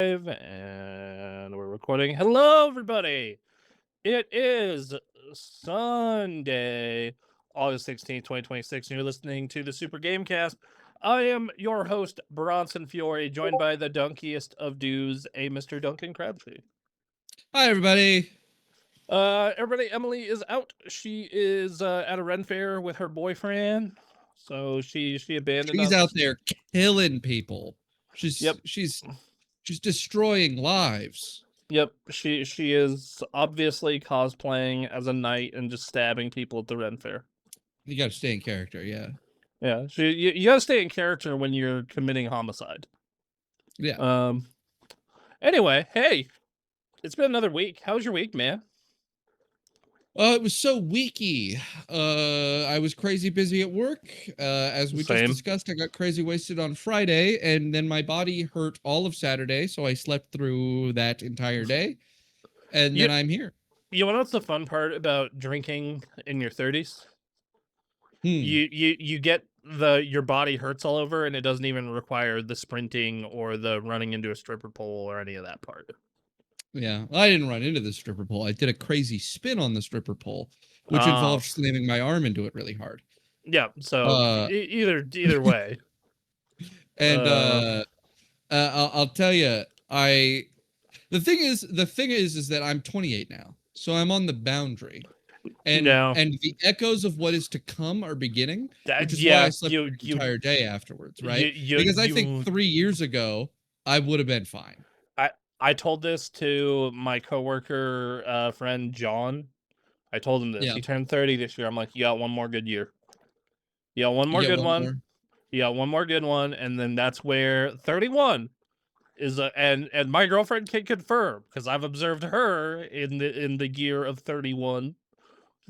And we're recording. Hello, everybody. It is Sunday, August 16th, 2026, and you're listening to the Super Gamecast. I am your host, Bronson Fiore, joined by the dunkiest of dudes, a Mr. Duncan Crabtree. Hi, everybody. Everybody, Emily is out. She is at a Ren fair with her boyfriend. So she abandoned She's us. out there killing people. Yep. She's destroying lives. Yep, she is obviously cosplaying as a knight and just stabbing people at the Ren Fair. You got to stay in character, yeah. Yeah, you gotta stay in character when you're committing homicide. Yeah. Anyway, hey, it's been another week. How was your week, man? It was so weaky. I was crazy busy at work. As we just discussed, I got crazy wasted on Friday, and then my body hurt all of Saturday, so I slept through that entire day. And then I'm here. You know what's the fun part about drinking in your 30s? You get your body hurts all over, and it doesn't even require the sprinting or the running into a stripper pole or any of that part. Yeah, I didn't run into the stripper pole. I did a crazy spin on the stripper pole, which involved slamming my arm into it really hard. Yeah, so either way. And I'll tell you, the thing is that I'm 28 now, so I'm on the boundary, and the echoes of what is to come are beginning, which is why I slept the entire day afterwards, right? Because I think 3 years ago I would have been fine. I told this to my coworker friend John. I told him this. Yeah. He turned 30 this year. I'm like, you got one more good year. You got one more good one. You got one more good one, and then that's where 31 is. And my girlfriend can confirm because I've observed her in the year of 31,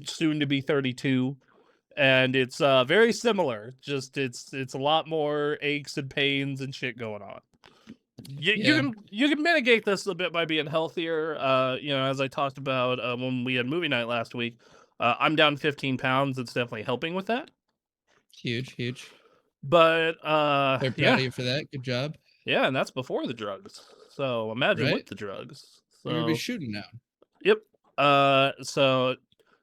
soon to be 32, and it's very similar. Just it's a lot more aches and pains and shit going on. You can mitigate this a bit by being healthier. As I talked about when we had movie night last week, I'm down 15 pounds. It's definitely helping with that. Huge. But they're proud of you for that. Good job. Yeah, and that's before the drugs. So imagine with the drugs. So you're gonna be shooting now. Yep.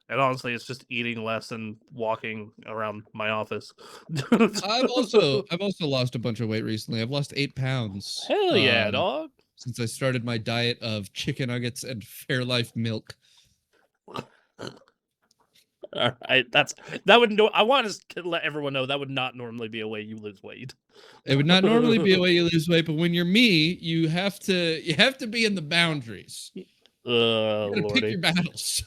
And honestly, it's just eating less and walking around my office. I've also lost a bunch of weight recently. I've lost 8 pounds. Hell yeah, dog! Since I started my diet of chicken nuggets and Fairlife milk. All right, I want to let everyone know that would not normally be a way you lose weight. It would not normally be a way you lose weight, but when you're me, you have to be in the boundaries. You gotta pick your battles.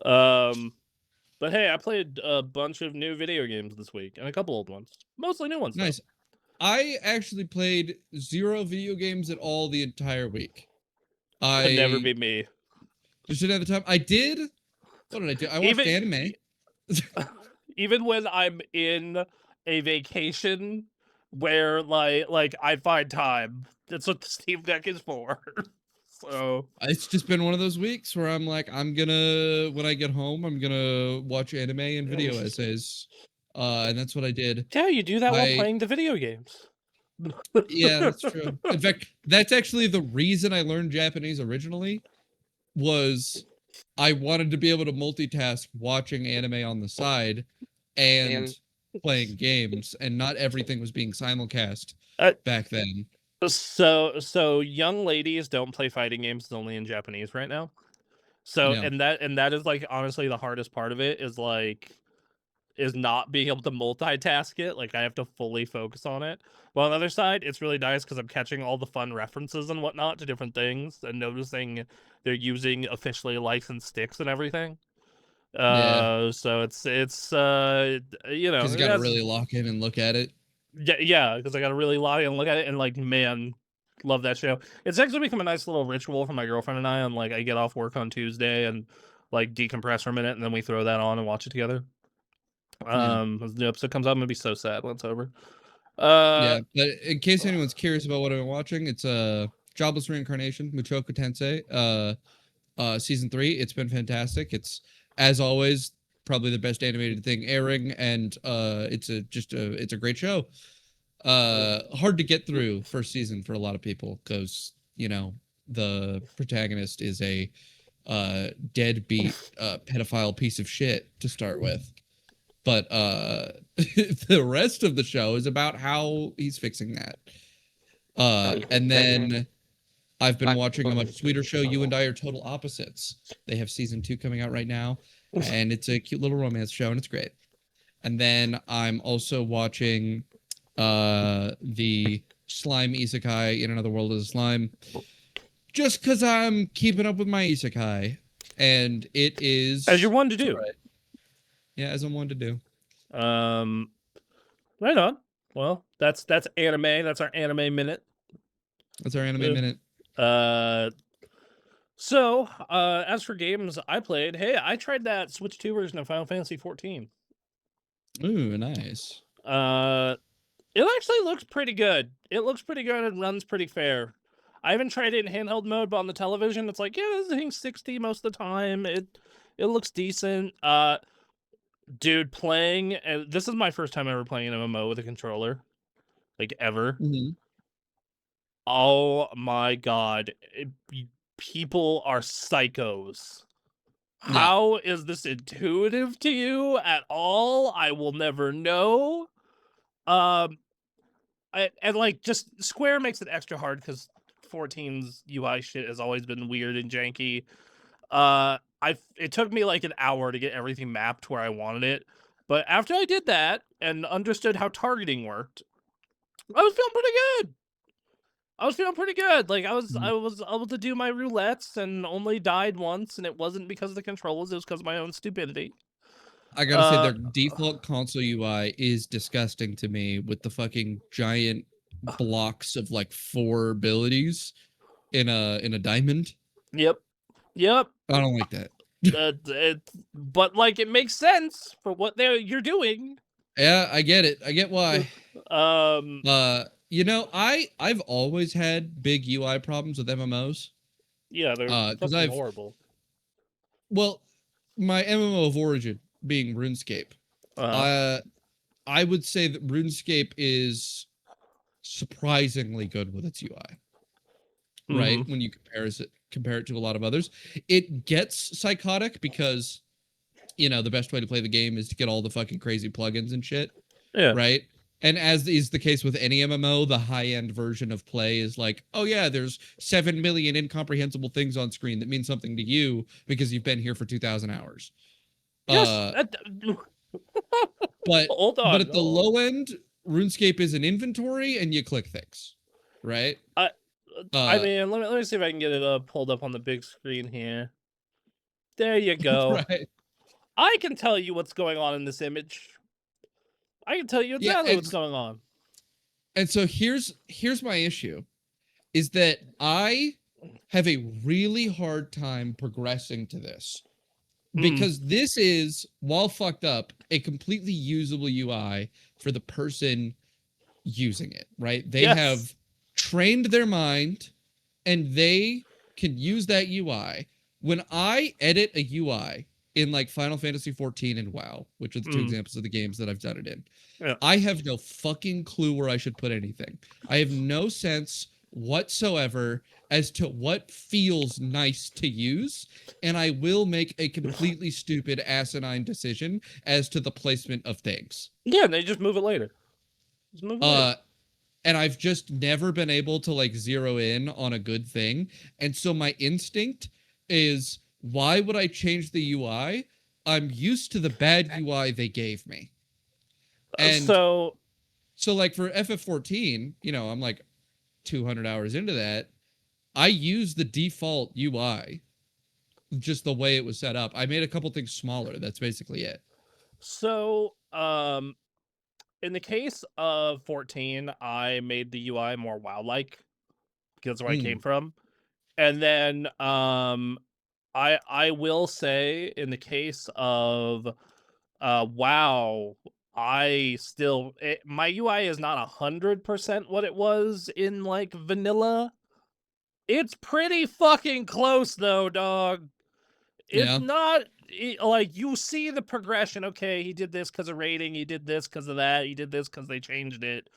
But hey, I played a bunch of new video games this week and a couple old ones, mostly new ones. Nice. Though. I actually played 0 video games at all the entire week. Could never be me. Just didn't have the time. I did. What did I do? I watched anime. Even when I'm in a vacation where like I find time, that's what the Steam Deck is for. So it's just been one of those weeks where I'm like, when I get home, I'm gonna watch anime and video essays. And that's what I did. Yeah, you do that while playing the video games. Yeah, that's true. In fact, that's actually the reason I learned Japanese originally, was I wanted to be able to multitask watching anime on the side and playing games, and not everything was being simulcast back then. So young ladies don't play fighting games only in Japanese right now. So and that is like honestly the hardest part of it is not being able to multitask it. Like I have to fully focus on it. Well, on the other side, it's really nice because I'm catching all the fun references and whatnot to different things and noticing they're using officially licensed sticks and everything. So it's because you gotta really lock in and look at it. Yeah, because I gotta really lock in and look at it, and like, man, love that show. It's actually become a nice little ritual for my girlfriend and I. On like, I get off work on Tuesday and like decompress for a minute, and then we throw that on and watch it together. As the episode comes out, I'm gonna be so sad when it's over. But in case anyone's curious about what I'm watching, it's Jobless Reincarnation, Mushoku Tensei, season 3. It's been fantastic. It's, as always, probably the best animated thing airing, and it's a great show. Hard to get through first season for a lot of people because you know, the protagonist is a deadbeat pedophile piece of shit to start with. But the rest of the show is about how he's fixing that. And then I've been watching a much sweeter show, You and I Are Total Opposites. They have season 2 coming out right now, and it's a cute little romance show, and it's great. And then I'm also watching the Slime Isekai in Another World as a Slime, just because I'm keeping up with my Isekai, and it is as you're one to do. Right. Yeah, as I'm one to do. Right on. Well, that's anime. That's our anime minute. That's our anime minute. So, as for games I played, hey, I tried that Switch 2 version of Final Fantasy 14. Ooh, nice. It actually looks pretty good. It looks pretty good and runs pretty fair. I haven't tried it in handheld mode, but on the television, it's like, yeah, this thing's 60 most of the time. It looks decent. Dude, playing, this is my first time ever playing an MMO with a controller, like ever. Mm-hmm. Oh my god, people are psychos. Yeah. How is this intuitive to you at all? I will never know. And like, just Square makes it extra hard because 14's UI shit has always been weird and janky. It took me like an hour to get everything mapped where I wanted it, but after I did that and understood how targeting worked, I was feeling pretty good. Like I was able to do my roulettes and only died once, and it wasn't because of the controls; it was because of my own stupidity. I gotta say, their default console UI is disgusting to me, with the fucking giant blocks of like 4 abilities in a diamond. Yep. I don't like that. But like, it makes sense for what you're doing. Yeah, I get it. I get why. You know, I've always had big UI problems with MMOs. Yeah, they're fucking horrible. Well, my MMO of origin being RuneScape. I would say that RuneScape is surprisingly good with its UI. Right? Mm-hmm. When you compare it to a lot of others. It gets psychotic because, you know, the best way to play the game is to get all the fucking crazy plugins and shit. Yeah. Right? And as is the case with any MMO, the high-end version of play is like, oh yeah, there's 7 million incomprehensible things on screen that mean something to you because you've been here for 2,000 hours. Yes. But at the low end, RuneScape is an inventory and you click things, right? I mean, let me see if I can get it pulled up on the big screen here. There you go. Right. I can tell you what's going on in this image. I can tell you exactly what's going on. And so here's my issue, is that I have a really hard time progressing to this. Because this is, while fucked up, a completely usable UI for the person using it, right? They have trained their mind and they can use that UI. When I edit a UI in like Final Fantasy 14 and WoW, which are the 2 examples of the games that I've done it in, I have no fucking clue where I should put anything. I have no sense whatsoever as to what feels nice to use, and I will make a completely stupid asinine decision as to the placement of things. Yeah, they just move it later. And I've just never been able to like zero in on a good thing. And so my instinct is, why would I change the UI? I'm used to the bad UI they gave me. And so like for FF14, you know, I'm like 200 hours into that. I use the default UI, just the way it was set up. I made a couple things smaller. That's basically it. So, in the case of 14, I made the UI more WoW-like because that's where I came from. And then, I will say, in the case of WoW, my UI is not 100% what it was in like vanilla. It's pretty fucking close though, dog. It's not like, you see the progression. Okay, he did this because of rating. He did this because of that. He did this because they changed it.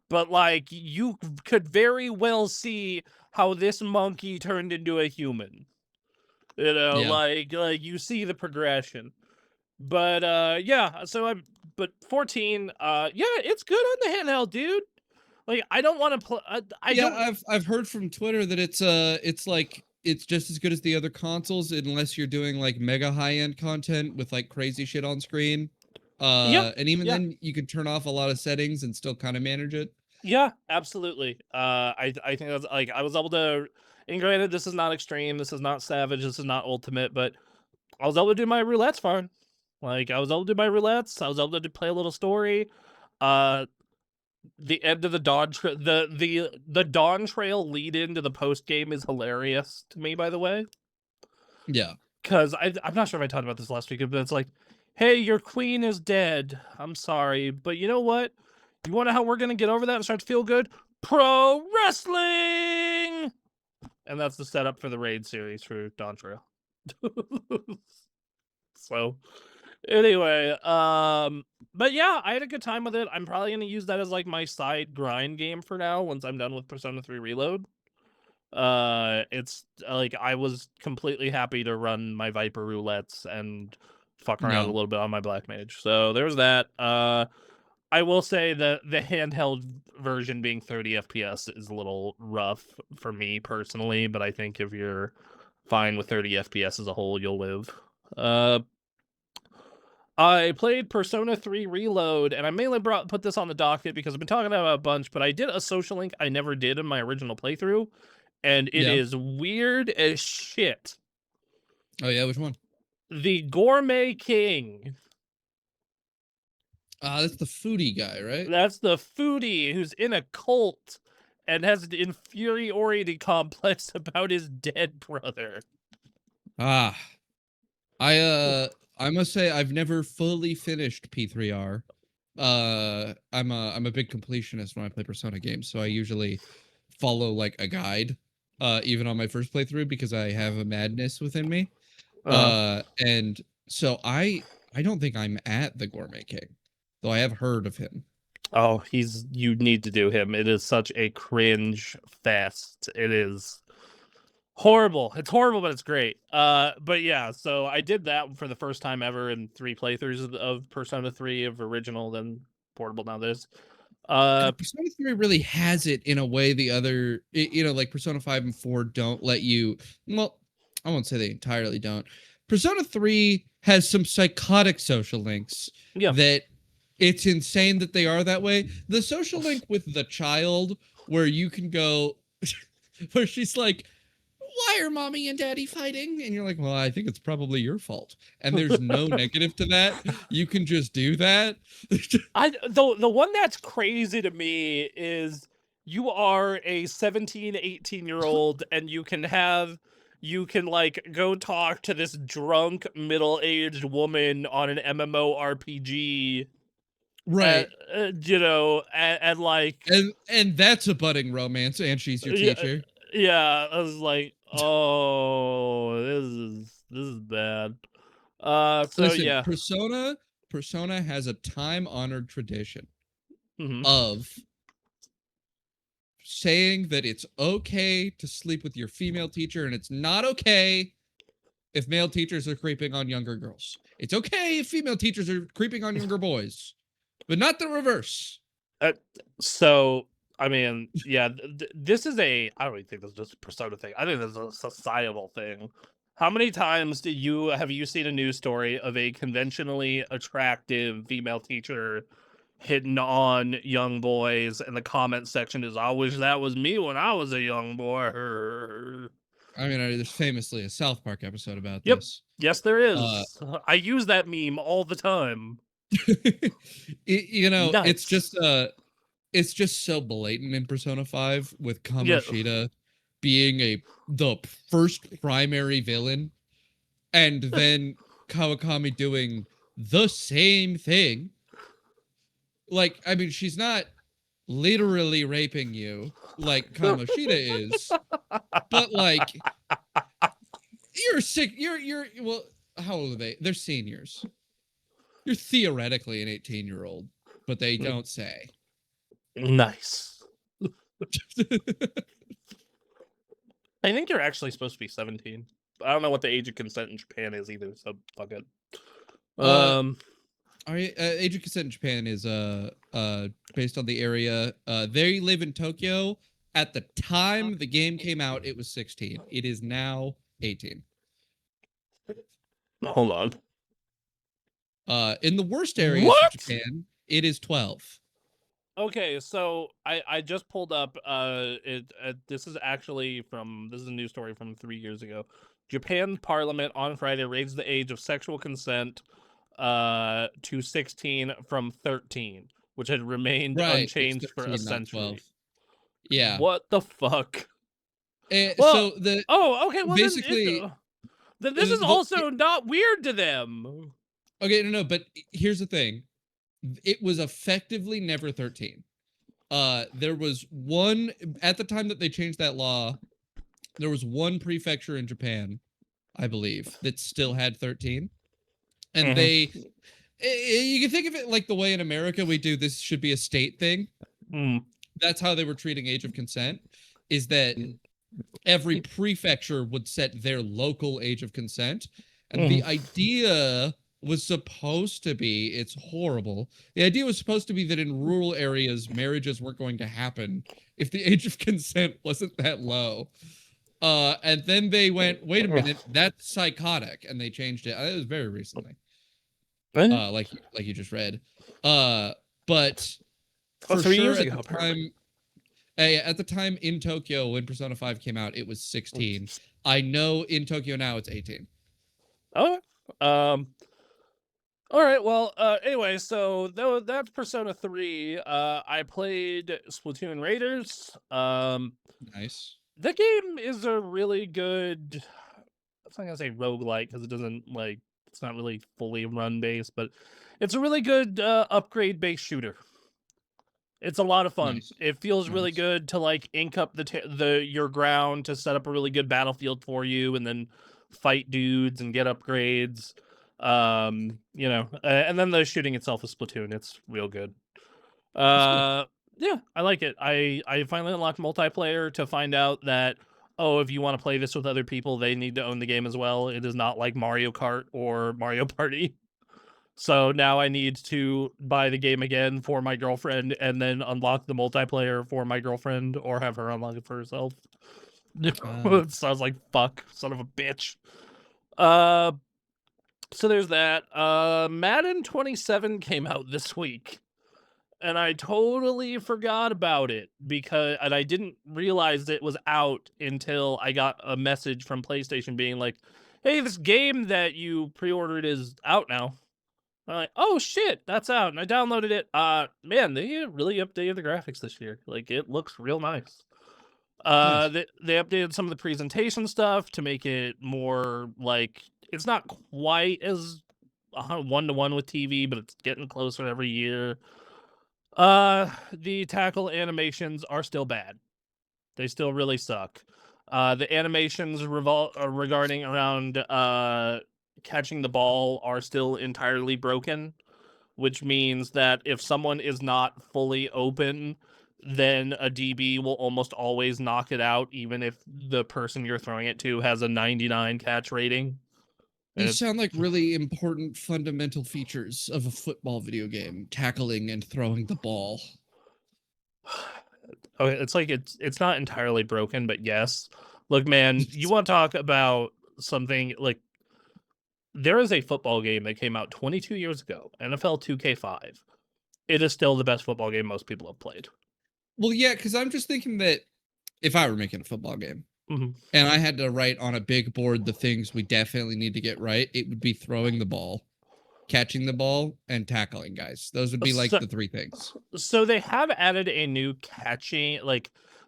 but like you could very well see how this monkey turned into a human. You know, Yeah. like you see the progression. But yeah, but 14, yeah, it's good on the handheld, dude. Like I don't want to play. I Yeah, don't. I've heard from Twitter that it's like it's just as good as the other consoles unless you're doing like mega high-end content with like crazy shit on screen. Yeah, And even yeah, then you can turn off a lot of settings and still kind of manage it. yeah, absolutely. I think that's like I was able to. And granted, this is not extreme. This is not savage. This is not ultimate. But I was able to do my roulettes fine. Like I was able to do my roulettes. I was able to play a little story. Uh, the end of the the Dawn Trail lead into the post game is hilarious to me. By the way, Yeah. because I'm not sure if I talked about this last week, but it's like, hey, your queen is dead. I'm sorry, but you know what? You want to know how we're gonna get over that and start to feel good? Pro wrestling, and that's the setup for the raid series for Dawn Trail. So anyway, but yeah, I had a good time with it. I'm probably gonna use that as like my side grind game for now once I'm done with Persona 3 Reload. It's like I was completely happy to run my Viper roulettes and fuck around a Yeah. little bit on my Black Mage. So there's that. I will say that the handheld version being 30 FPS is a little rough for me personally, but I think if you're fine with 30 FPS as a whole, you'll live. I played Persona 3 Reload, and I mainly put this on the docket because I've been talking about it a bunch, but I did a social link I never did in my original playthrough, and it is weird as shit. Oh yeah, which one? The Gourmet King. That's the foodie guy, right? That's the foodie who's in a cult and has an inferiority complex about his dead brother. Ah. I must say I've never fully finished P3R. I'm a big completionist when I play Persona games, so I usually follow like a guide even on my first playthrough because I have a madness within me. And so I don't think I'm at the Gourmet King, though I have heard of him. Oh, you need to do him. It is such a cringe fest. It is horrible. It's horrible, but it's great. But yeah, so I did that for the first time ever in 3 playthroughs of Persona 3 of original, then portable. Now this. Persona 3 really has it in a way the other, you know, like Persona 5 and 4 don't let you. Well, I won't say they entirely don't. Persona 3 has some psychotic social links that it's insane that they are that way. The social link with the child, where you can go, where she's like, why are mommy and daddy fighting? And you're like, well, I think it's probably your fault. And there's no negative to that. You can just do that. The one that's crazy to me is you are a 17, 18-year-old and you can like go talk to this drunk middle-aged woman on an MMORPG. Right. You know, and like and that's a budding romance, and she's your teacher. Yeah, I was like, oh, this is bad. So listen, yeah, Persona has a time-honored tradition mm-hmm. of saying that it's okay to sleep with your female teacher, and it's not okay if male teachers are creeping on younger girls. It's okay if female teachers are creeping on younger boys, but not the reverse. So I mean, yeah, this is I don't even think this is just a Persona thing. I think this is a societal thing. How many times have you seen a news story of a conventionally attractive female teacher hitting on young boys, and the comment section is, I wish that was me when I was a young boy. I mean, there's famously a South Park episode about Yep. this. Yes, there is. I use that meme all the time. You know, Nuts. it's just so blatant in Persona 5 with Kamoshida being the first primary villain, and then Kawakami doing the same thing. Like, I mean, she's not literally raping you like Kamoshida is, but like you're sick. You're well. How old are they? They're seniors. You're theoretically an 18-year-old, but they don't say. Nice. I think you're actually supposed to be 17. I don't know what the age of consent in Japan is either, so fuck it. Age of consent in Japan is based on the area. They live in Tokyo. At the time the game came out, it was 16. It is now 18. Hold on. In the worst areas of Japan, it is 12. Okay, so I just pulled up this is a news story from 3 years ago. Japan Parliament on Friday raised the age of sexual consent to 16 from 13, which had remained unchanged for a century. Yeah. What the fuck? Okay. Well, basically, then this is also not weird to them. Okay, no, but here's the thing. It was effectively never 13. There was one, at the time that they changed that law, there was one prefecture in Japan, I believe, that still had 13. And you can think of it like the way in America we do this should be a state thing. That's how they were treating age of consent, is that every prefecture would set their local age of consent. And the idea was supposed to be, it's horrible. The idea was supposed to be that in rural areas, marriages weren't going to happen if the age of consent wasn't that low. And then they went, wait a minute, that's psychotic, and they changed it. It was very recently. Like you just read. But for 3 years sure ago, at the time in Tokyo when Persona 5 came out, it was 16. I know in Tokyo now it's 18. Oh, all right, well, anyway, so that's Persona 3. I played Splatoon Raiders. Nice. The game is a really good, I'm not gonna say roguelike, because it doesn't, like, it's not really fully run-based, but it's a really good upgrade-based shooter. It's a lot of fun. Nice. It feels really good to, like, ink up your ground to set up a really good battlefield for you, and then fight dudes and get upgrades. You know, and then the shooting itself is Splatoon. It's real good. Yeah, I like it. I finally unlocked multiplayer to find out that, oh, if you want to play this with other people, they need to own the game as well. It is not like Mario Kart or Mario Party. So now I need to buy the game again for my girlfriend and then unlock the multiplayer for my girlfriend, or have her unlock it for herself. So I was like, fuck, son of a bitch. So there's that. Madden 27 came out this week, and I totally forgot about it and I didn't realize it was out until I got a message from PlayStation being like, hey, this game that you pre-ordered is out now. I'm like, oh shit, that's out. And I downloaded it. Man, they really updated the graphics this year. Like, it looks real nice. Nice. They updated some of the presentation stuff to make it more like, it's not quite as one-to-one with TV, but it's getting closer every year. The tackle animations are still bad. They still really suck. The animations regarding around catching the ball are still entirely broken, which means that if someone is not fully open, then a DB will almost always knock it out, even if the person you're throwing it to has a 99 catch rating. These sound like really important fundamental features of a football video game, tackling and throwing the ball. Okay, it's like it's not entirely broken, but yes. Look, man, you want to talk about something like, there is a football game that came out 22 years ago, NFL 2K5. It is still the best football game most people have played. Well, yeah, because I'm just thinking that if I were making a football game, and I had to write on a big board the things we definitely need to get right, it would be throwing the ball, catching the ball, and tackling guys. Those would be like the three things. So they have added a new catching,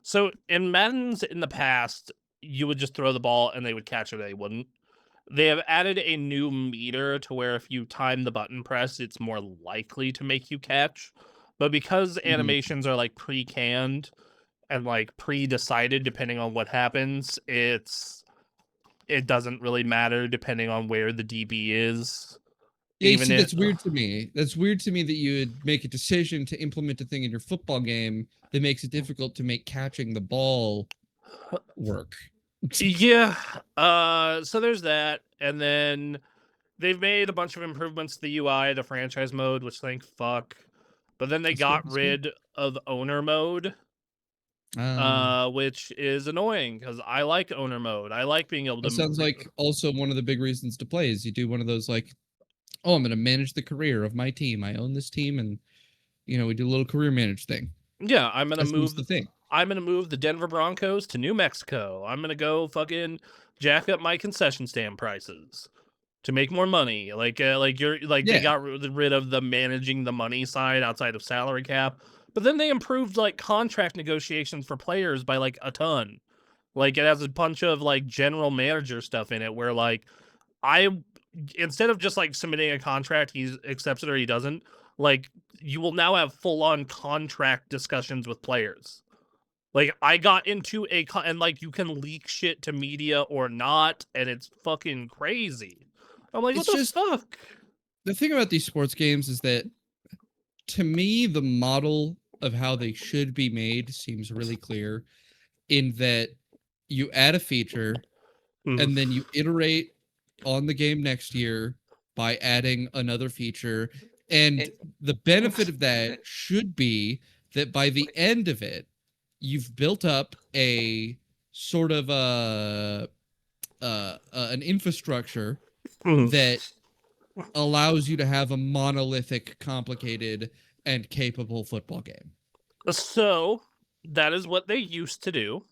so in Madden's in the past, you would just throw the ball and they would catch it, or they wouldn't. They have added a new meter to where if you time the button press, it's more likely to make you catch. But because animations are like pre-canned and like pre-decided depending on what happens, it doesn't really matter depending on where the DB is. Yeah, see, that's weird to me. That's weird to me that you would make a decision to implement a thing in your football game that makes it difficult to make catching the ball work. Yeah. So there's that, and then they've made a bunch of improvements to the UI, the franchise mode, which thank fuck. But then they got rid of owner mode, which is annoying because I like owner mode. I like being able to. That sounds like also one of the big reasons to play is you do one of those like, oh, I'm going to manage the career of my team. I own this team, and we do a little career manage thing. Yeah, I'm gonna move the thing. I'm gonna move the Denver Broncos to New Mexico. I'm gonna go fucking jack up my concession stand prices to make more money. They got rid of the managing the money side outside of salary cap, but then they improved like contract negotiations for players by like a ton. Like it has a bunch of like general manager stuff in it where like instead of just like submitting a contract, he accepts it or he doesn't. Like you will now have full on contract discussions with players. Like I got into and like you can leak shit to media or not, and it's fucking crazy. I'm like, what the fuck? The thing about these sports games is that, to me, the model of how they should be made seems really clear, in that you add a feature, and then you iterate on the game next year by adding another feature. And the benefit of that should be that by the end of it, you've built up a sort of an infrastructure that allows you to have a monolithic, complicated, and capable football game. So that is what they used to do.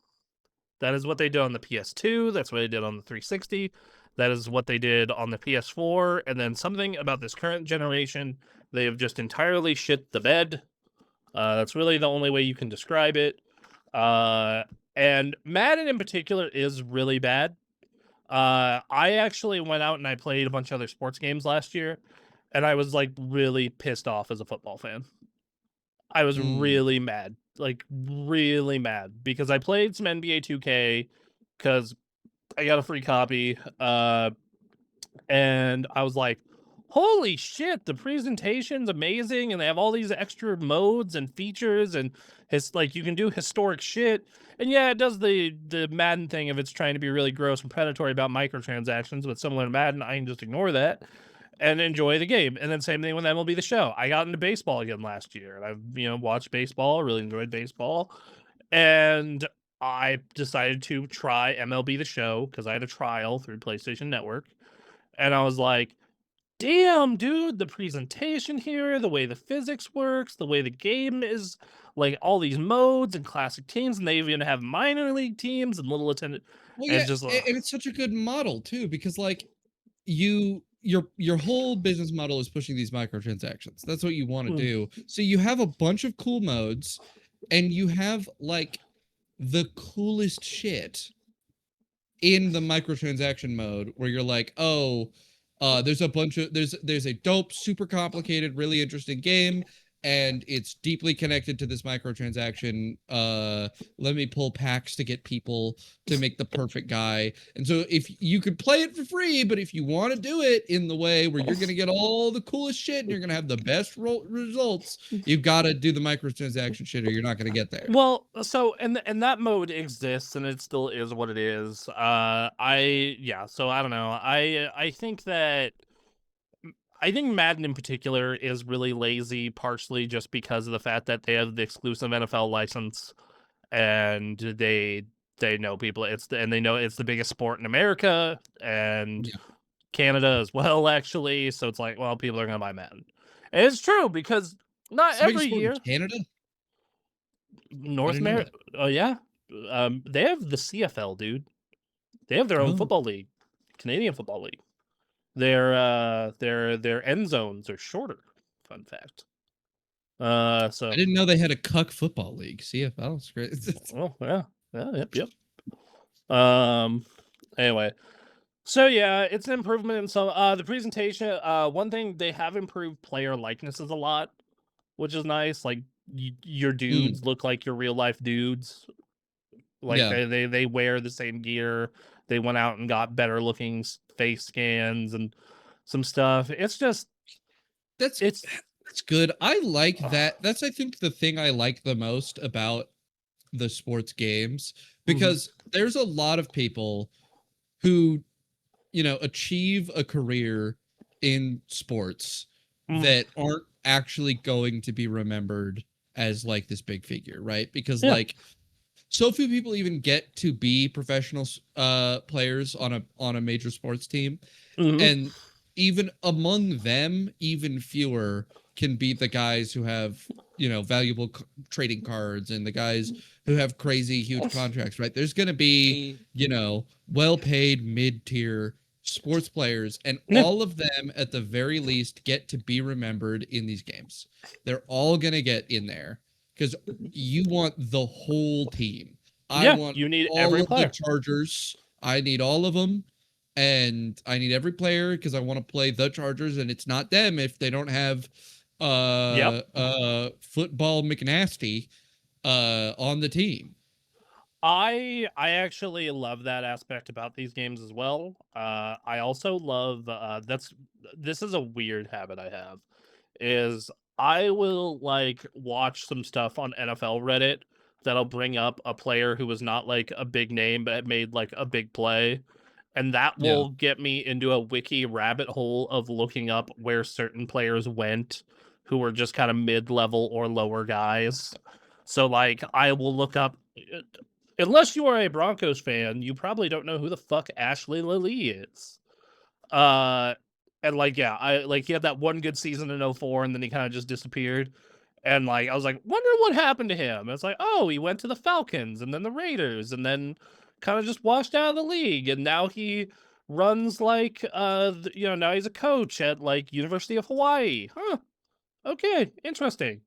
That is what they did on the PS2. That's what they did on the 360. That is what they did on the PS4. And then something about this current generation, they have just entirely shit the bed. That's really the only way you can describe it. And Madden in particular is really bad. I actually went out and I played a bunch of other sports games last year, and I was like really pissed off as a football fan. I was really mad, like really mad, because I played some NBA 2K because I got a free copy, and I was like, holy shit, the presentation's amazing, and they have all these extra modes and features, and like you can do historic shit. And yeah, it does the Madden thing if it's trying to be really gross and predatory about microtransactions, but similar to Madden, I can just ignore that and enjoy the game. And then same thing with MLB The Show. I got into baseball again last year, and I've watched baseball, really enjoyed baseball, and I decided to try MLB The Show because I had a trial through PlayStation Network, and I was like, damn, dude, the presentation here, the way the physics works, the way the game is, like all these modes and classic teams, and they even have minor league teams and little attendant. Well, yeah, and it's such a good model too, because like your whole business model is pushing these microtransactions. That's what you want to do. So you have a bunch of cool modes, and you have like the coolest shit in the microtransaction mode, where you're like, oh, there's a dope, super complicated, really interesting game, and it's deeply connected to this microtransaction. Let me pull packs to get people to make the perfect guy. And so if you could play it for free, but if you want to do it in the way where you're going to get all the coolest shit and you're going to have the best results, you've got to do the microtransaction shit or you're not going to get there. Well, so and that mode exists and it still is what it is. So I don't know. I think Madden in particular is really lazy, partially just because of the fact that they have the exclusive NFL license, and they know people. They know it's the biggest sport in America and Canada as well, actually. So it's like, well, people are gonna buy Madden. And it's true because not every year. Canada, North America. Oh yeah, they have the CFL, dude. They have their own football league, Canadian Football League. Their end zones are shorter. Fun fact. So I didn't know they had a cuck football league. CFL is great. Oh yeah, yep. Anyway, so yeah, it's an improvement in some. The presentation. One thing they have improved player likenesses a lot, which is nice. Like your dudes look like your real life dudes. Like they wear the same gear. They went out and got better looking face scans and some stuff. It's just That's good. I like that. That's, I think, the thing I like the most about the sports games, because there's a lot of people who, achieve a career in sports that aren't actually going to be remembered as like this big figure, right? Because like so few people even get to be professional players on a major sports team, and even among them, even fewer can be the guys who have valuable trading cards and the guys who have crazy huge contracts, right? There's going to be well-paid mid-tier sports players, and all of them at the very least get to be remembered in these games. They're all going to get in there because you want the whole team. I want you need all every of player. the Chargers. I need all of them, and I need every player because I want to play the Chargers, and it's not them if they don't have football McNasty on the team. I actually love that aspect about these games as well. I also love this is a weird habit I have, is I will like watch some stuff on NFL Reddit that'll bring up a player who was not like a big name but made like a big play, and that will get me into a wiki rabbit hole of looking up where certain players went who were just kind of mid-level or lower guys. So like I will look up, unless you are a Broncos fan, you probably don't know who the fuck Ashley Lilly is. And like, yeah, he had that one good season in 04 and then he kind of just disappeared. And like, I was like, wonder what happened to him. And it's like, oh, he went to the Falcons and then the Raiders and then kind of just washed out of the league. And now he runs like, now he's a coach at like University of Hawaii. Huh. Okay. Interesting.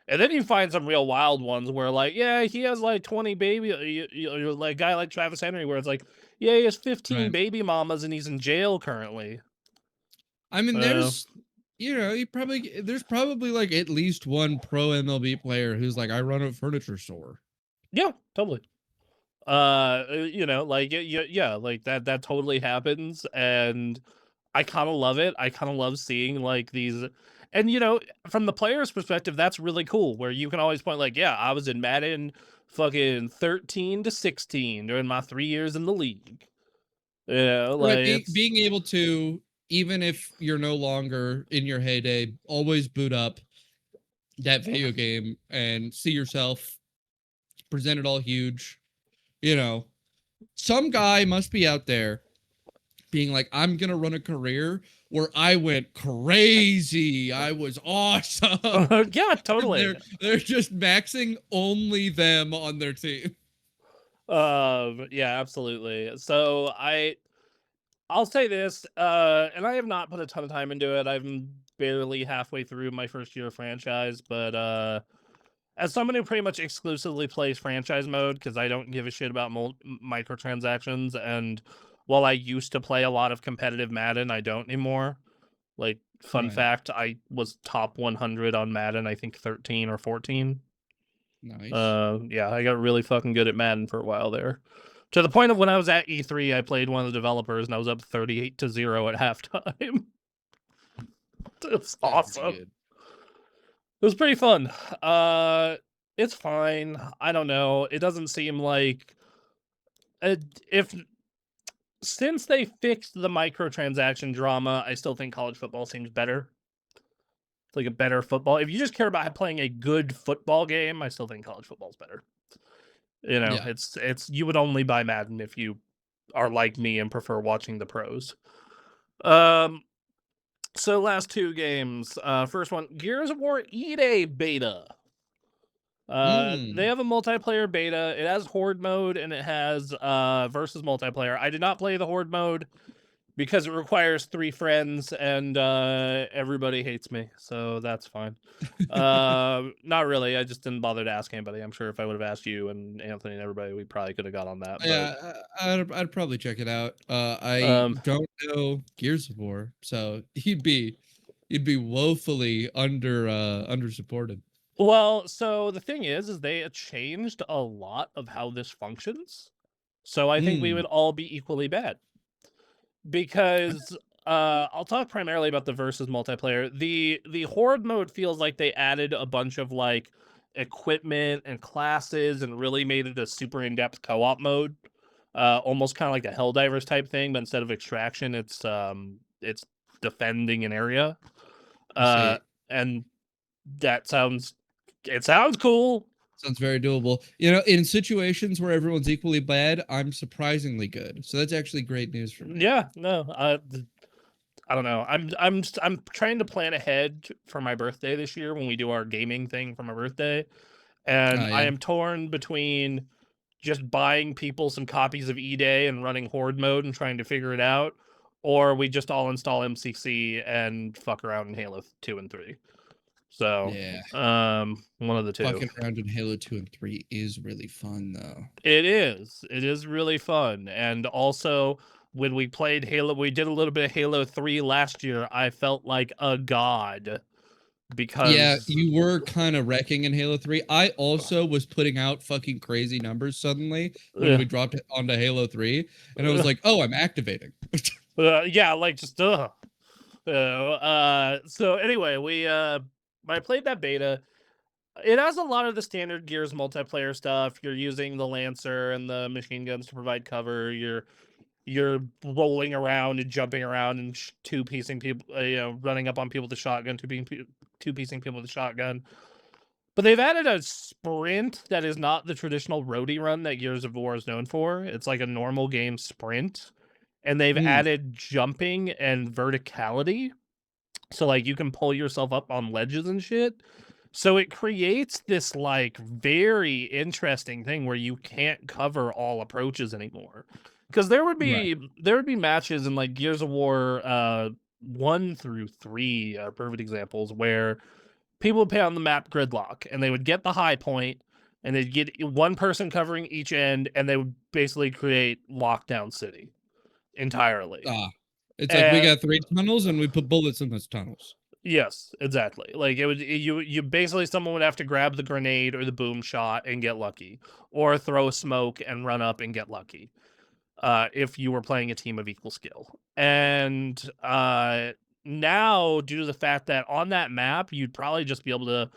And then you find some real wild ones where, like, yeah, he has like 20 baby, like a guy like Travis Henry, where it's like, yeah, he has 15 baby mamas and he's in jail currently. I mean, there's probably like at least one pro MLB player who's like, I run a furniture store. Yeah, totally. Like like that totally happens, and I kind of love it. I kind of love seeing like these, and from the player's perspective, that's really cool. Where you can always point like, yeah, I was in Madden, fucking 13 to 16 during my 3 years in the league. Yeah, like being able to, even if you're no longer in your heyday, always boot up that video game and see yourself presented all huge. Some guy must be out there being like, I'm gonna run a career where I went crazy. I was awesome. Yeah, totally. They're just maxing only them on their team. Yeah, absolutely. So I'll say this, and I have not put a ton of time into it. I'm barely halfway through my first year of franchise, but as someone who pretty much exclusively plays franchise mode, because I don't give a shit about microtransactions, and while I used to play a lot of competitive Madden, I don't anymore. Like, fun fact, I was top 100 on Madden, I think 13 or 14. Nice. Yeah, I got really fucking good at Madden for a while there. To the point of when I was at E3, I played one of the developers, and I was up 38-0 at halftime. It's awesome. It was pretty fun. It's fine. I don't know. It doesn't seem like since they fixed the microtransaction drama, I still think college football seems better. It's like a better football. If you just care about playing a good football game, I still think college football is better. It's you would only buy Madden if you are like me and prefer watching the pros. So last two games. First one, Gears of War E-Day beta. They have a multiplayer beta. It has horde mode and it has versus multiplayer. I did not play the horde mode because it requires 3 friends and everybody hates me, so that's fine. Not really. I just didn't bother to ask anybody. I'm sure if I would have asked you and Anthony and everybody, we probably could have got on that. Yeah, I'd probably check it out. I don't know Gears of War, so you'd be woefully under supported. Well, so the thing is they changed a lot of how this functions. So I think we would all be equally bad. Because I'll talk primarily about the versus multiplayer. The horde mode feels like they added a bunch of like equipment and classes and really made it a super in-depth co-op mode. Almost kind of like a Helldivers type thing, but instead of extraction, it's defending an area. And that sounds cool. Sounds very doable. You know, in situations where everyone's equally bad, I'm surprisingly good. So that's actually great news for me. Yeah, no, I don't know. I'm trying to plan ahead for my birthday this year when we do our gaming thing for my birthday, and I am torn between just buying people some copies of E-Day and running horde mode and trying to figure it out, or we just all install MCC and fuck around in Halo 2 and 3. So, one of the two. Fucking around in Halo 2 and 3 is really fun, though. It is. It is really fun. And also, when we played Halo, we did a little bit of Halo 3 last year. I felt like a god. Because yeah, you were kind of wrecking in Halo 3. I also was putting out fucking crazy numbers suddenly when we dropped it onto Halo 3, and I was like, "Oh, I'm activating." Yeah, like just so anyway, I played that beta. It has a lot of the standard Gears multiplayer stuff. You're using the Lancer and the machine guns to provide cover. You're rolling around and jumping around and two-piecing people, running up on people with the shotgun, two-piecing people with the shotgun. But they've added a sprint that is not the traditional roadie run that Gears of War is known for. It's like a normal game sprint. And they've added jumping and verticality. So, like, you can pull yourself up on ledges and shit. So it creates this, like, very interesting thing where you can't cover all approaches anymore. Because there would be matches in, like, Gears of War 1 through 3 are perfect examples where people would play on the map gridlock, and they would get the high point, and they'd get one person covering each end, and they would basically create Lockdown City entirely. It's like we got 3 tunnels, and we put bullets in those tunnels. Yes, exactly. Like you basically someone would have to grab the grenade or the boom shot and get lucky, or throw smoke and run up and get lucky. If you were playing a team of equal skill. And now, due to the fact that on that map, you'd probably just be able to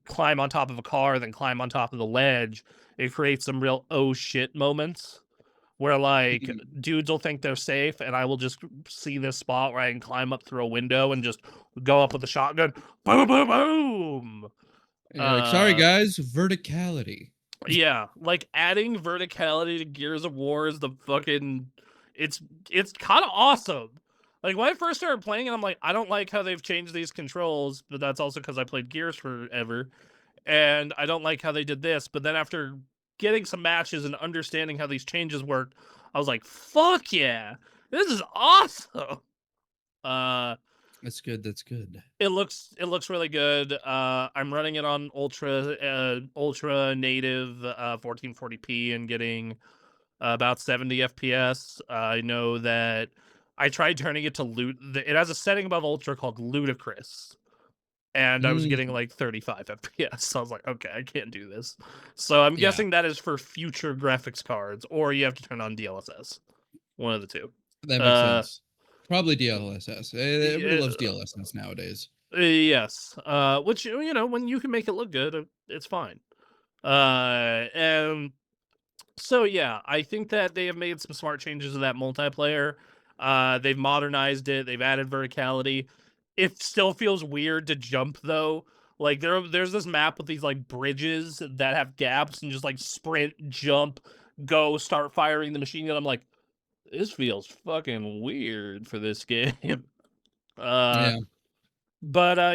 climb on top of a car, then climb on top of the ledge, it creates some real oh shit moments where, like, dudes will think they're safe, and I will just see this spot where I can climb up through a window and just go up with a shotgun. Boom, boom, boom! And you're like, sorry, guys, verticality. Yeah, like, adding verticality to Gears of War is the fucking... It's kind of awesome. Like, when I first started playing it, I'm like, I don't like how they've changed these controls, but that's also because I played Gears forever, and I don't like how they did this, but then after getting some matches and understanding how these changes work, I was like, fuck yeah, this is awesome. That's good. That's good. It looks really good. I'm running it on ultra native 1440p and getting about 70 FPS. I know that I tried turning it to it has a setting above ultra called ludicrous, and I was getting like 35 FPS. So I was like, okay, I can't do this. So I'm guessing that is for future graphics cards, or you have to turn on DLSS. One of the two. That makes sense. Probably DLSS. Everybody loves DLSS nowadays. Yes. Which, when you can make it look good, it's fine. And so, yeah, I think that they have made some smart changes to that multiplayer. They've modernized it. They've added verticality. It still feels weird to jump, though. Like, there's this map with these, like, bridges that have gaps and just, like, sprint, jump, go, start firing the machine gun. I'm like, this feels fucking weird for this game. But,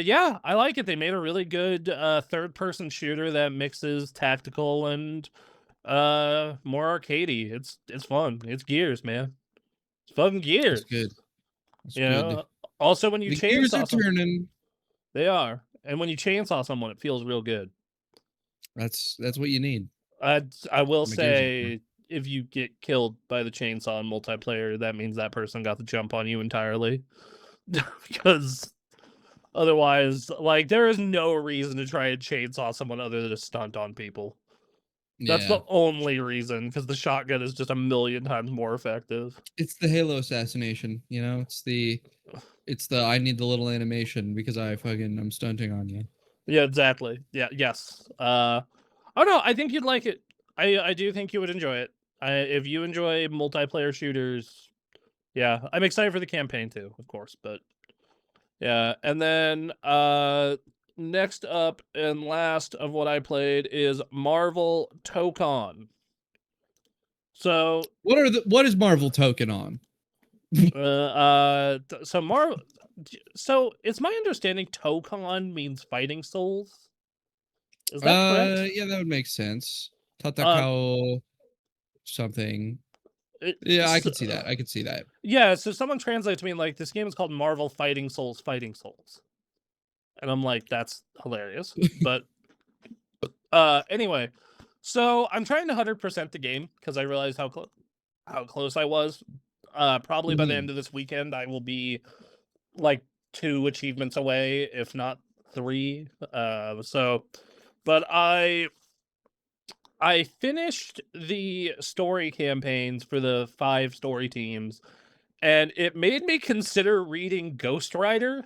yeah, I like it. They made a really good third-person shooter that mixes tactical and more arcadey. It's fun. It's Gears, man. It's fucking Gears. That's good. That's good. Also, when you chainsaw someone, they are, and when you chainsaw someone, it feels real good. That's what you need. I will say, if you get killed by the chainsaw in multiplayer, that means that person got the jump on you entirely. Because otherwise, like, there is no reason to try and chainsaw someone other than a stunt on people. That's the only reason, because the shotgun is just a million times more effective. It's the Halo assassination, you know? It's the I need the little animation because I'm stunting on you. Yeah, exactly. Yeah, yes. Oh no, I think you'd like it. I do think you would enjoy it. If you enjoy multiplayer shooters, yeah, I'm excited for the campaign too, of course, but yeah. And then next up and last of what I played is Marvel Tokon. So what is Marvel Tokon on? So it's my understanding Tokon means fighting souls. Is that correct? Yeah, that would make sense. Tatakao something. Yeah, I could see that. I could see that. Yeah, so someone translated to me like, this game is called Marvel Fighting Souls Fighting Souls. And I'm like, that's hilarious. But anyway, so I'm trying to 100% the game because I realized how close I was. Probably by the end of this weekend, I will be like 2 achievements away, if not 3. But I finished the story campaigns for the 5 story teams, and it made me consider reading Ghost Rider.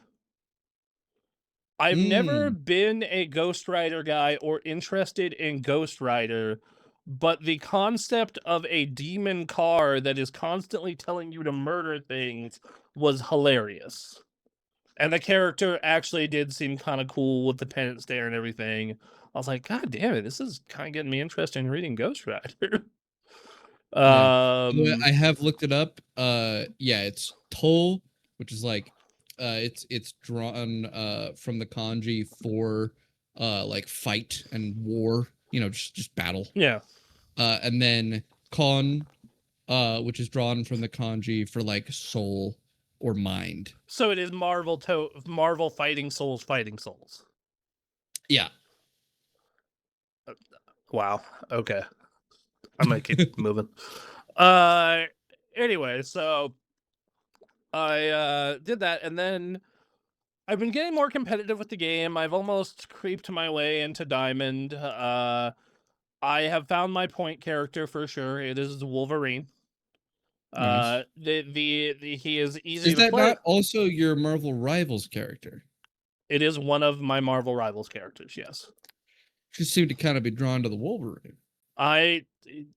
I've never been a Ghost Rider guy or interested in Ghost Rider, but the concept of a demon car that is constantly telling you to murder things was hilarious. And the character actually did seem kind of cool with the penance stare and everything. I was like, God damn it, this is kind of getting me interested in reading Ghost Rider. I have looked it up. Yeah, it's Toll, which is like it's drawn from the kanji for like fight and war, you know, just battle. Yeah. And then Kon, which is drawn from the kanji for like soul or mind. So it is Marvel Fighting Souls Fighting Souls. Yeah. Wow. Okay. I'm gonna keep moving. Anyway, so I did that, and then I've been getting more competitive with the game. I've almost creeped my way into Diamond. I have found my point character for sure. It is Wolverine. Nice. He is easy to play. Is that not also your Marvel Rivals character? It is one of my Marvel Rivals characters, yes. Just seem to kind of be drawn to the Wolverine.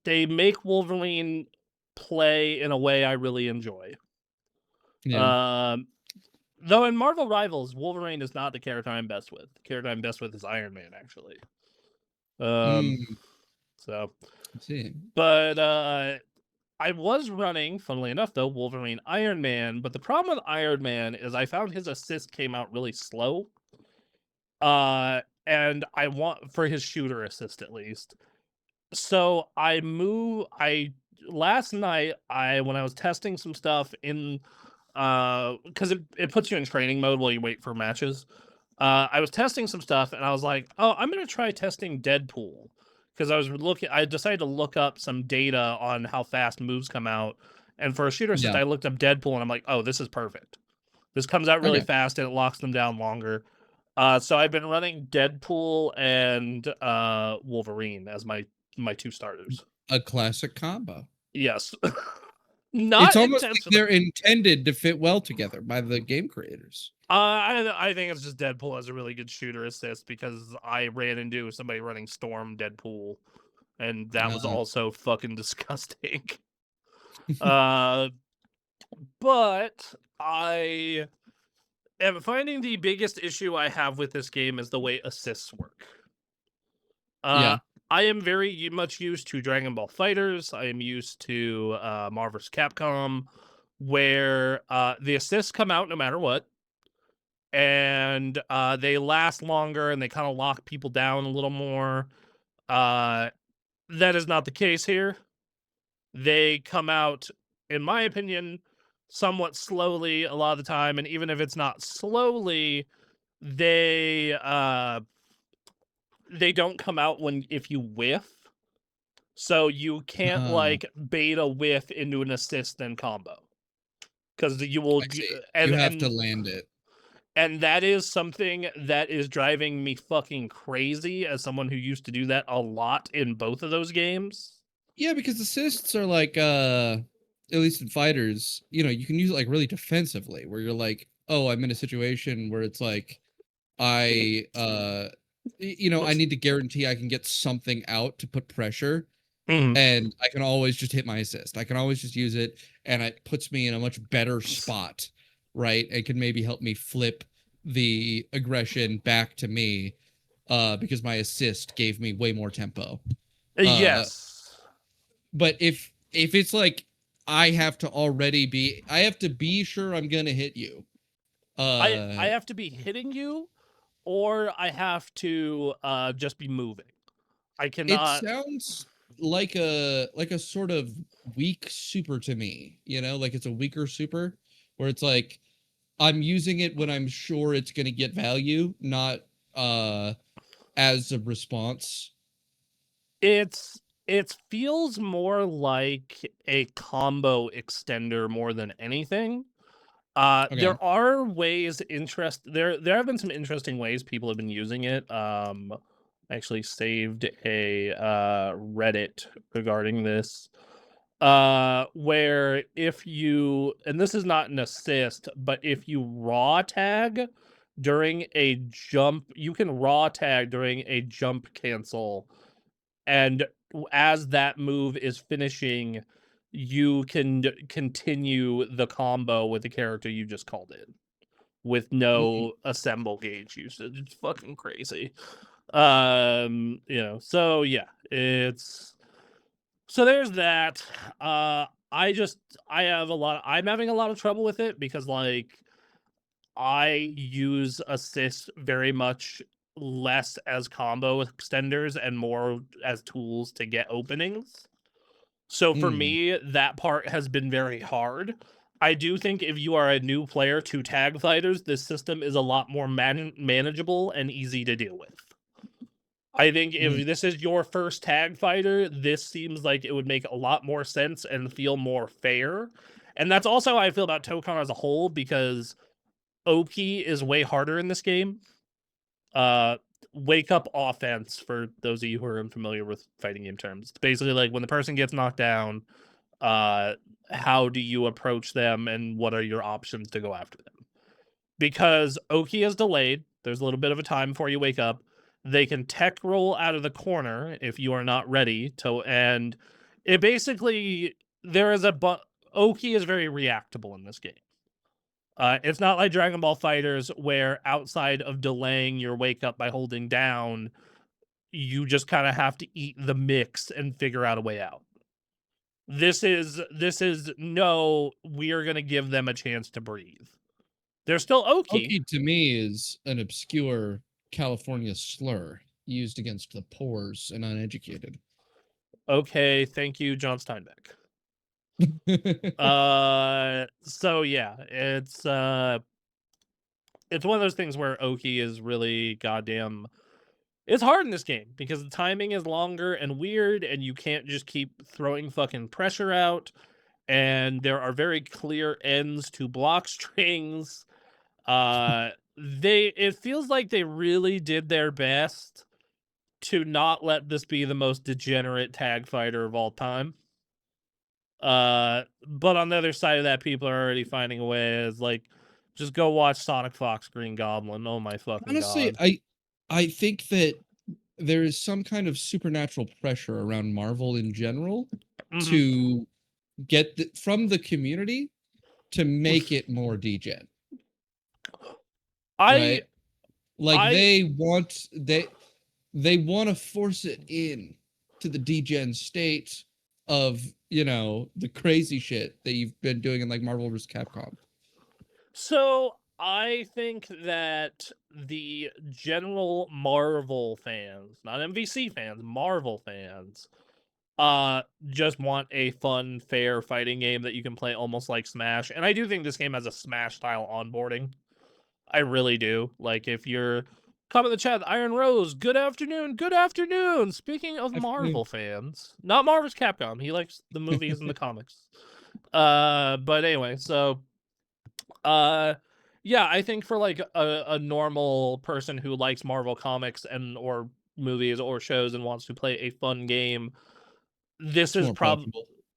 They make Wolverine play in a way I really enjoy. Yeah. Though in Marvel Rivals, Wolverine is not the character I'm best with. The character I'm best with is Iron Man, actually. So, but I was running, funnily enough, though, Wolverine Iron Man. But the problem with Iron Man is I found his assist came out really slow. And I want for his shooter assist at least. So last night when I was testing some stuff in because it puts you in training mode while you wait for matches. I was testing some stuff and I was like, oh, I'm gonna try testing Deadpool. Because I decided to look up some data on how fast moves come out. And for a shooter assist, I looked up Deadpool and I'm like, oh, this is perfect. This comes out really fast and it locks them down longer. So I've been running Deadpool and Wolverine as my 2 starters. A classic combo. Yes. It's almost like they're intended to fit well together by the game creators. I think it's just Deadpool has a really good shooter assist because I ran into somebody running Storm Deadpool, and that was also fucking disgusting. But I am finding the biggest issue I have with this game is the way assists work. I am very much used to Dragon Ball FighterZ. I am used to Marvel vs. Capcom, where the assists come out no matter what, and they last longer and they kind of lock people down a little more. That is not the case here. They come out, in my opinion, somewhat slowly a lot of the time, and even if it's not slowly, they don't come out if you whiff. So you can't like bait a whiff into an assist then combo. Because you will you have to land it. And that is something that is driving me fucking crazy as someone who used to do that a lot in both of those games. Yeah, because assists are like, at least in fighters, you know, you can use it like really defensively, where you're like, oh, I'm in a situation where it's like, I need to guarantee I can get something out to put pressure. And I can always just hit my assist. I can always just use it, and it puts me in a much better spot, right? It can maybe help me flip the aggression back to me, because my assist gave me way more tempo. Yes. But if it's like I have to be sure I'm gonna hit you. I have to be hitting you, or I have to just be moving. I cannot. It sounds like a sort of weak super to me, you know, like it's a weaker super where it's like I'm using it when I'm sure it's going to get value, not as a response. It feels more like a combo extender more than anything. Okay. There are ways there have been some interesting ways people have been using it. I actually saved a Reddit regarding this. Where if you, and this is not an assist, but if you raw tag during a jump, you can raw tag during a jump cancel, and as that move is finishing, you can continue the combo with the character you just called in with no assemble gauge usage. It's fucking crazy. So yeah, so there's that. I'm having a lot of trouble with it because like I use assist very much less as combo extenders and more as tools to get openings. So for me, that part has been very hard. I do think if you are a new player to tag fighters, this system is a lot more manageable and easy to deal with. I think if this is your first tag fighter, this seems like it would make a lot more sense and feel more fair. And that's also how I feel about Tokon as a whole, because OP is way harder in this game. Wake up offense, for those of you who are unfamiliar with fighting game terms. It's basically like when the person gets knocked down, how do you approach them and what are your options to go after them? Because Oki is delayed, there's a little bit of a time before you wake up. They can tech roll out of the corner if you are not ready to, and it basically Oki is very reactable in this game. It's not like Dragon Ball FighterZ where outside of delaying your wake up by holding down, you just kind of have to eat the mix and figure out a way out. This is no, we are going to give them a chance to breathe. They're still Oki. Oki to me is an obscure California slur used against the poor and uneducated. Okay, thank you, John Steinbeck. So yeah, it's one of those things where Oki is really goddamn. It's hard in this game because the timing is longer and weird, and you can't just keep throwing fucking pressure out. And there are very clear ends to block strings. It feels like they really did their best to not let this be the most degenerate tag fighter of all time. But on the other side of that, people are already finding a way. As like, just go watch Sonic Fox Green Goblin. Oh my fucking Honestly, god! I think that there is some kind of supernatural pressure around Marvel in general to get from the community to make it more degen. Right? Like they want to force it in to the degen state of, you know, the crazy shit that you've been doing in like Marvel vs. Capcom. So I think that the general Marvel fans, not MVC fans, Marvel fans, just want a fun, fair fighting game that you can play almost like Smash. And I do think this game has a Smash style onboarding. I really do. Like, if you're come in the chat, Iron Rose, good afternoon, good afternoon. Speaking of Marvel fans, not Marvel's Capcom. He likes the movies and the comics. But anyway, so Yeah, I think for like a normal person who likes Marvel comics and or movies or shows and wants to play a fun game, this is probably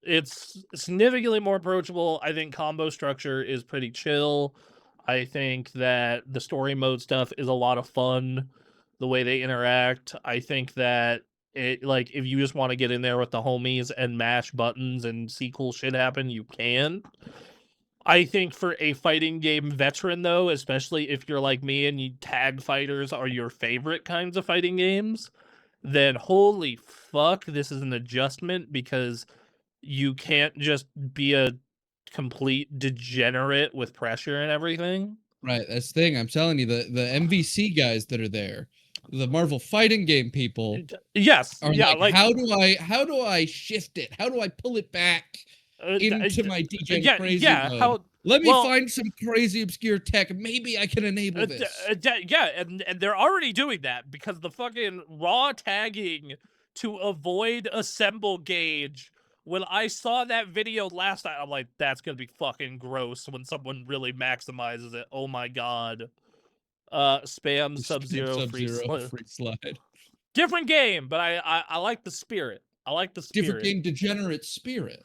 it's significantly more approachable. I think combo structure is pretty chill. I think that the story mode stuff is a lot of fun. The way they interact, I think that it like if you just want to get in there with the homies and mash buttons and see cool shit happen, you can. I think for a fighting game veteran, though, especially if you're like me and you tag fighters are your favorite kinds of fighting games, then holy fuck, this is an adjustment because you can't just be a complete degenerate with pressure and everything. Right, that's the thing. I'm telling you, the MVC guys that are there, the Marvel fighting game people, yes, are yeah, like, how do I shift it? How do I pull it back into my DJ crazy mode? Let me find some crazy obscure tech. Maybe I can enable this. Yeah, and they're already doing that because the fucking raw tagging to avoid assemble gauge. When I saw that video last night, I'm like, that's gonna be fucking gross when someone really maximizes it. Oh my god. Spam Sub-Zero free slide. Different game, but I like the spirit. I like the spirit. Different game, degenerate spirit.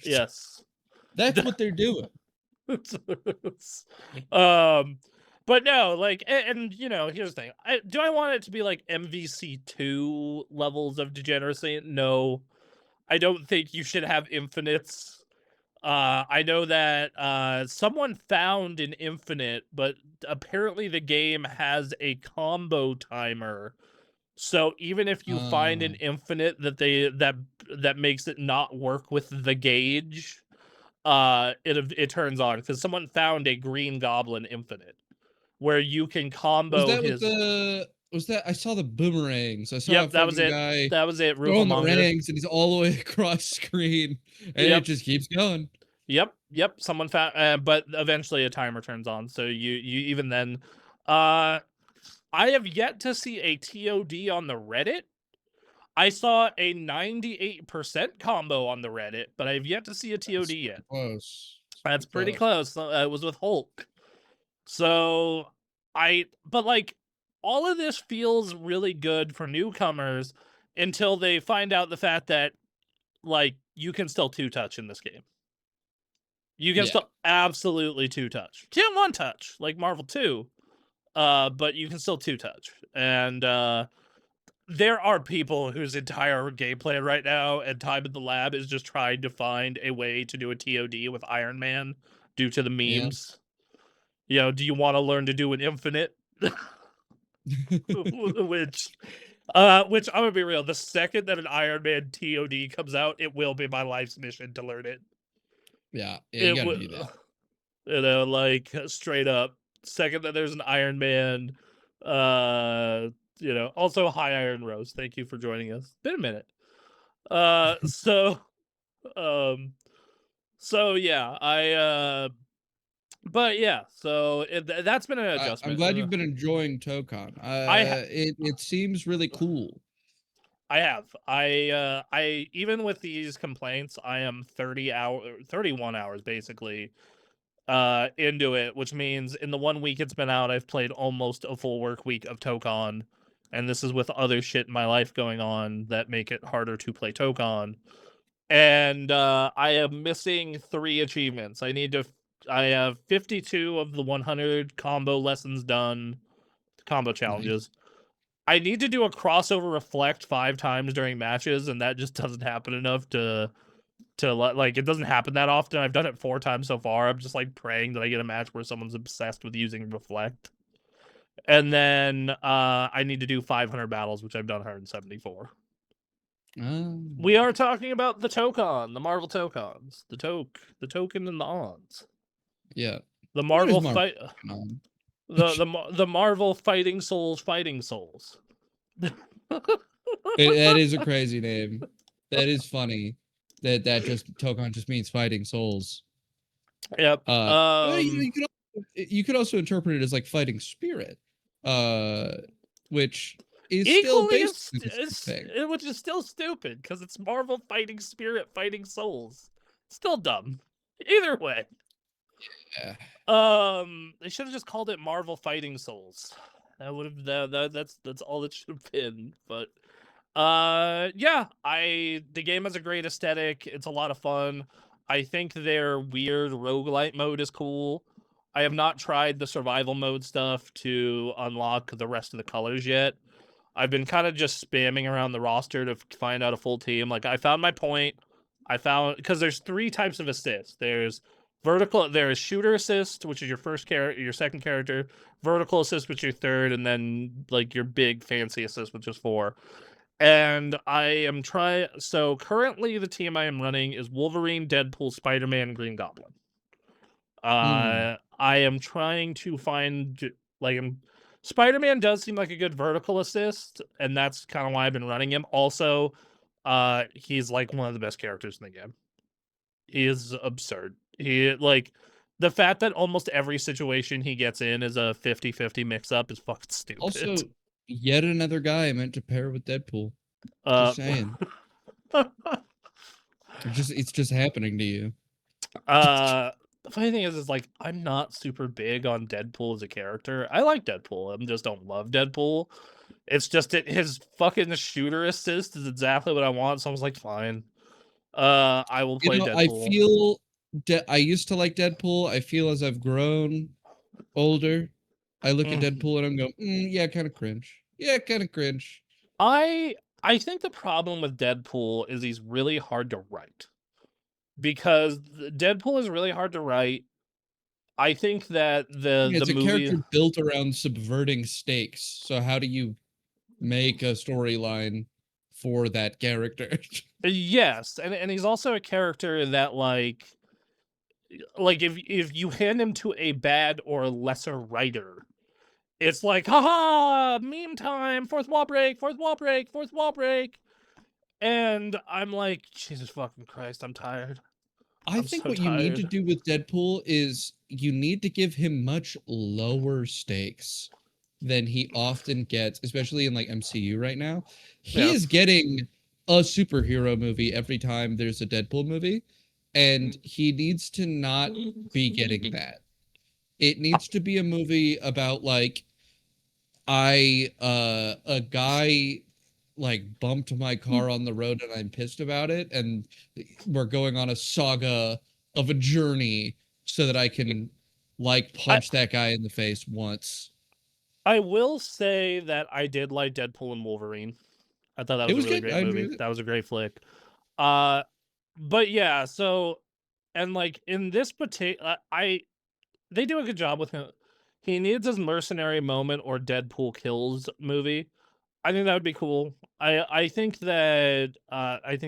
Yes. That's what they're doing. But no, like, and you know, here's the thing. Do I want it to be like MVC2 levels of degeneracy? No. I don't think you should have infinites. I know that someone found an infinite, but apparently the game has a combo timer. So even if you find an infinite that makes it not work with the gauge, it turns on because someone found a Green Goblin infinite where you can combo was that I saw the boomerangs. I saw that was it. Guy that was it. Throwing the rangs and he's all the way across screen and it just keeps going. Yep. Someone found, but eventually a timer turns on. So you even then, I have yet to see a TOD on the Reddit. I saw a 98% combo on the Reddit, but I have yet to see a TOD yet. Close. That's pretty close. It was with Hulk. So but like, all of this feels really good for newcomers until they find out the fact that, like, you can still two-touch in this game. You can still absolutely two-touch. You can't one-touch, like Marvel 2, but you can still two-touch. And there are people whose entire gameplay right now and time in the lab is just trying to find a way to do a TOD with Iron Man due to the memes. You know, do you want to learn to do an infinite? which I'm gonna be real. The second that an Iron Man TOD comes out, it will be my life's mission to learn it. Yeah, you gotta do that. You know, like straight up. Second that there's an Iron Man, you know, also hi Iron Rose. Thank you for joining us. Been a minute. So yeah, but yeah, so that's been an adjustment. I'm glad you've been enjoying Tokon. It seems really cool. I have. I even with these complaints, I am 31 hours basically into it, which means in the 1 week it's been out, I've played almost a full work week of Tokon, and this is with other shit in my life going on that make it harder to play Tokon. And I am missing 3 achievements. I have 52 of the 100 combo lessons done, combo challenges. Nice. I need to do a crossover reflect 5 times during matches, and that just doesn't happen enough to like, it doesn't happen that often. I've done it 4 times so far. I'm just like praying that I get a match where someone's obsessed with using reflect. And then I need to do 500 battles, which I've done 174. We are talking about the Tokon, the Marvel Tokons, the token and the ons. Yeah. The Marvel fight. The Marvel fighting souls. That is a crazy name. That is funny. That just Tokon just means fighting souls. Yep. You could also interpret it as like fighting spirit, which is equally still which is still stupid because it's Marvel fighting spirit, fighting souls. Still dumb. Either way. They should have just called it Marvel Fighting Souls. That would have that's all it should have been. But yeah, the game has a great aesthetic. It's a lot of fun. I think their weird roguelite mode is cool. I have not tried the survival mode stuff to unlock the rest of the colors yet. I've been kind of just spamming around the roster to find out a full team. Like, I found my point. Because there's 3 types of assist. There's shooter assist, which is your second character, vertical assist, which is your third, and then like your big fancy assist, which is 4. And so currently the team I am running is Wolverine, Deadpool, Spider-Man, Green Goblin. I am trying to find Spider-Man does seem like a good vertical assist, and that's kind of why I've been running him. Also, he's like one of the best characters in the game. He is absurd. The fact that almost every situation he gets in is a 50-50 mix-up is fucking stupid. Also, yet another guy meant to pair with Deadpool. Just saying. It's just happening to you. The funny thing is like, I'm not super big on Deadpool as a character. I like Deadpool. I just don't love Deadpool. It's just his fucking shooter assist is exactly what I want. So I was like, fine. I will play Deadpool. I used to like Deadpool. I feel as I've grown older, I look at Deadpool and I'm going, yeah, kind of cringe. Yeah, kind of cringe. I think the problem with Deadpool is he's really hard to write. Because Deadpool is really hard to write. I think that it's the movie... character built around subverting stakes. So how do you make a storyline for that character? Yes, and he's also a character that like if you hand him to a bad or lesser writer, it's like, haha, meme time, fourth wall break, fourth wall break, fourth wall break. And I'm like, Jesus fucking Christ, I'm tired. I think what you need to do with Deadpool is you need to give him much lower stakes than he often gets, especially in like MCU right now. He is getting a superhero movie every time there's a Deadpool movie, and he needs to not be getting that. It needs to be a movie about like a guy like bumped my car on the road and I'm pissed about it, and we're going on a saga of a journey so that I can like punch that guy in the face once. I will say that I did like Deadpool and Wolverine. I thought that was a really great movie. That was a great flick. But yeah, so, and like in this particular, they do a good job with him. He needs his mercenary moment or Deadpool kills movie. I think that would be cool. I think that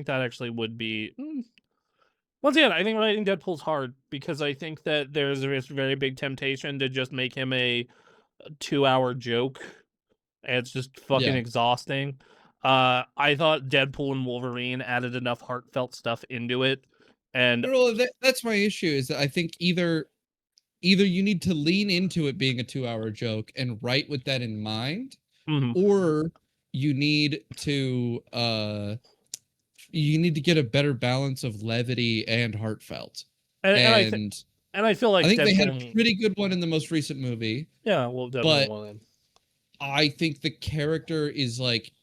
actually would be. Once again, I think writing Deadpool's hard because I think that there's this very big temptation to just make him a 2-hour joke. And it's just fucking exhausting. I thought Deadpool and Wolverine added enough heartfelt stuff into it, and that's my issue. Is that I think either you need to lean into it being a 2-hour joke and write with that in mind, or you need to get a better balance of levity and heartfelt. And I feel like I think Deadpool, they had a pretty good one in the most recent movie. Yeah, well, Deadpool won. I think the character is like,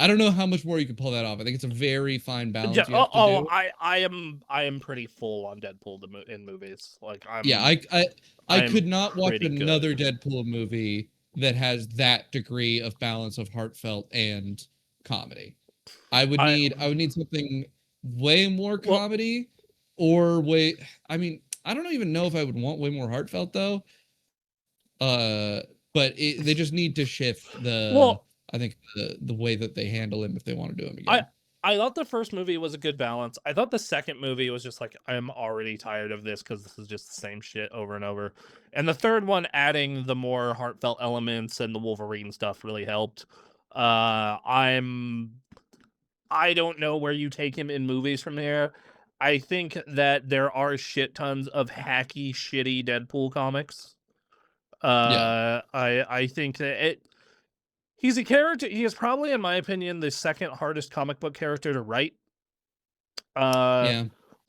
I don't know how much more you can pull that off. I think it's a very fine balance. Yeah, I am pretty full on Deadpool in movies. Like I could not watch another Deadpool movie that has that degree of balance of heartfelt and comedy. I would need something way more comedy, or I mean, I don't even know if I would want way more heartfelt though. But they just need to shift I think the way that they handle him if they want to do him again. I thought the first movie was a good balance. I thought the second movie was just like, I'm already tired of this because this is just the same shit over and over. And the third one, adding the more heartfelt elements and the Wolverine stuff really helped. I don't know where you take him in movies from here. I think that there are shit tons of hacky, shitty Deadpool comics. I think that he's a character. He is probably, in my opinion, the second hardest comic book character to write.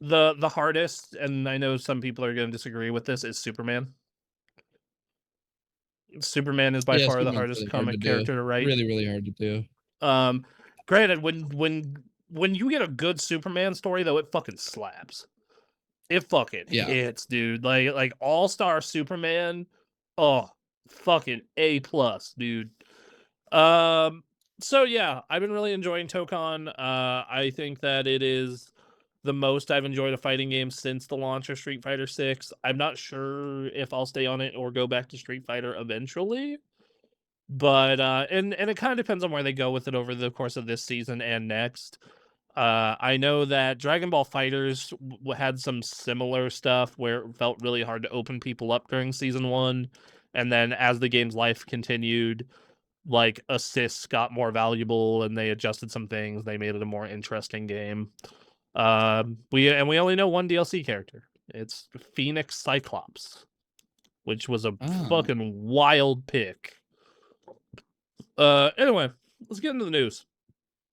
The hardest, and I know some people are going to disagree with this, is Superman. Superman is by far the hardest really comic character to write. Really, really hard to do. Granted, when you get a good Superman story, though, it fucking slaps. It fucking hits, dude. Like All-Star Superman, oh, fucking A+, dude. So yeah, I've been really enjoying Tokon. I think that it is the most I've enjoyed a fighting game since the launch of Street Fighter 6. I'm not sure if I'll stay on it or go back to Street Fighter eventually. But and it kind of depends on where they go with it over the course of this season and next. I know that Dragon Ball FighterZ had some similar stuff where it felt really hard to open people up during season 1, and then as the game's life continued, like assists got more valuable and they adjusted some things. They made it a more interesting game. We only know one DLC character. It's Phoenix Cyclops, which was a fucking wild pick. Anyway, let's get into the news.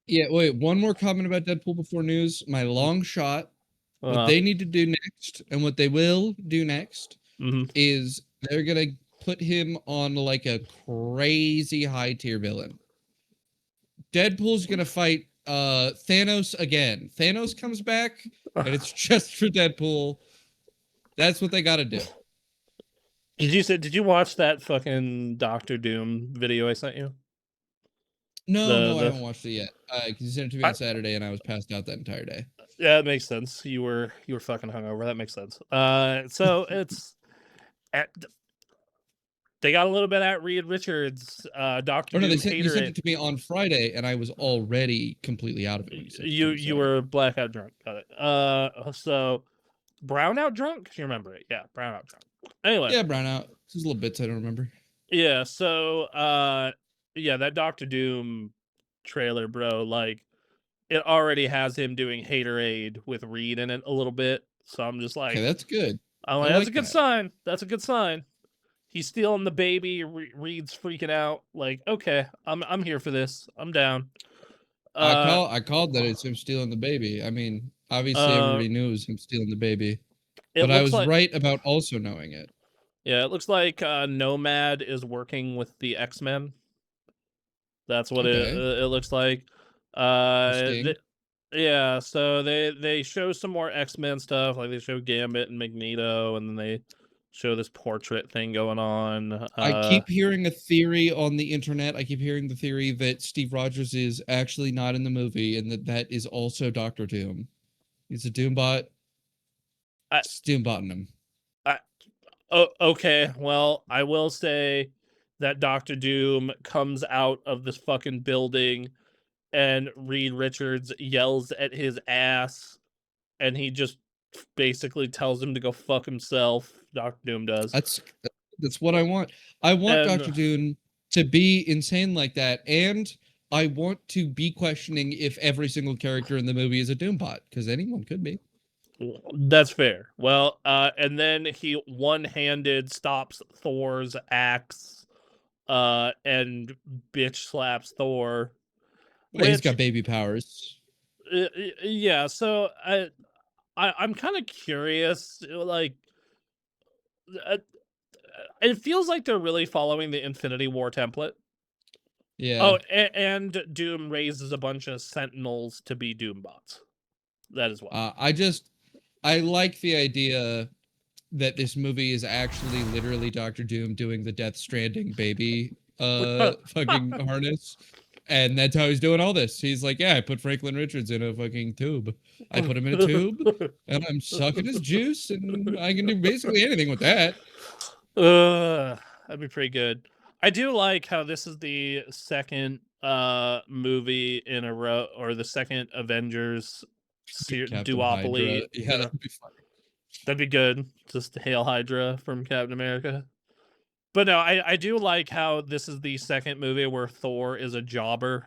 Yeah, wait, one more comment about Deadpool before news. My long shot. What they need to do next, and what they will do next, is they're gonna put him on like a crazy high tier villain. Deadpool's gonna fight Thanos again. Thanos comes back, and it's just for Deadpool. That's what they gotta do. Did you watch that fucking Doctor Doom video I sent you? No, I haven't watched it yet. You sent it to me on Saturday, and I was passed out that entire day. Yeah, it makes sense. You were fucking hungover. That makes sense. So it's they got a little bit at Reed Richards. Doctor Doom. You sent it to me on Friday, and I was already completely out of it. You were blackout drunk. Got it. So brownout drunk? You remember it? Yeah, brownout drunk. Anyway. Yeah, brownout. There's little bits I don't remember. Yeah. So yeah, that Doctor Doom trailer, bro. Like, it already has him doing Haterade with Reed in it a little bit. So I'm just like, okay, that's good. I'm like, that's a good sign. That's a good sign. He's stealing the baby. Reed's freaking out. Like, okay, I'm here for this. I'm down. I called that it's him stealing the baby. I mean, obviously everybody knew it was him stealing the baby, but I was right about also knowing it. Yeah, it looks like Nomad is working with the X-Men. That's what it looks like. Yeah, so they show some more X-Men stuff, like they show Gambit and Magneto, and then they show this portrait thing going on. I keep hearing a theory on the internet. I keep hearing the theory that Steve Rogers is actually not in the movie, and that is also Doctor Doom. He's a Doombot. It's Doombotting him. Okay, well, I will say that Doctor Doom comes out of this fucking building and Reed Richards yells at his ass and he just basically tells him to go fuck himself. Doctor Doom does. That's what I want. I want Doctor Doom to be insane like that, and I want to be questioning if every single character in the movie is a Doombot, because anyone could be. That's fair. Well, and then he one-handed stops Thor's axe, and bitch slaps Thor. He's got baby powers. Yeah, so I'm kind of curious. Like, it feels like they're really following the Infinity War template. Yeah. Oh, and Doom raises a bunch of Sentinels to be Doombots. That is why. I like the idea that this movie is actually literally Doctor Doom doing the Death Stranding baby fucking harness. And that's how he's doing all this. He's like, yeah, I put Franklin Richards in a fucking tube. I put him in a tube, and I'm sucking his juice, and I can do basically anything with that. That'd be pretty good. I do like how this is the second movie in a row, or the second Avengers duopoly. Yeah, that'd be funny. That'd be good. Just Hail Hydra from Captain America. But no, I do like how this is the second movie where Thor is a jobber.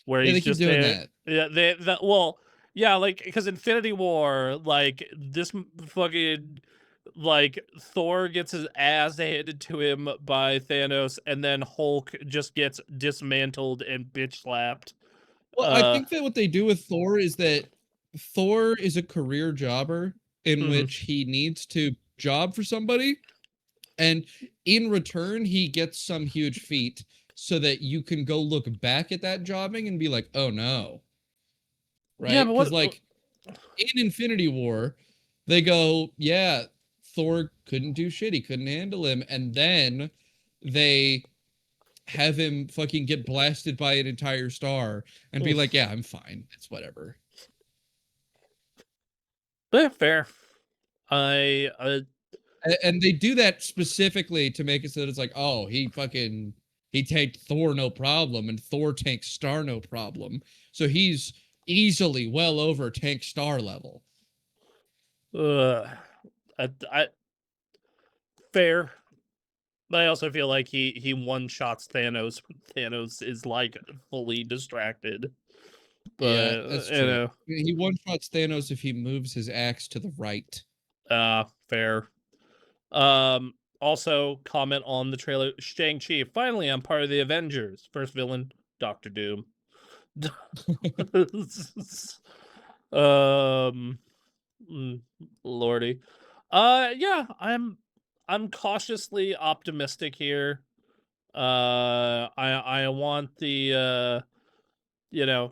Where he's just doing that. Yeah, well, yeah, like, because Infinity War, like, this fucking, like, Thor gets his ass handed to him by Thanos, and then Hulk just gets dismantled and bitch slapped. Well, I think that what they do with Thor is that Thor is a career jobber in which he needs to job for somebody, and in return he gets some huge feat so that you can go look back at that jobbing and be like, oh no. Right? Yeah, but Because like in Infinity War, they go, yeah, Thor couldn't do shit, he couldn't handle him, and then they have him fucking get blasted by an entire star and be like, yeah, I'm fine, it's whatever. Yeah, fair. I And they do that specifically to make it so that it's like, oh, he tanked Thor no problem, and Thor tanks Star no problem. So he's easily well over tank Star level. I fair. But I also feel like he one-shots Thanos. Thanos is like fully distracted. But yeah, that's true. He one-shots Thanos if he moves his axe to the right. Fair. Also, comment on the trailer. Shang-Chi, finally I'm part of the Avengers. First villain, Doctor Doom. Lordy. Yeah, I'm cautiously optimistic here. I want the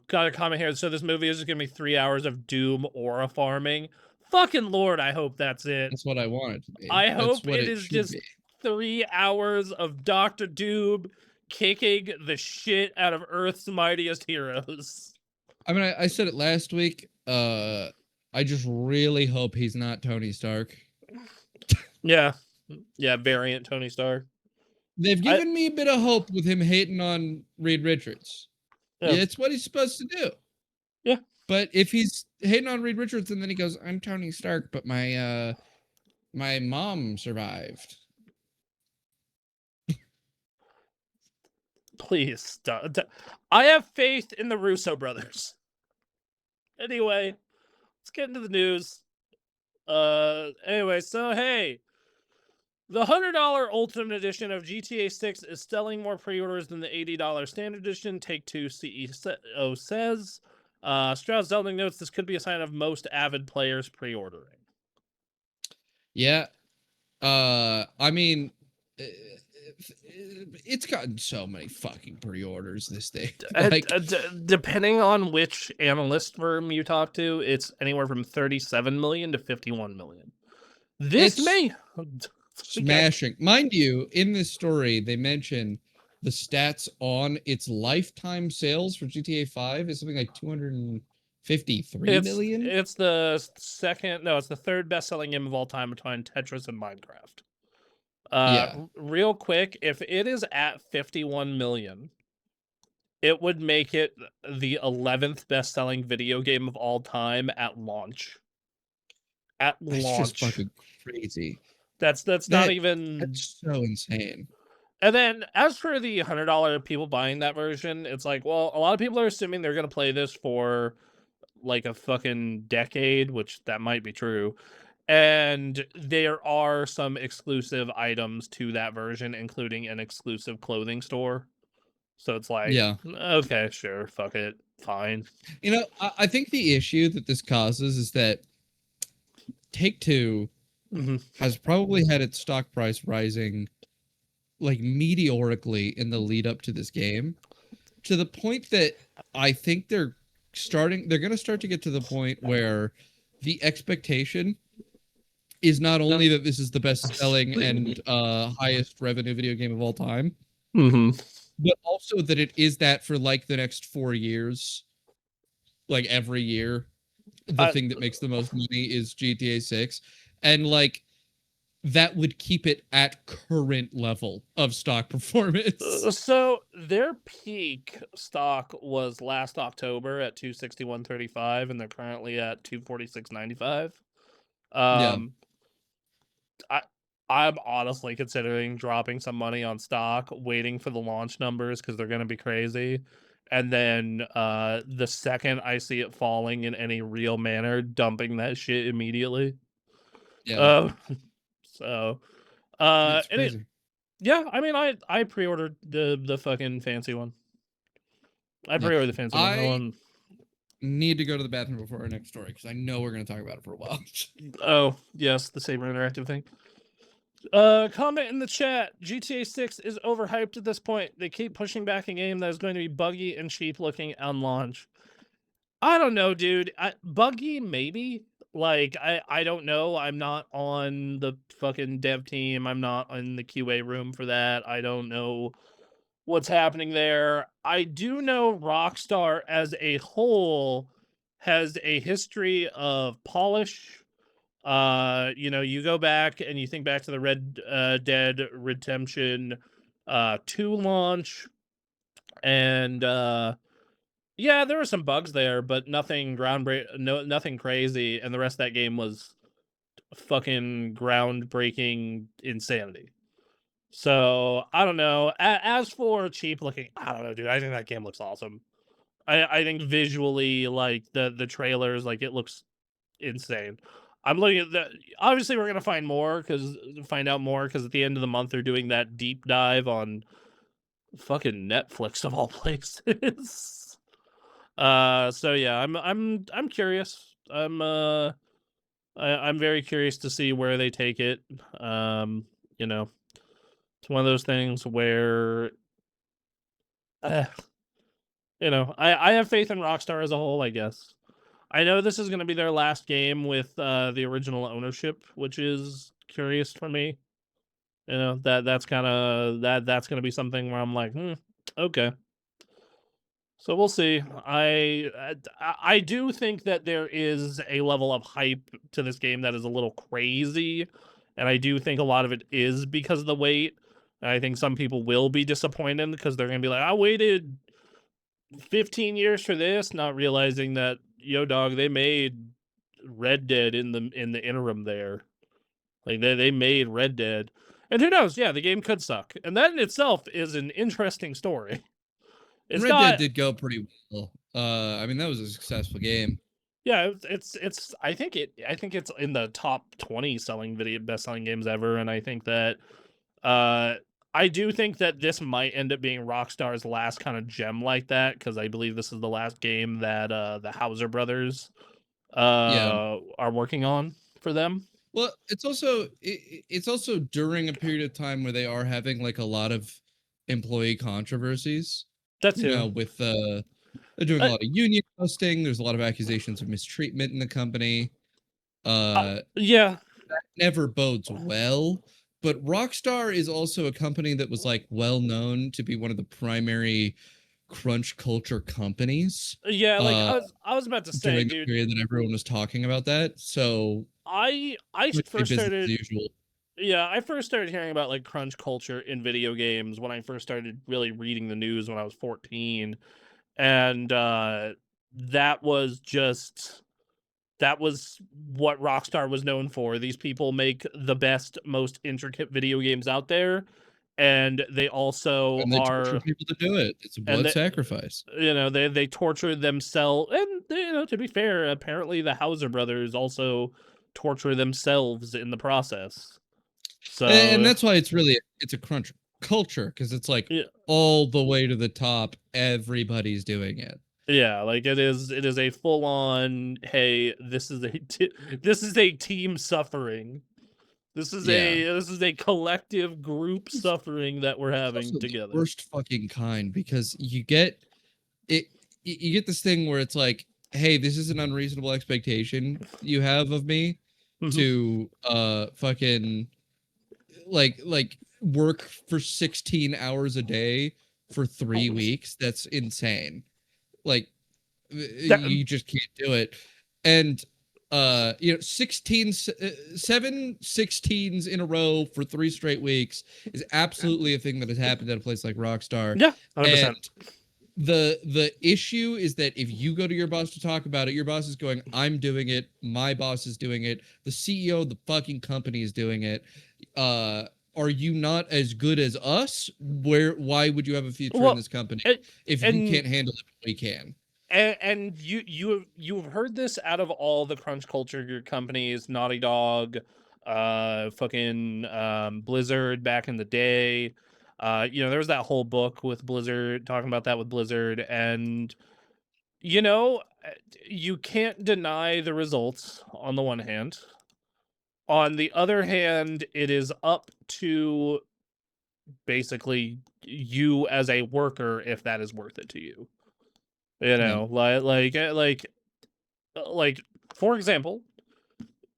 got a comment here. So this movie is gonna be 3 hours of Doom aura farming. Fucking Lord, I hope that's it. That's what I want it to be. I That's hope what it it is should just be. 3 hours of Doctor Doom kicking the shit out of Earth's mightiest heroes. I mean, I said it last week. I just really hope he's not Tony Stark. Yeah, variant Tony Stark. They've given me a bit of hope with him hating on Reed Richards. Yeah, it's what he's supposed to do. Yeah. But if he's hating on Reed Richards and then he goes, I'm Tony Stark, but my mom survived. Please stop. I have faith in the Russo brothers. Anyway, let's get into the news. Anyway, so hey, the $100 Ultimate Edition of GTA 6 is selling more pre-orders than the $80 Standard Edition, Take-Two CEO says. Strauss Zelnick notes this could be a sign of most avid players pre-ordering. Yeah. I mean, it's gotten so many fucking pre-orders this day. Like, depending on which analyst firm you talk to, it's anywhere from 37 million to 51 million. This may smashing. Mind you, in this story, they mention the stats on its lifetime sales for GTA 5 is something like 253 million. It's the third best-selling game of all time between Tetris and Minecraft. Real quick, if it is at 51 million, it would make it the 11th best-selling video game of all time at launch. That's just fucking crazy. That's not even. That's so insane. And then, as for the $100 people buying that version, it's like, well, a lot of people are assuming they're gonna play this for like a fucking decade, which that might be true. And there are some exclusive items to that version, including an exclusive clothing store. So it's like, yeah, okay, sure, fuck it, fine. You know, I think the issue that this causes is that Take-Two has probably had its stock price rising like meteorically in the lead up to this game, to the point that I think they're going to start to get to the point where the expectation is not only that this is the best selling and highest revenue video game of all time, but also that it is that for like the next 4 years, like every year. The thing that makes the most money is GTA 6, and like that would keep it at current level of stock performance. So their peak stock was last October at 261.35, and they're currently at 246.95. I'm honestly considering dropping some money on stock, waiting for the launch numbers because they're going to be crazy. And then the second I see it falling in any real manner, dumping that shit immediately. Yeah. Yeah, I mean, I pre-ordered the fucking fancy one. I pre-ordered the fancy one. need to go to the bathroom before our next story because I know we're going to talk about it for a while. Oh, yes, the Saber Interactive thing. Comment in the chat. GTA 6 is overhyped at this point. They keep pushing back a game that is going to be buggy and cheap looking on launch. I don't know, dude. Buggy, maybe. Like, I don't know. I'm not on the fucking dev team. I'm not in the QA room for that. I don't know what's happening there. I do know Rockstar as a whole has a history of polish. You go back and you think back to the Red Dead Redemption 2 launch, and yeah, there were some bugs there, but nothing nothing crazy, and the rest of that game was fucking groundbreaking insanity. So I don't know. As for cheap looking, I don't know, dude. I think that game looks awesome. I think visually, like the trailers, like it looks insane. I'm looking at that. Obviously, we're gonna find out more because at the end of the month they're doing that deep dive on fucking Netflix of all places. So yeah, I'm curious. I'm very curious to see where they take it. You know, it's one of those things where, I have faith in Rockstar as a whole, I guess. I know this is going to be their last game with the original ownership, which is curious for me. That's kind of that's going to be something where I'm like, okay. So we'll see. I do think that there is a level of hype to this game that is a little crazy, and I do think a lot of it is because of the wait. And I think some people will be disappointed because they're going to be like, I waited 15 years for this, not realizing that, yo dog, they made Red Dead in the interim there. Like they made Red Dead. And who knows, yeah, the game could suck. And that in itself is an interesting story. It's Red Dead did go pretty well. I mean, that was a successful game. Yeah, it's I think it's in the top 20 best selling games ever, and I think that I do think that this might end up being Rockstar's last kind of gem like that, because I believe this is the last game that the Hauser brothers are working on for them. Well, it's also during a period of time where they are having like a lot of employee controversies. That's with they're doing a lot of union busting. There's a lot of accusations of mistreatment in the company. Yeah, that never bodes well. But Rockstar is also a company that was like well known to be one of the primary crunch culture companies. Yeah, like I was about to say, during dude, the period that everyone was talking about that. So I first started usual. Yeah, I first started hearing about like crunch culture in video games when I first started really reading the news when I was 14, and that was what Rockstar was known for. These people make the best, most intricate video games out there, and they also torture people to do it. It's a blood sacrifice. They torture themselves, and to be fair, apparently the Hauser brothers also torture themselves in the process. So, and that's why it's a crunch culture, because it's like all the way to the top, everybody's doing it. Yeah, like it is a full on, hey, this is a team suffering. This is a collective group suffering that we're having together. The worst fucking kind, because you get this thing where it's like, hey, this is an unreasonable expectation you have of me to fucking like work for 16 hours a day for 3 weeks. That's insane. Like you just can't do it. And 7 16s in a row for 3 straight weeks is absolutely a thing that has happened at a place like Rockstar. Yeah, 100%. And the issue is that if you go to your boss to talk about it, your boss is going, I'm doing it, my boss is doing it, the CEO of the fucking company is doing it. Are you not as good as us? Why would you have a future in this company if you can't handle it? We can. And you've heard this out of all the crunch culture companies, Naughty Dog, fucking Blizzard back in the day. There was that whole book with Blizzard talking about that with Blizzard, and you can't deny the results on the one hand. On the other hand, it is up to basically you as a worker if that is worth it to you. You know, like for example,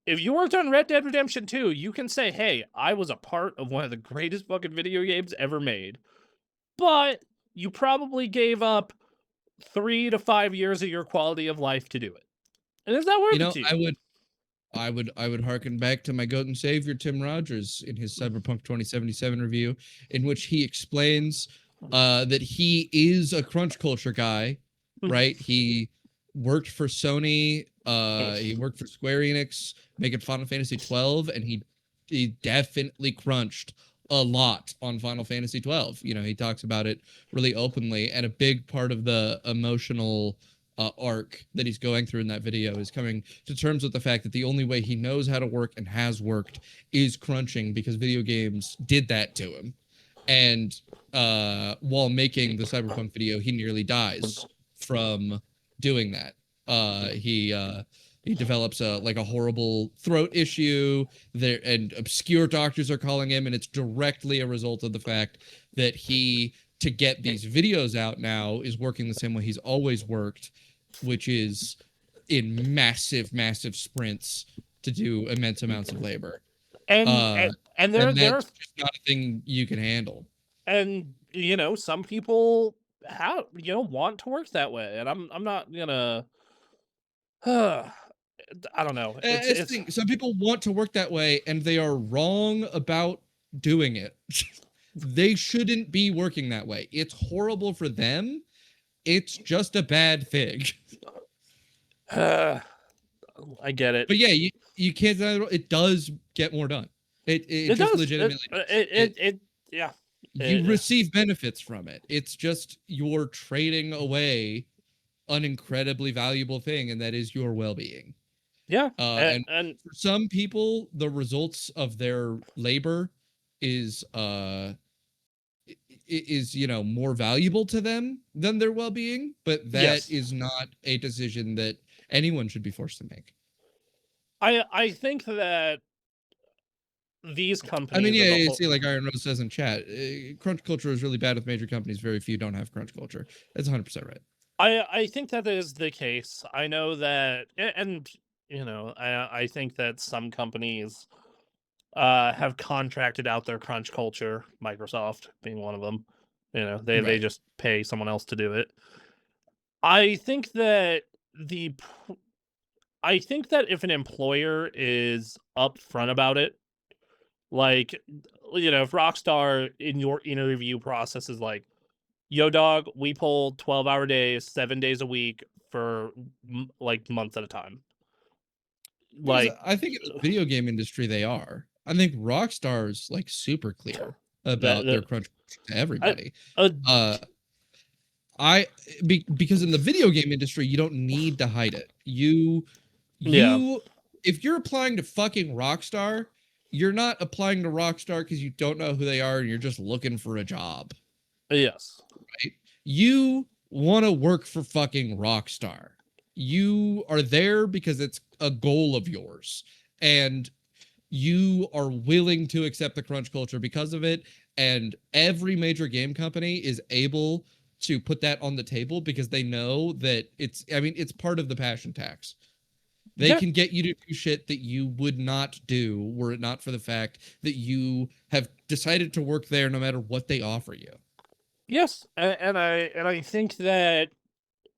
if you worked on Red Dead Redemption 2, you can say, "Hey, I was a part of one of the greatest fucking video games ever made." But you probably gave up 3 to 5 years of your quality of life to do it. And is that worth it to you? I would harken back to my goat and savior Tim Rogers in his Cyberpunk 2077 review, in which he explains that he is a crunch culture guy, right? He worked for Sony, he worked for Square Enix, making Final Fantasy 12, and he definitely crunched a lot on Final Fantasy 12. You know, he talks about it really openly, and a big part of the emotional arc that he's going through in that video is coming to terms with the fact that the only way he knows how to work and has worked is crunching, because video games did that to him. And while making the Cyberpunk video, he nearly dies from doing that. He develops a horrible throat issue there, and obscure doctors are calling him, and it's directly a result of the fact that he, to get these videos out now, is working the same way he's always worked, which is in massive sprints to do immense amounts of labor. And that's just not a thing you can handle. And you know, some people want to work that way, and I'm not gonna I don't know. Some people want to work that way, and they are wrong about doing it. They shouldn't be working that way. It's horrible for them. It's just a bad thing. I get it. But yeah, you can't. It does get more done. It just does. Legitimately. Yeah. You receive benefits from it. It's just you're trading away an incredibly valuable thing, and that is your well-being. Yeah. And for some people, the results of their labor is more valuable to them than their well-being, but that is not a decision that anyone should be forced to make. I think that these companies, I mean, yeah, you see, like Iron Rose says in chat, crunch culture is really bad with major companies. Very few don't have crunch culture. That's 100% right. I think that is the case. I know that, and I think that some companies have contracted out their crunch culture, Microsoft being one of them. You know, they just pay someone else to do it. I think that if an employer is upfront about it, like, if Rockstar in your interview process is like, "Yo, dog, we pull 12-hour days, 7 days a week for like months at a time." Like, I think in the video game industry they are. I think Rockstar's like super clear about their crunch to everybody. Because in the video game industry you don't need to hide it. If you're applying to fucking Rockstar, you're not applying to Rockstar because you don't know who they are and you're just looking for a job. Yes. Right? You want to work for fucking Rockstar. You are there because it's a goal of yours, and you are willing to accept the crunch culture because of it. And every major game company is able to put that on the table because they know that it's part of the passion tax. They can get you to do shit that you would not do were it not for the fact that you have decided to work there no matter what they offer you. Yes, and I think that,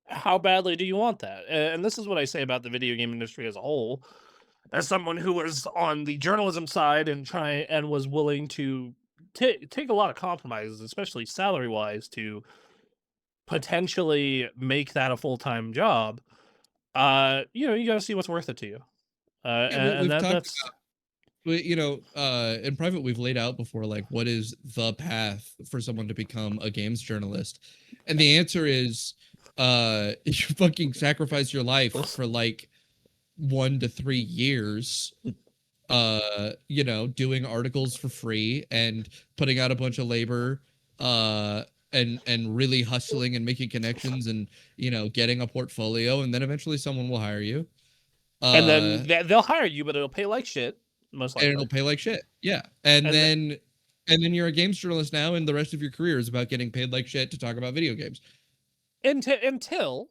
how badly do you want that? And this is what I say about the video game industry as a whole. As someone who was on the journalism side and was willing to take a lot of compromises, especially salary-wise, to potentially make that a full-time job, you got to see what's worth it to you. In private we've laid out before, like, what is the path for someone to become a games journalist, and the answer is you fucking sacrifice your life for like 1 to 3 years, doing articles for free and putting out a bunch of labor, and really hustling and making connections and, you know, getting a portfolio, and then eventually someone will hire you. And then they'll hire you, but it'll pay like shit, most likely. And it'll pay like shit. Yeah. And then you're a games journalist now, and the rest of your career is about getting paid like shit to talk about video games. Until,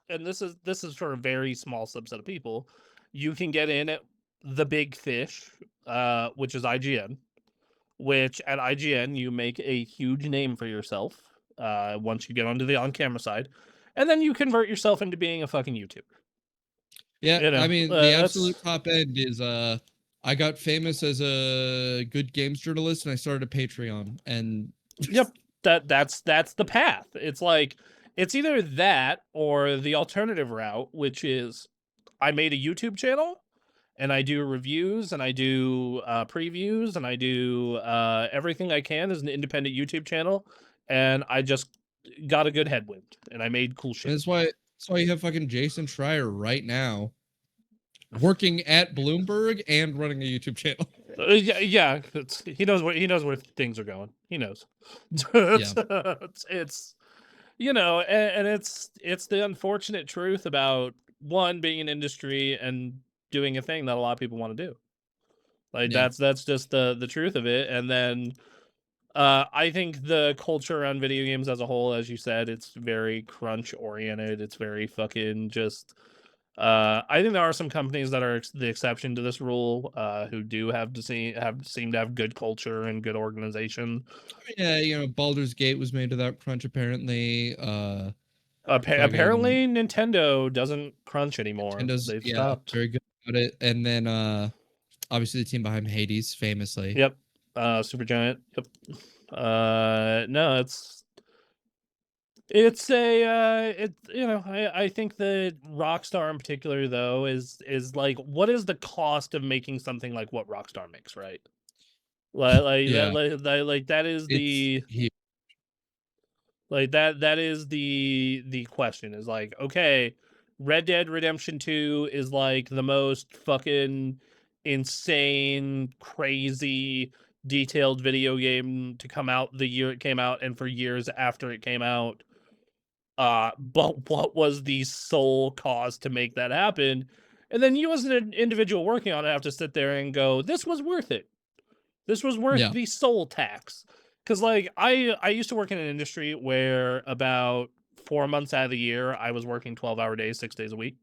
and this is for a very small subset of people, you can get in at the big fish, which is IGN. Which at IGN you make a huge name for yourself once you get onto the on-camera side, and then you convert yourself into being a fucking YouTuber. Yeah, you know, I mean, the absolute top end is I got famous as a good games journalist, and I started a Patreon, and yep, that's the path. It's like it's either that or the alternative route, which is I made a YouTube channel and I do reviews and I do previews and I do everything I can as an independent YouTube channel, and I just got a good headwind and I made cool shit. That's why you have fucking Jason Schreier right now working at Bloomberg and running a YouTube channel. Yeah, he knows where things are going. He knows. It's you know, and it's the unfortunate truth about one being an industry and doing a thing that a lot of people want to do. Like that's just the truth of it. And then I think the culture around video games as a whole, as you said, it's very crunch oriented. It's very fucking just I think there are some companies that are the exception to this rule, who do seem to have good culture and good organization. Yeah, you know, Baldur's Gate was made without crunch, apparently. Apparently, Nintendo doesn't crunch anymore. They've stopped. Very good about it. And then, obviously, the team behind Hades, famously. Yep. Supergiant. Yep. No, it's a you know, I think that Rockstar in particular though is like, what is the cost of making something like what Rockstar makes, right? Like that is that is the question, is like, okay, Red Dead Redemption 2 is like the most fucking insane, crazy, detailed video game to come out the year it came out and for years after it came out. But what was the sole cause to make that happen? And then you as an individual working on it have to sit there and go, this was worth it. This was worth the soul tax. Because like I used to work in an industry where about 4 months out of the year I was working 12-hour days, 6 days a week.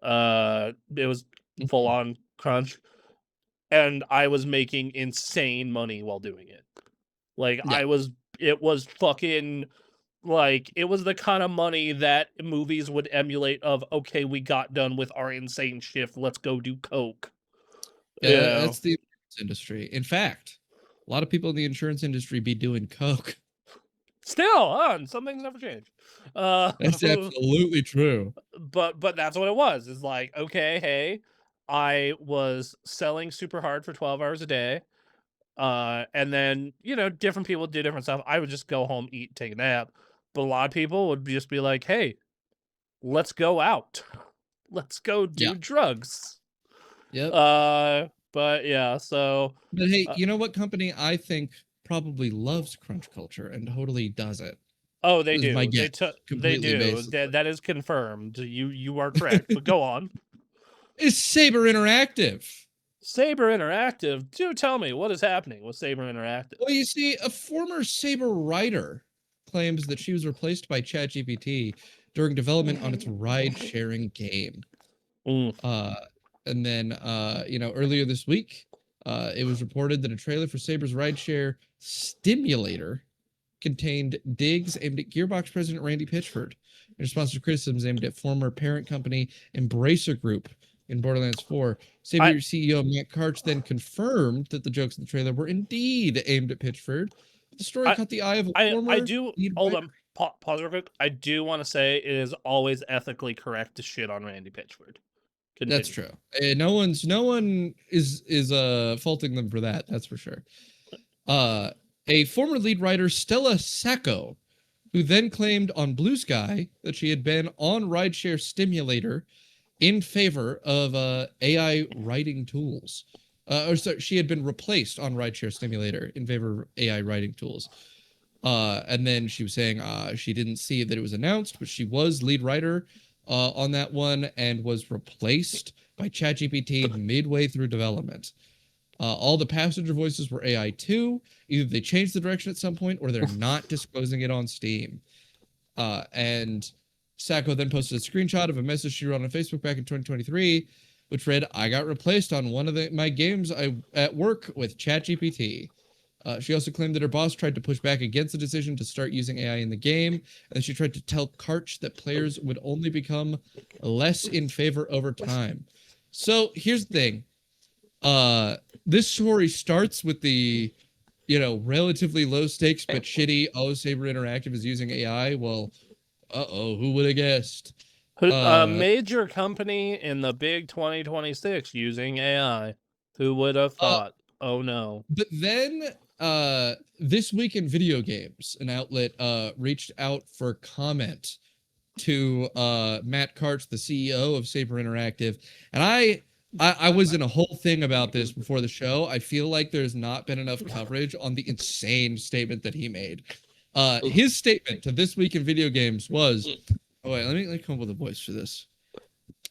It was full on crunch, and I was making insane money while doing it. Like it was fucking like, it was the kind of money that movies would emulate of, okay, we got done with our insane shift, let's go do coke. Yeah, that's the industry. In fact, a lot of people in the insurance industry be doing coke. Still, some things never change. That's absolutely true. But that's what it was. It's like, okay, hey, I was selling super hard for 12 hours a day. And then, you know, different people do different stuff. I would just go home, eat, take a nap. But a lot of people would just be like, hey, let's go out. Let's go do drugs. Yep. But yeah, so. But hey, you know what company I think probably loves crunch culture and totally does it? Oh, they do. They do. That is confirmed. You are correct. But go on. Is Saber Interactive. Saber Interactive? Do tell me, what is happening with Saber Interactive? Well, you see, a former Saber writer claims that she was replaced by ChatGPT during development on its ride-sharing game. And then, you know, earlier this week, it was reported that a trailer for Saber's rideshare Stimulator contained digs aimed at Gearbox president Randy Pitchford in response to criticisms aimed at former parent company Embracer Group in Borderlands 4. Saber CEO Matt Karch then confirmed that the jokes in the trailer were indeed aimed at Pitchford. The story caught the eye of a former... Hold on. Pause real quick. I do want to say it is always ethically correct to shit on Randy Pitchford. Continue. That's true. No one is faulting them for that. That's for sure. A former lead writer, Stella Sacco, who then claimed on Blue Sky that she had been on rideshare Stimulator in favor of AI writing tools. Or sorry, she had been replaced on rideshare Stimulator in favor of AI writing tools. And then she was saying she didn't see that it was announced, but she was lead writer on that one and was replaced by ChatGPT midway through development. All the passenger voices were AI too. Either they changed the direction at some point or they're not disclosing it on Steam. And Sacco then posted a screenshot of a message she wrote on Facebook back in 2023, which read, "I got replaced on one of my games at work with ChatGPT." She also claimed that her boss tried to push back against the decision to start using AI in the game, and she tried to tell Karch that players would only become less in favor over time. So here's the thing. This story starts with the, relatively low stakes but shitty, Saber Interactive is using AI. Well, who would have guessed? A major company in the big 2026 using AI. Who would have thought? Oh no. But then This Week in Video Games, an outlet, reached out for comment to Matt Karch, the CEO of Saber Interactive. And I was in a whole thing about this before the show. I feel like there's not been enough coverage on the insane statement that he made. His statement to This Week in Video Games was, oh wait, let me come up with a voice for this.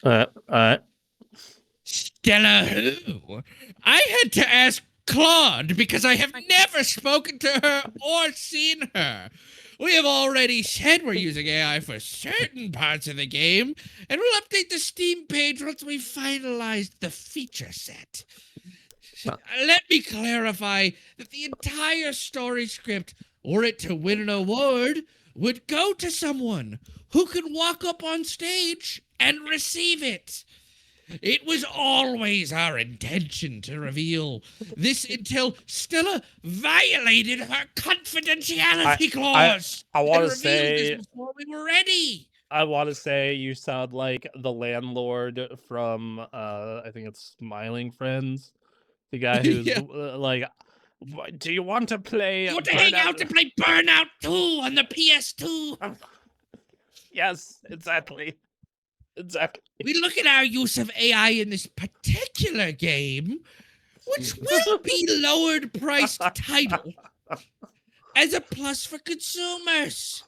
All right. Stella who? I had to ask Claude because I have never spoken to her or seen her. We have already said we're using AI for certain parts of the game, and we'll update the Steam page once we finalize the feature set. Let me clarify that the entire story script, were it to win an award, would go to someone who could walk up on stage and receive it. It was always our intention to reveal this until Stella violated her confidentiality clause. I want to say this before we were ready. I want to say you sound like the landlord from I think it's Smiling Friends, the guy who's like, do you want to play? You want to hang out to play Burnout 2 on the PS2? Yes, exactly. Exactly. We look at our use of AI in this particular game, which will be lowered priced title, as a plus for consumers.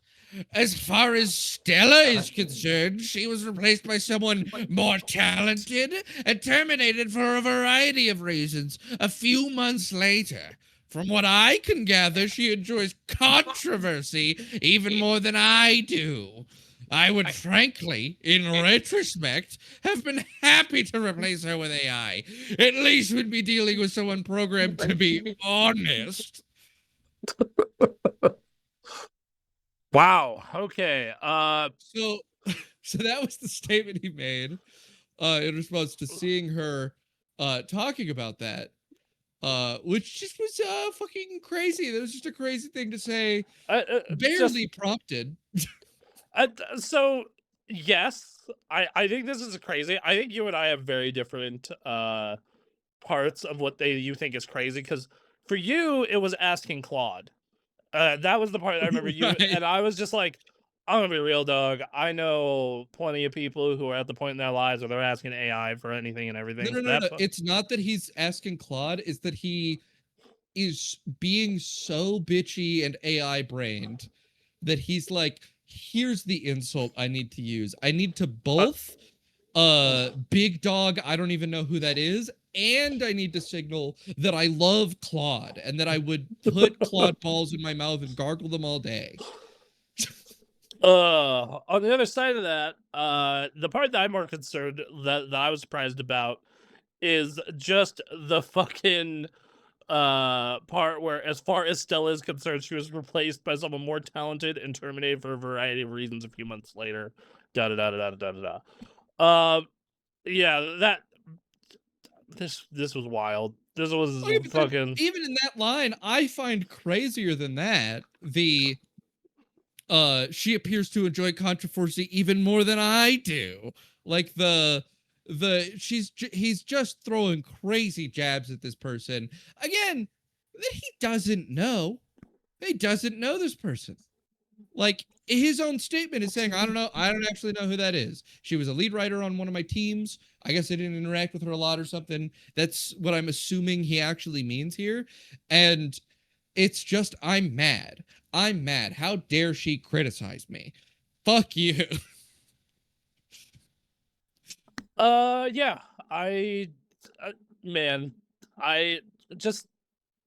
As far as Stella is concerned, she was replaced by someone more talented and terminated for a variety of reasons a few months later. From what I can gather, she enjoys controversy even more than I do. I would frankly, in retrospect, have been happy to replace her with AI. At least we'd be dealing with someone programmed to be honest. Wow. Okay. So that was the statement he made in response to seeing her talking about that. Which just was fucking crazy. That was just a crazy thing to say. Barely prompted. So yes, I think this is crazy. I think you and I have very different parts of what you think is crazy, because for you it was asking Claude. That was the part I remember you and I was just like, I'm gonna be real, dog. I know plenty of people who are at the point in their lives where they're asking AI for anything and everything. No. It's not that he's asking Claude, it's that he is being so bitchy and AI brained that he's like, here's the insult I need to use. I need to both big dog, I don't even know who that is, and I need to signal that I love Claude and that I would put Claude balls in my mouth and gargle them all day. On the other side of that, the part that I'm more concerned that I was surprised about is just the fucking part where, as far as Stella is concerned, she was replaced by someone more talented and terminated for a variety of reasons a few months later. Yeah, that this was wild. This was fucking. Even in that line, I find crazier than that the she appears to enjoy controversy even more than I do. Like he's just throwing crazy jabs at this person again that he doesn't know. He doesn't know this person. Like, his own statement is saying, I don't actually know who that is. She was a lead writer on one of my teams. I guess I didn't interact with her a lot or something. That's what I'm assuming he actually means here. And It's just, I'm mad. I'm mad. How dare she criticize me? Fuck you. Yeah. Man, I just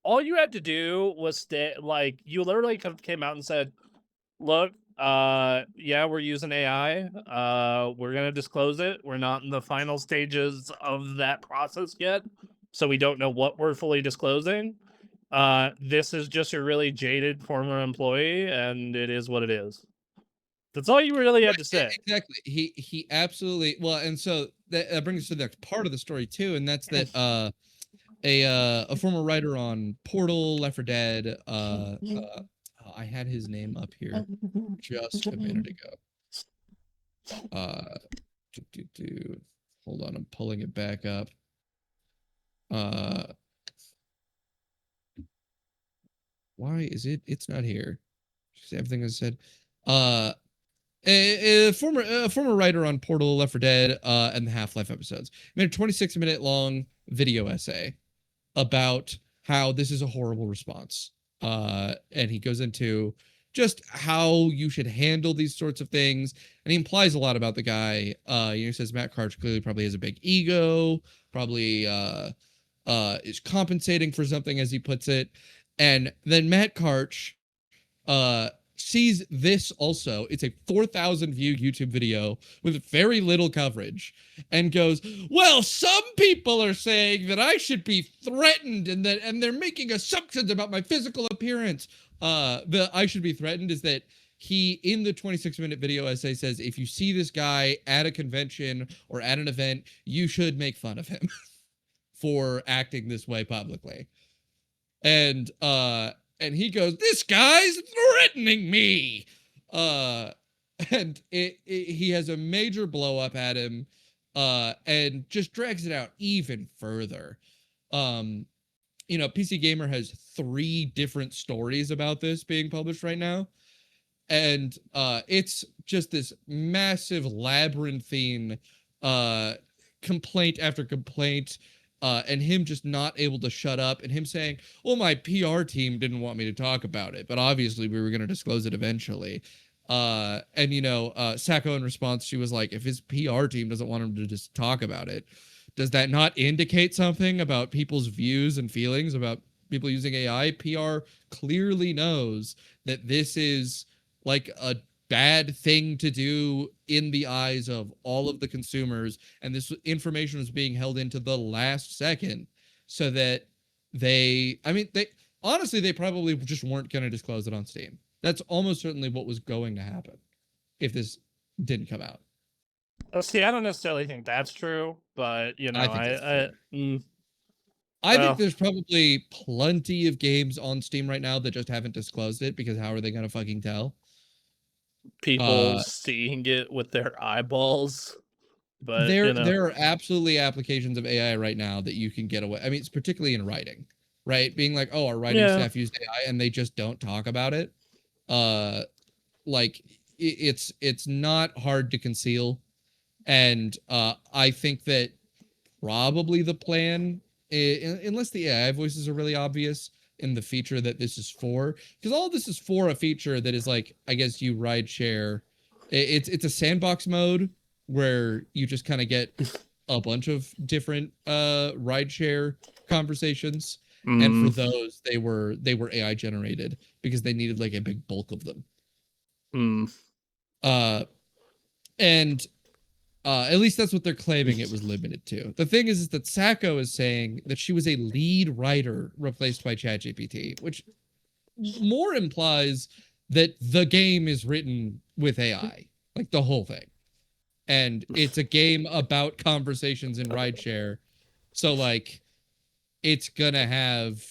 all you had to do was stay. Like, you literally came out and said, "Look, yeah, we're using AI. We're gonna disclose it. We're not in the final stages of that process yet, so we don't know what we're fully disclosing. This is just a really jaded former employee, and it is what it is." That's all you really had to say. Exactly. He absolutely, well, and so that brings us to the next part of the story too, and that's that a former writer on Portal, Left 4 Dead, I had his name up here just a minute ago. Hold on, I'm pulling it back up. Why is it's not here? Everything I said. A former writer on Portal, Left 4 Dead, and the Half-Life episodes made a 26-minute long video essay about how this is a horrible response. And he goes into just how you should handle these sorts of things. And he implies a lot about the guy. He says Matt Karch clearly probably has a big ego, probably is compensating for something, as he puts it. And then Matt Karch sees this also. It's a 4,000 view YouTube video with very little coverage, and goes, well, some people are saying that I should be threatened, and they're making assumptions about my physical appearance. The I should be threatened is that he, in the 26-minute video essay, says if you see this guy at a convention or at an event, you should make fun of him for acting this way publicly. And he goes, this guy's threatening me. And he has a major blow up at him, and just drags it out even further. PC Gamer has 3 different stories about this being published right now. And it's just this massive labyrinthine complaint after complaint, and him just not able to shut up, and him saying, well, my PR team didn't want me to talk about it, but obviously we were going to disclose it eventually. Sacco, in response, she was like, if his PR team doesn't want him to just talk about it, does that not indicate something about people's views and feelings about people using AI? PR clearly knows that this is like a bad thing to do in the eyes of all of the consumers, and this information was being held into the last second so that they probably just weren't going to disclose it on Steam. That's almost certainly what was going to happen if this didn't come out. See, I don't necessarily think that's true, but I think there's probably plenty of games on Steam right now that just haven't disclosed it, because how are they going to fucking tell? People seeing it with their eyeballs. But there are absolutely applications of AI right now that you can get away. I mean, it's particularly in writing, right? Being like, oh, our writing staff used AI, and they just don't talk about it. It's not hard to conceal. And I think that probably the plan, unless the AI voices are really obvious in the feature that this is for, because all of this is for a feature that is like, I guess you ride share. It's a sandbox mode where you just kind of get a bunch of different ride share conversations. And for those, they were AI generated because they needed like a big bulk of them. At least that's what they're claiming it was limited to. The thing is that Sacco is saying that she was a lead writer replaced by ChatGPT, which more implies that the game is written with AI, like the whole thing. And it's a game about conversations in rideshare. So, like, it's gonna have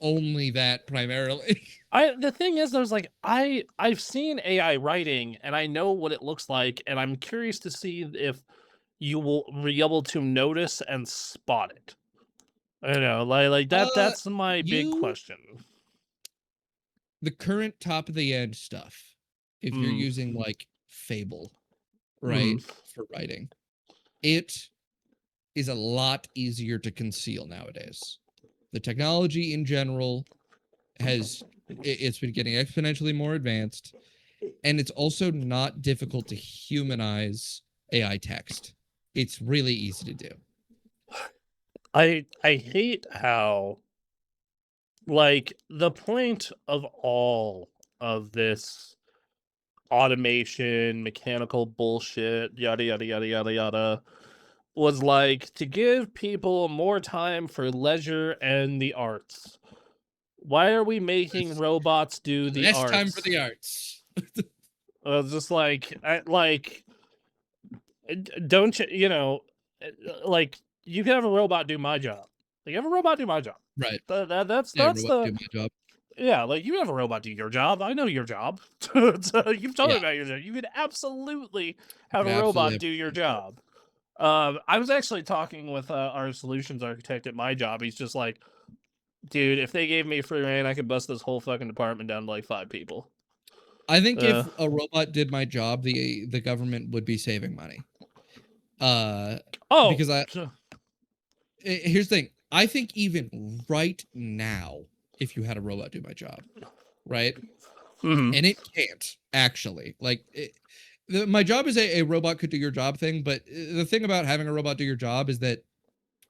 only that primarily. The thing is, there's like, I've seen AI writing, and I know what it looks like, and I'm curious to see if you will be able to notice and spot it. I know, like that. That's my big question. The current top of the end stuff, if you're using like Fable, right, for writing, it is a lot easier to conceal nowadays. The technology in general it's been getting exponentially more advanced, and it's also not difficult to humanize AI text. It's really easy to do. I hate how, like, the point of all of this automation, mechanical bullshit, yada yada yada yada yada, was like to give people more time for leisure and the arts. Why are we making robots do the Less arts? time for the arts. Just don't you know, like, you can have a robot do my job. Like, have a robot do my job. Right. That's Yeah, the robot do my job. yeah. Like, you can have a robot do your job. I know your job. So you've told me about your job. You could absolutely have a robot do your job. I was actually talking with our solutions architect at my job. He's just like, dude, if they gave me free reign, I could bust this whole fucking department down to like 5 people. I think if a robot did my job, the government would be saving money. Because here's the thing. I think even right now, if you had a robot do my job, right? Mm-hmm. And it can't actually. Like, my job is a robot could do your job thing, but the thing about having a robot do your job is that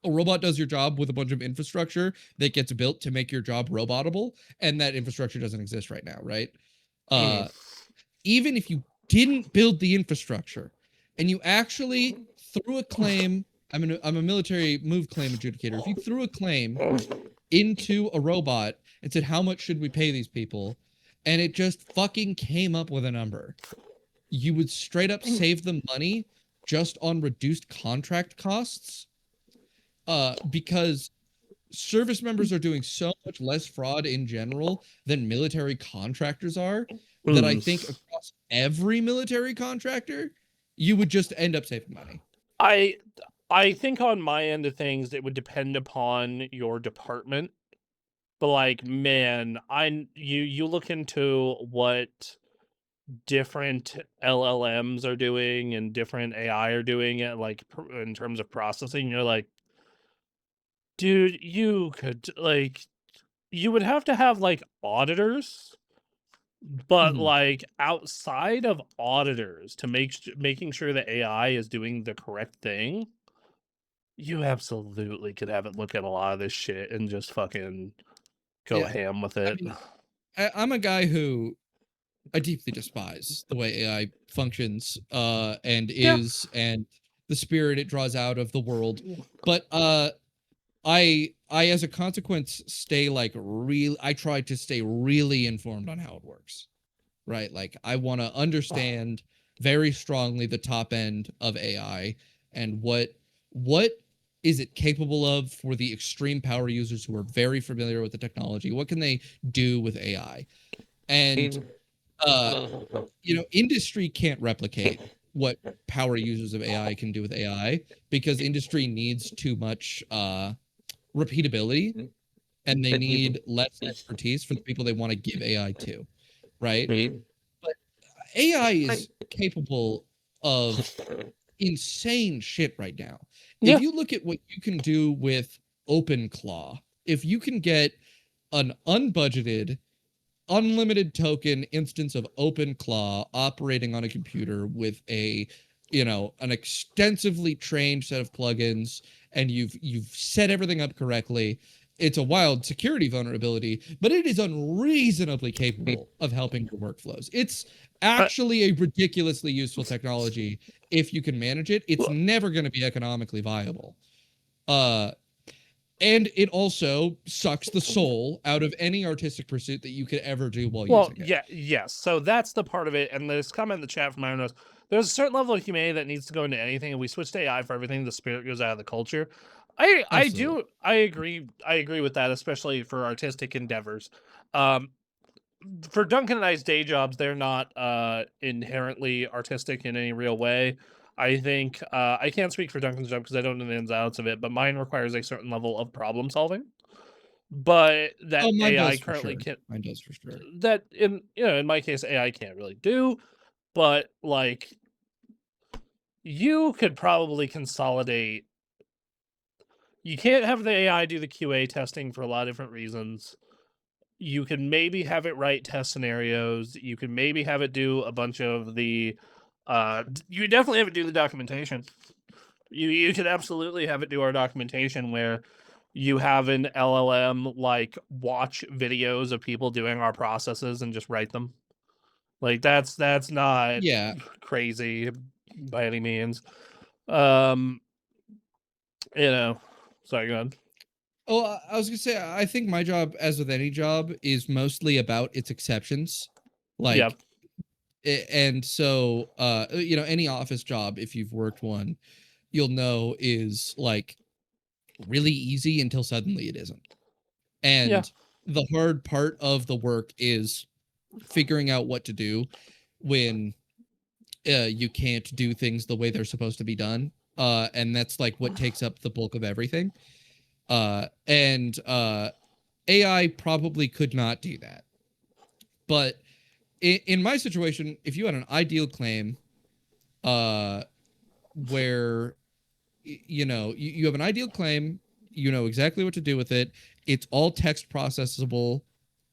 a robot does your job with a bunch of infrastructure that gets built to make your job robotable, and that infrastructure doesn't exist right now, right? Even if you didn't build the infrastructure and you actually threw a claim, I'm a military move claim adjudicator. If you threw a claim into a robot and said, how much should we pay these people? And it just fucking came up with a number, you would straight up save them money just on reduced contract costs. Because service members are doing so much less fraud in general than military contractors are, that I think across every military contractor, you would just end up saving money. I think on my end of things, it would depend upon your department. But like, man, you look into what different LLMs are doing and different AI are doing it, like, in terms of processing, you're like, dude, you could, like, you would have to have like auditors, but like outside of auditors to making sure the AI is doing the correct thing, you absolutely could have it look at a lot of this shit and just fucking go ham with it. I mean, I'm a guy who I deeply despise the way AI functions and is and the spirit it draws out of the world. But I as a consequence stay like I try to stay really informed on how it works. Right? Like, I want to understand very strongly the top end of AI and what is it capable of for the extreme power users who are very familiar with the technology? What can they do with AI? And industry can't replicate what power users of AI can do with AI, because industry needs too much repeatability, and they need less expertise for the people they want to give AI to, right? But AI is capable of insane shit right now. If you look at what you can do with OpenClaw, if you can get an unbudgeted, unlimited token instance of OpenClaw operating on a computer with an extensively trained set of plugins, and you've set everything up correctly, it's a wild security vulnerability, but it is unreasonably capable of helping your workflows. It's actually a ridiculously useful technology if you can manage it. It's never going to be economically viable. And it also sucks the soul out of any artistic pursuit that you could ever do while using it. Yes. So that's the part of it. And there's comment in the chat from Iron Nose. There's a certain level of humanity that needs to go into anything, and we switch to AI for everything. The spirit goes out of the culture. I agree with that, especially for artistic endeavors. For Duncan and I's day jobs, they're not inherently artistic in any real way. I think I can't speak for Duncan's job because I don't know the ins and outs of it, but mine requires a certain level of problem solving. But that AI currently can't. Mine does for sure. That in my case, AI can't really do. But like, you could probably consolidate. You can't have the AI do the QA testing for a lot of different reasons. you can maybe have it write test scenarios. You can maybe have it do a bunch of the, you definitely have it do the documentation. You could absolutely have it do our documentation where you have an LLM like watch videos of people doing our processes and just write them. Like that's not crazy by any means. Sorry, go ahead. Oh, I was gonna say, I think my job, as with any job, is mostly about its exceptions. Like, and so, any office job, if you've worked one, you'll know is like really easy until suddenly it isn't. And the hard part of the work is figuring out what to do when you can't do things the way they're supposed to be done. And that's like what takes up the bulk of everything. And AI probably could not do that. But in my situation, if you had an ideal claim, where you have an ideal claim, you know exactly what to do with it. It's all text processable.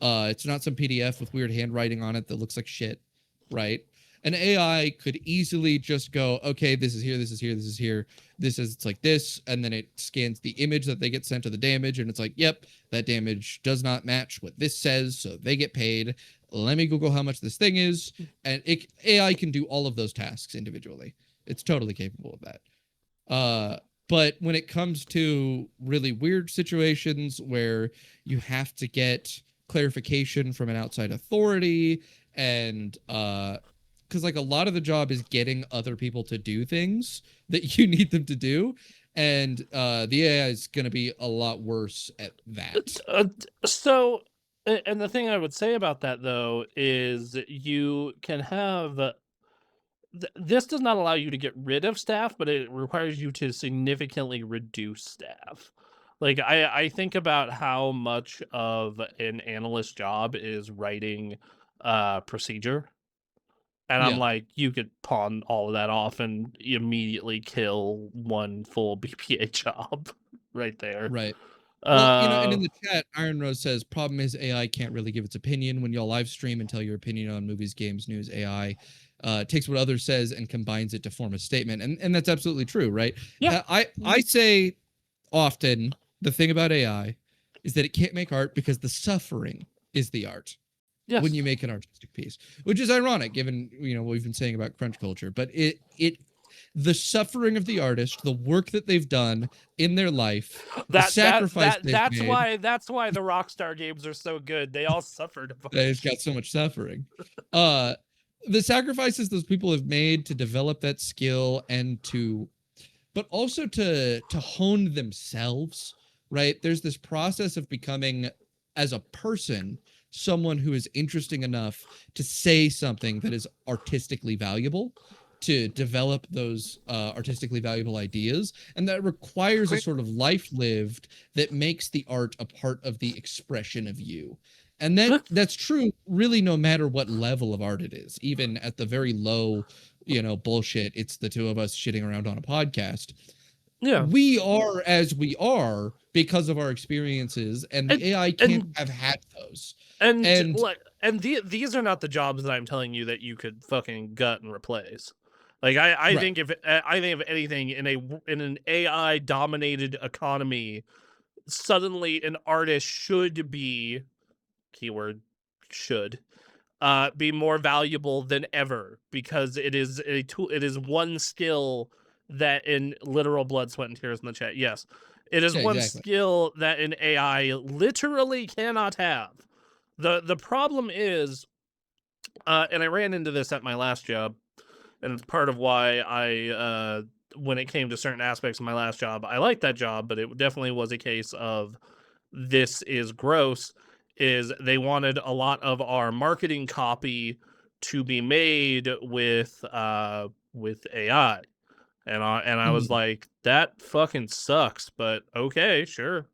It's not some PDF with weird handwriting on it that looks like shit, right? An AI could easily just go, okay, this is here, this is here, this is here. It's like this, and then it scans the image that they get sent to the damage, and it's like, yep, that damage does not match what this says, so they get paid. Let me Google how much this thing is, and AI can do all of those tasks individually. It's totally capable of that. But when it comes to really weird situations where you have to get clarification from an outside authority, and because like a lot of the job is getting other people to do things that you need them to do, and the AI is going to be a lot worse at that. So, and the thing I would say about that though is you can have this does not allow you to get rid of staff, but it requires you to significantly reduce staff. Like I think about how much of an analyst job is writing procedure. And I'm like, you could pawn all of that off and immediately kill one full BPA job right there. Right. Well, and in the chat, Iron Rose says, problem is AI can't really give its opinion. When y'all live stream and tell your opinion on movies, games, news, AI takes what others says and combines it to form a statement. And that's absolutely true, right? Yeah. I say often the thing about AI is that it can't make art because the suffering is the art. Yes. When you make an artistic piece, which is ironic given what we've been saying about crunch culture, but the suffering of the artist, the work that they've done in their life, the sacrifice that's made, that's why the Rockstar games are so good. They all suffered a bunch. They've got so much suffering. The sacrifices those people have made to develop that skill and but also to hone themselves, right? There's this process of becoming, as a person, someone who is interesting enough to say something that is artistically valuable, to develop those artistically valuable ideas, and that requires a sort of life lived that makes the art a part of the expression of you. And that's true really no matter what level of art it is, even at the very low bullshit, it's the two of us shitting around on a podcast. Yeah, we are as we are because of our experiences, and the AI can't have had those. And these are not the jobs that I'm telling you that you could fucking gut and replace. Like I think if anything in an AI dominated economy, suddenly an artist should be, keyword should, be more valuable than ever, because it is a tool. It is one skill that in literal blood, sweat, and tears in the chat. Yes, it is one skill that an AI literally cannot have. The problem is, and I ran into this at my last job, and it's part of why I, when it came to certain aspects of my last job, I liked that job, but it definitely was a case of this is gross, is they wanted a lot of our marketing copy to be made with AI. And I was like, that fucking sucks, but okay, sure.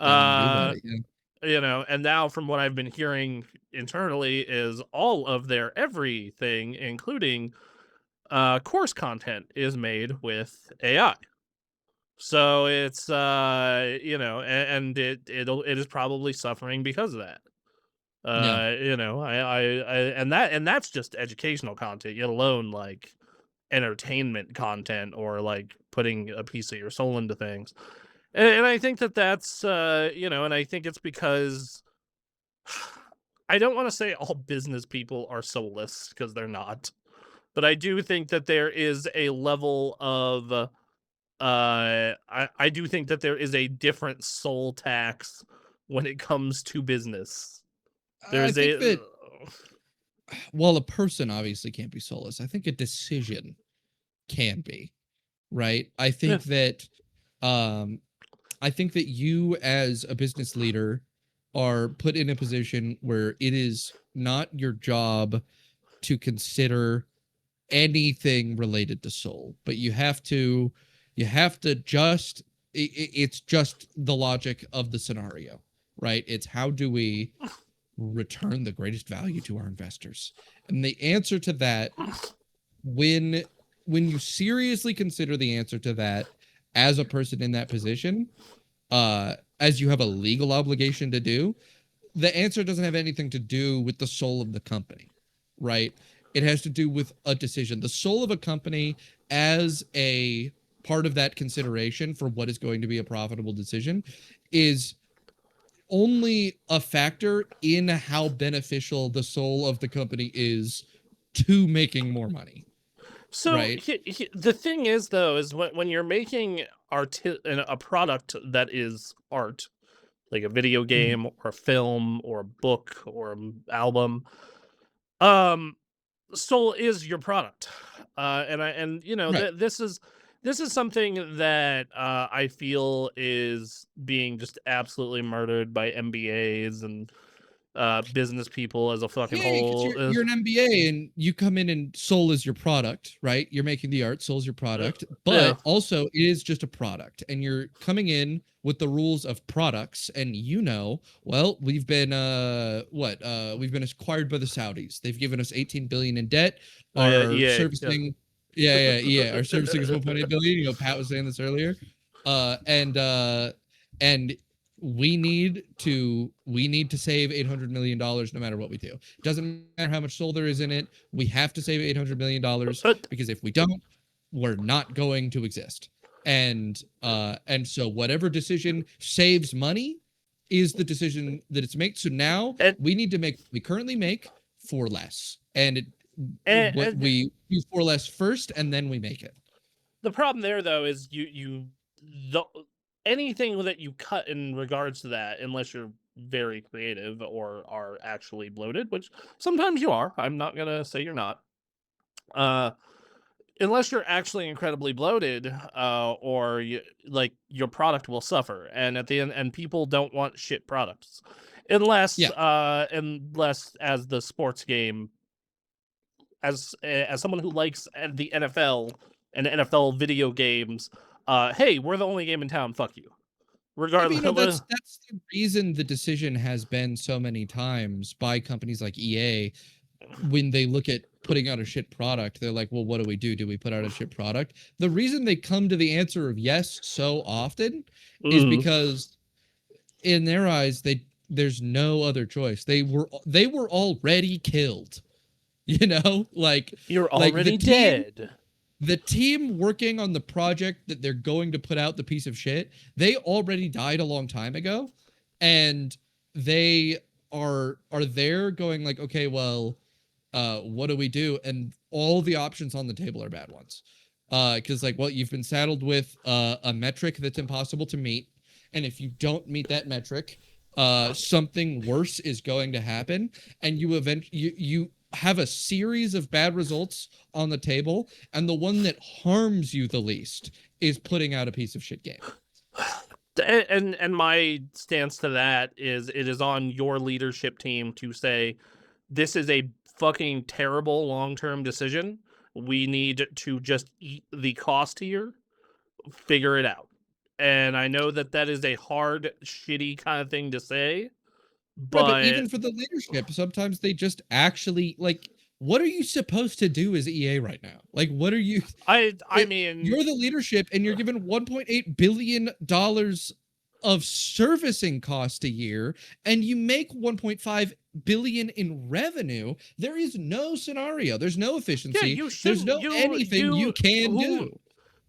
And now from what I've been hearing internally is all of their everything, including course content, is made with AI. So it's and it is probably suffering because of that. You know, and that's just educational content, yet alone like entertainment content or like putting a piece of your soul into things. And I think that's you know, and I think it's because I don't want to say all business people are soulless, because they're not. But I do think that there is a level of I do think that there is a different soul tax when it comes to business. There's that while a person obviously can't be soulless, I think a decision can be, right? I think that you as a business leader are put in a position where it is not your job to consider anything related to soul, but you have to just it's just the logic of the scenario, right? It's how do we return the greatest value to our investors? And the answer to that, when you seriously consider the answer to that as a person in that position, as you have a legal obligation to do, the answer doesn't have anything to do with the soul of the company, right? It has to do with a decision. The soul of a company as a part of that consideration for what is going to be a profitable decision is only a factor in how beneficial the soul of the company is to making more money. So right? The thing is, though, is when you're making a product that is art, like a video game or a film or a book or an album, soul is your product, and you know right. this is something that I feel is being just absolutely murdered by MBAs and business people as a fucking whole. You're an MBA and you come in and soul is your product, right? You're making the art, soul's your product, but also it is just a product, and you're coming in with the rules of products, and well, we've been we've been acquired by the Saudis. They've given us 18 billion in debt. Our servicing our servicing is 1.8 billion. Pat was saying this earlier. And we need to save $800 million no matter what we do. It doesn't matter how much soul there is in it. We have to save $800 million, because if we don't, we're not going to exist. And so whatever decision saves money is the decision that it's made. So now we need to make what we currently make for less. And we do for less first, and then we make it. The problem there, though, is anything that you cut in regards to that, unless you're very creative or are actually bloated, which sometimes you are. I'm not gonna say you're not. Unless you're actually incredibly bloated, or your product will suffer, and at the end, and people don't want shit products, unless as the sports game, as someone who likes the NFL and NFL video games. Hey, we're the only game in town. Fuck you. Regardless, that's the reason the decision has been so many times by companies like EA. When they look at putting out a shit product, they're like, well, what do we do? Do we put out a shit product? The reason they come to the answer of yes so often is because in their eyes, there's no other choice. They were already killed. Like you're already dead. The team working on the project that they're going to put out the piece of shit, they already died a long time ago, and they are there going like, okay, well, what do we do? And all the options on the table are bad ones, because you've been saddled with a metric that's impossible to meet, and if you don't meet that metric, something worse is going to happen, and you have a series of bad results on the table, and the one that harms you the least is putting out a piece of shit game. And my stance to that is, it is on your leadership team to say, this is a fucking terrible long-term decision. We need to just eat the cost here, figure it out. And I know that is a hard, shitty kind of thing to say. But even for the leadership, sometimes they just actually what are you supposed to do as EA right now? What are you? I mean, you're the leadership, and you're given $1.8 billion of servicing cost a year and you make 1.5 billion in revenue, there is no scenario. There's no efficiency. Yeah, there's no anything you can do.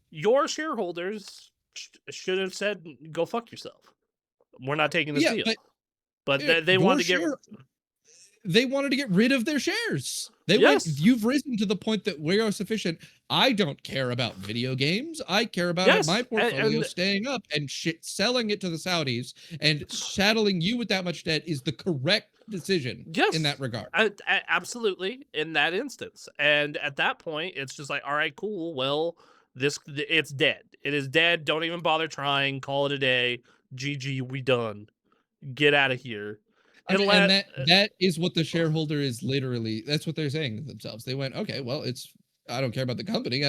Your shareholders should have said, "Go fuck yourself. We're not taking this deal." But they wanted to get. They wanted to get rid of their shares. They went, you've risen to the point that we are sufficient. I don't care about video games. I care about my portfolio staying up, and selling it to the Saudis and saddling you with that much debt is the correct decision in that regard. Absolutely, in that instance. And at that point, it's just like, all right, cool. Well, it's dead. It is dead. Don't even bother trying. Call it a day. GG, we done. Get out of here. And that is what the shareholder is literally. That's what they're saying to themselves. They went, okay, well, I don't care about the company.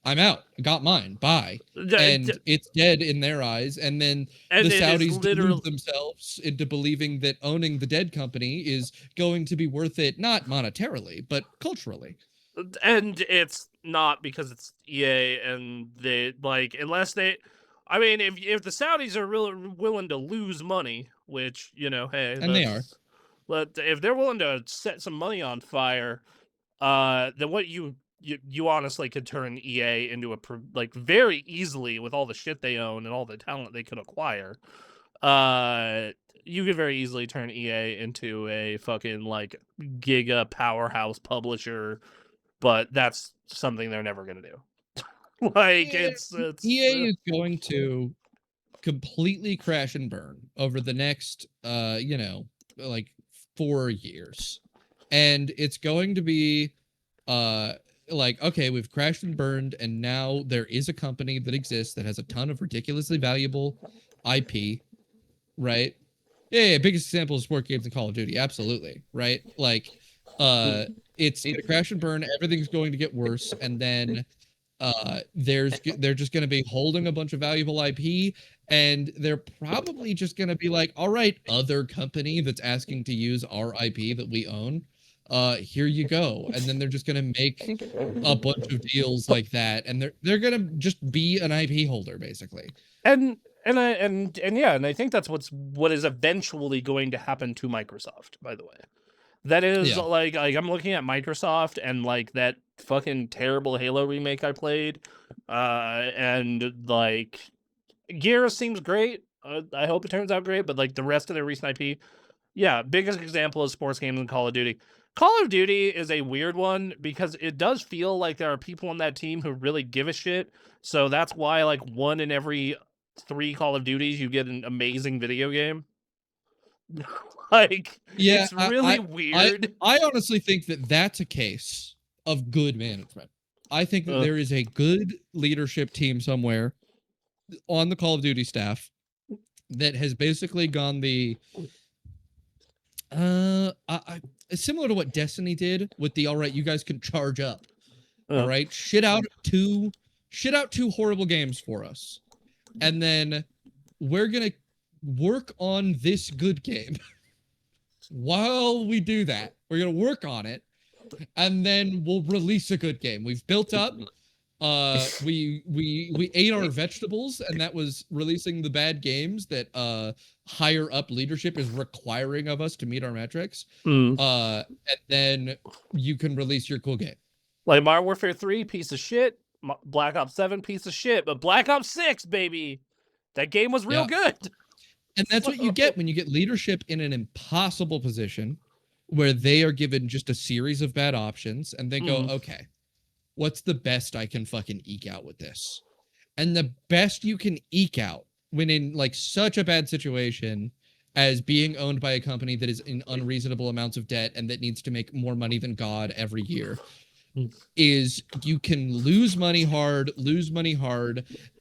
I'm out. I got mine. Bye. And it's dead in their eyes. And then the Saudis delude themselves into believing that owning the dead company is going to be worth it, not monetarily, but culturally. And it's not, because it's EA, and they unless they. I mean, if the Saudis are really willing to lose money, which, hey, and they are, but if they're willing to set some money on fire, then what you honestly could turn EA into very easily, with all the shit they own and all the talent they could acquire. You could very easily turn EA into a fucking giga powerhouse publisher, but that's something they're never gonna do. It's EA is going to completely crash and burn over the next 4 years, and it's going to be okay, we've crashed and burned, and now there is a company that exists that has a ton of ridiculously valuable IP, right? Yeah, biggest example is sport games and Call of Duty, absolutely, right? It's gonna crash and burn, everything's going to get worse, and then they're just going to be holding a bunch of valuable IP, and they're probably just going to be like, all right, other company that's asking to use our IP that we own, here you go. And then they're just going to make a bunch of deals like that, and they're going to just be an IP holder, basically. And I think that's what is eventually going to happen to Microsoft, by the way. That is I'm looking at Microsoft and that fucking terrible Halo remake I played, and Gears seems great. I hope it turns out great, but the rest of their recent IP, biggest example is sports games and Call of Duty. Call of Duty is a weird one because it does feel like there are people on that team who really give a shit. So that's why 1 in every 3 Call of Duties you get an amazing video game. It's really weird. I honestly think that that's a case of good management. I think that there is a good leadership team somewhere on the Call of Duty staff that has basically gone similar to what Destiny did with the, all right, you guys can charge up. All right, shit out two horrible games for us, and then we're gonna work on this good game. While we do that, we're gonna work on it, and then we'll release a good game. We've built up. We ate our vegetables, and that was releasing the bad games that higher up leadership is requiring of us to meet our metrics. And then you can release your cool game. Modern Warfare 3, piece of shit. Black Ops 7, piece of shit. But Black Ops 6, baby, that game was real good. And that's what you get when you get leadership in an impossible position where they are given just a series of bad options, and they go, okay, what's the best I can fucking eke out with this? And the best you can eke out when in such a bad situation as being owned by a company that is in unreasonable amounts of debt and that needs to make more money than God every year is you can lose money hard,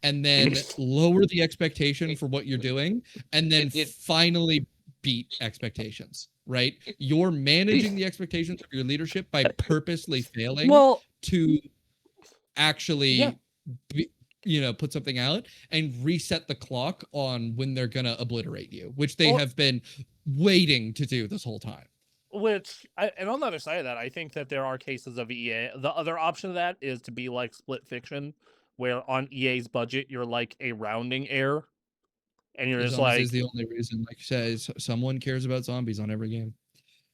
and then lower the expectation for what you're doing, and then finally beat expectations, right? You're managing the expectations of your leadership by purposely failing to actually put something out and reset the clock on when they're gonna obliterate you, which they have been waiting to do this whole time. And on the other side of that, I think that there are cases of EA. The other option of that is to be like Split Fiction, where on EA's budget, you're like a rounding error. And you're just zombies like, is the only reason. Like you said, someone cares about zombies on every game.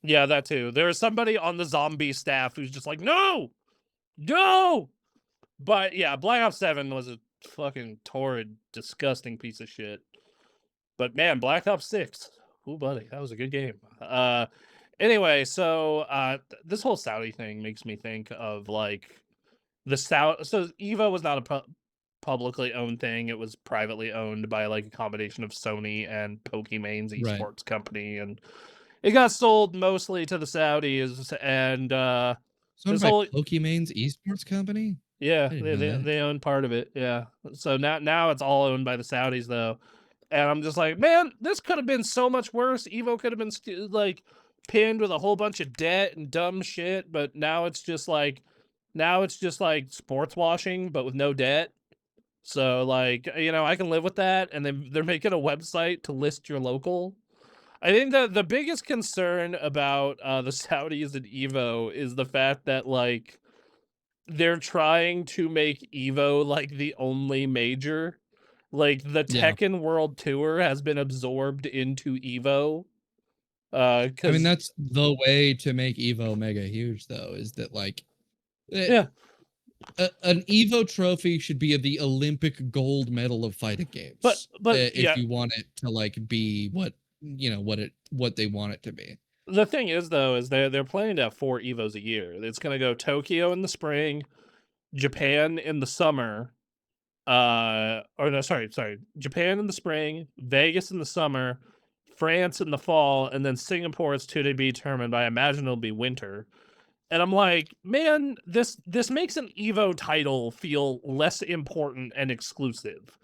Yeah, that too. There is somebody on the zombie staff who's just like, no, no. But yeah, Black Ops 7 was a fucking torrid, disgusting piece of shit. But man, Black Ops 6, ooh, buddy, that was a good game. Anyway, so this whole Saudi thing makes me think of like the Saudi. So Evo was not a publicly owned thing. It was privately owned by like a combination of Sony and Pokemon's esports company, and it got sold mostly to the Saudis, and sold by Pokemon's esports company. Yeah, they own part of it. Yeah, so now it's all owned by the Saudis though, and I'm just like, man, this could have been so much worse. Evo could have been like pinned with a whole bunch of debt and dumb shit, but now it's just like sports washing, but with no debt. So like, I can live with that, and then they're making a website to list your local. I think that the biggest concern about the Saudis and Evo is the fact that like they're trying to make Evo like the only major. Like the Tekken World Tour has been absorbed into Evo. I mean, that's the way to make Evo mega huge, though, is that like, an Evo trophy should be the Olympic gold medal of fighting games. But if you want it to like be what they want it to be. The thing is, though, is they're planning to have 4 Evos a year. It's going to go Tokyo in the spring, Japan in the summer, Japan in the spring, Vegas in the summer, France in the fall, and then Singapore is to be determined, but I imagine it'll be winter. And I'm like, man, this makes an Evo title feel less important and exclusive.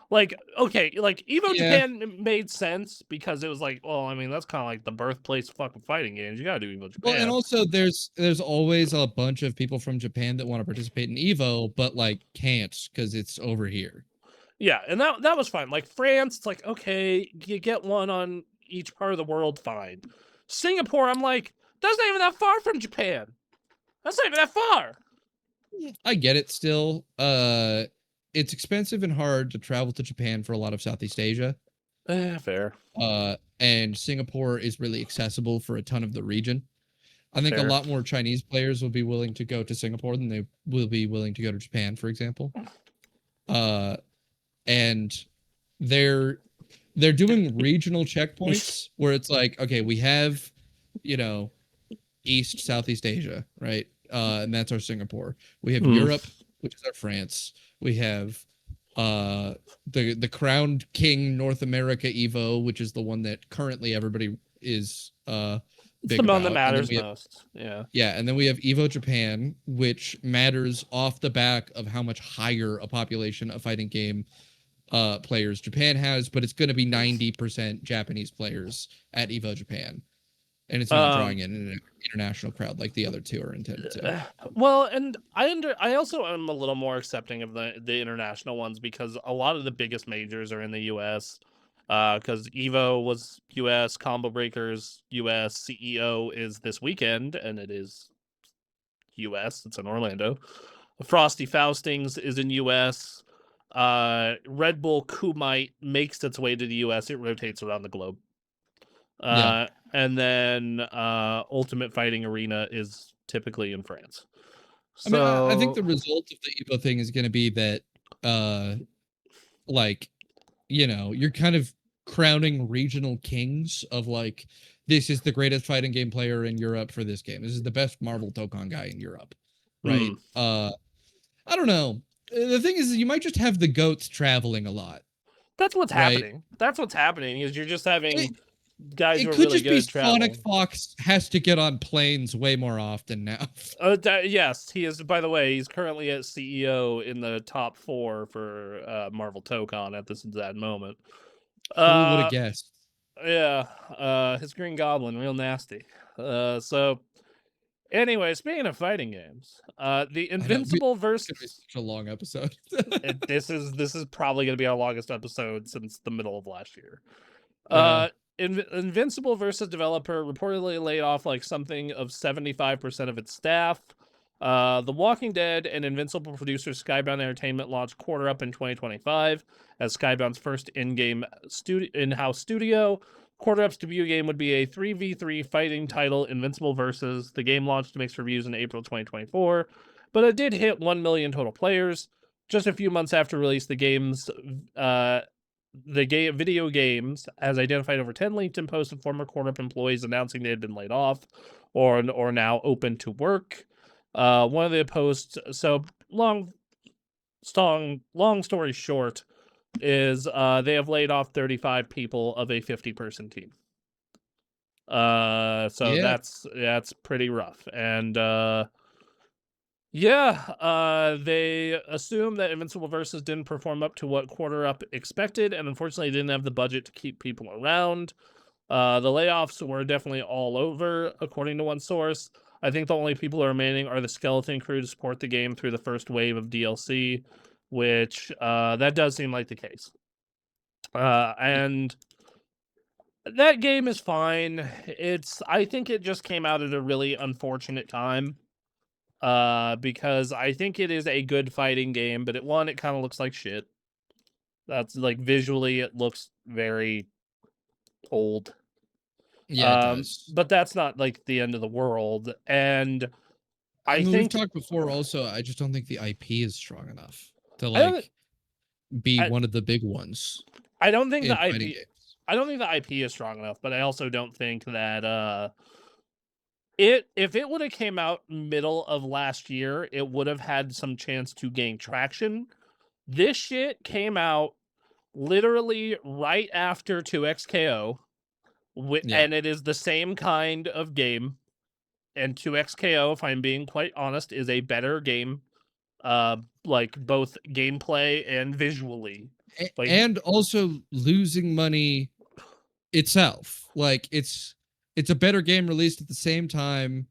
Like, okay, like Evo Japan made sense because it was like, well, I mean, that's kind of like the birthplace of fucking fighting games. You gotta do Evo Japan. Well, and also there's always a bunch of people from Japan that want to participate in Evo, but like can't because it's over here. Yeah, and that was fine. Like France, it's like, okay, you get one on each part of the world, fine. Singapore, I'm like, that's not even that far from Japan. That's not even that far. I get it still. It's expensive and hard to travel to Japan for a lot of Southeast Asia. Fair. And Singapore is really accessible for a ton of the region. I think a lot more Chinese players will be willing to go to Singapore than they will be willing to go to Japan, for example. And they're doing regional checkpoints where it's like, okay, we have, Southeast Asia, right? And that's our Singapore. We have Europe, which is our France. We have the Crowned King North America Evo, which is the one that currently everybody is big the one that about. matters most. Yeah, and then we have Evo Japan, which matters off the back of how much higher a population of fighting game players Japan has, but it's going to be 90% Japanese players at Evo Japan. And it's not drawing in an international crowd like the other two are intended to. Well, and I also am a little more accepting of the international ones because a lot of the biggest majors are in the U.S. Because Evo was U.S., Combo Breakers U.S., CEO is this weekend, and it is U.S. It's in Orlando. Frosty Faustings is in U.S. Red Bull Kumite makes its way to the U.S. It rotates around the globe. And then Ultimate Fighting Arena is typically in France. So I think the result of the Evo thing is going to be that, you're kind of crowning regional kings of like, this is the greatest fighting game player in Europe for this game. This is the best Marvel Tokon guy in Europe, right? I don't know. The thing is, you might just have the goats traveling a lot. That's what's happening. That's what's happening is you're just having guys who are really good at traveling. Sonic Fox has to get on planes way more often now. Yes, he is. By the way, he's currently at CEO in the top 4 for Marvel Tokon at this exact moment. Who would have guessed? Yeah, his Green Goblin, real nasty. So, anyway, speaking of fighting games, the Invincible versus such a long episode. This is probably going to be our longest episode since the middle of last year. Invincible versus developer reportedly laid off like something of 75% of its staff. The Walking Dead and Invincible producer Skybound Entertainment launched Quarter Up in 2025 as Skybound's first in-house studio. Quarter Up's debut game would be a 3v3 fighting title, Invincible Versus. The game launched mixed reviews in April 2024, but it did hit 1 million total players. Just a few months after release, video games has identified over 10 LinkedIn posts of former Quarter Up employees announcing they had been laid off or now open to work. One of the posts, so long story short, is they have laid off 35 people of a 50-person team. That's pretty rough. And they assume that Invincible Versus didn't perform up to what Quarter Up expected, and unfortunately didn't have the budget to keep people around. The layoffs were definitely all over, according to one source. I think the only people remaining are the skeleton crew to support the game through the first wave of DLC, which that does seem like the case. And that game is fine. I think it just came out at a really unfortunate time. Because I think it is a good fighting game, but it kind of looks like shit. That's like visually, it looks very old. Yeah, it does. But that's not like the end of the world. And I think we've talked before. Also, I just don't think the IP is strong enough to be one of the big ones. I don't think the IP. I don't think the IP is strong enough, but I also don't think that if it would have came out middle of last year, it would have had some chance to gain traction. This shit came out literally right after 2XKO, and it is the same kind of game. And 2XKO, if I'm being quite honest, is a better game, like both gameplay and visually. And also losing money itself. Like it's a better game released at the same time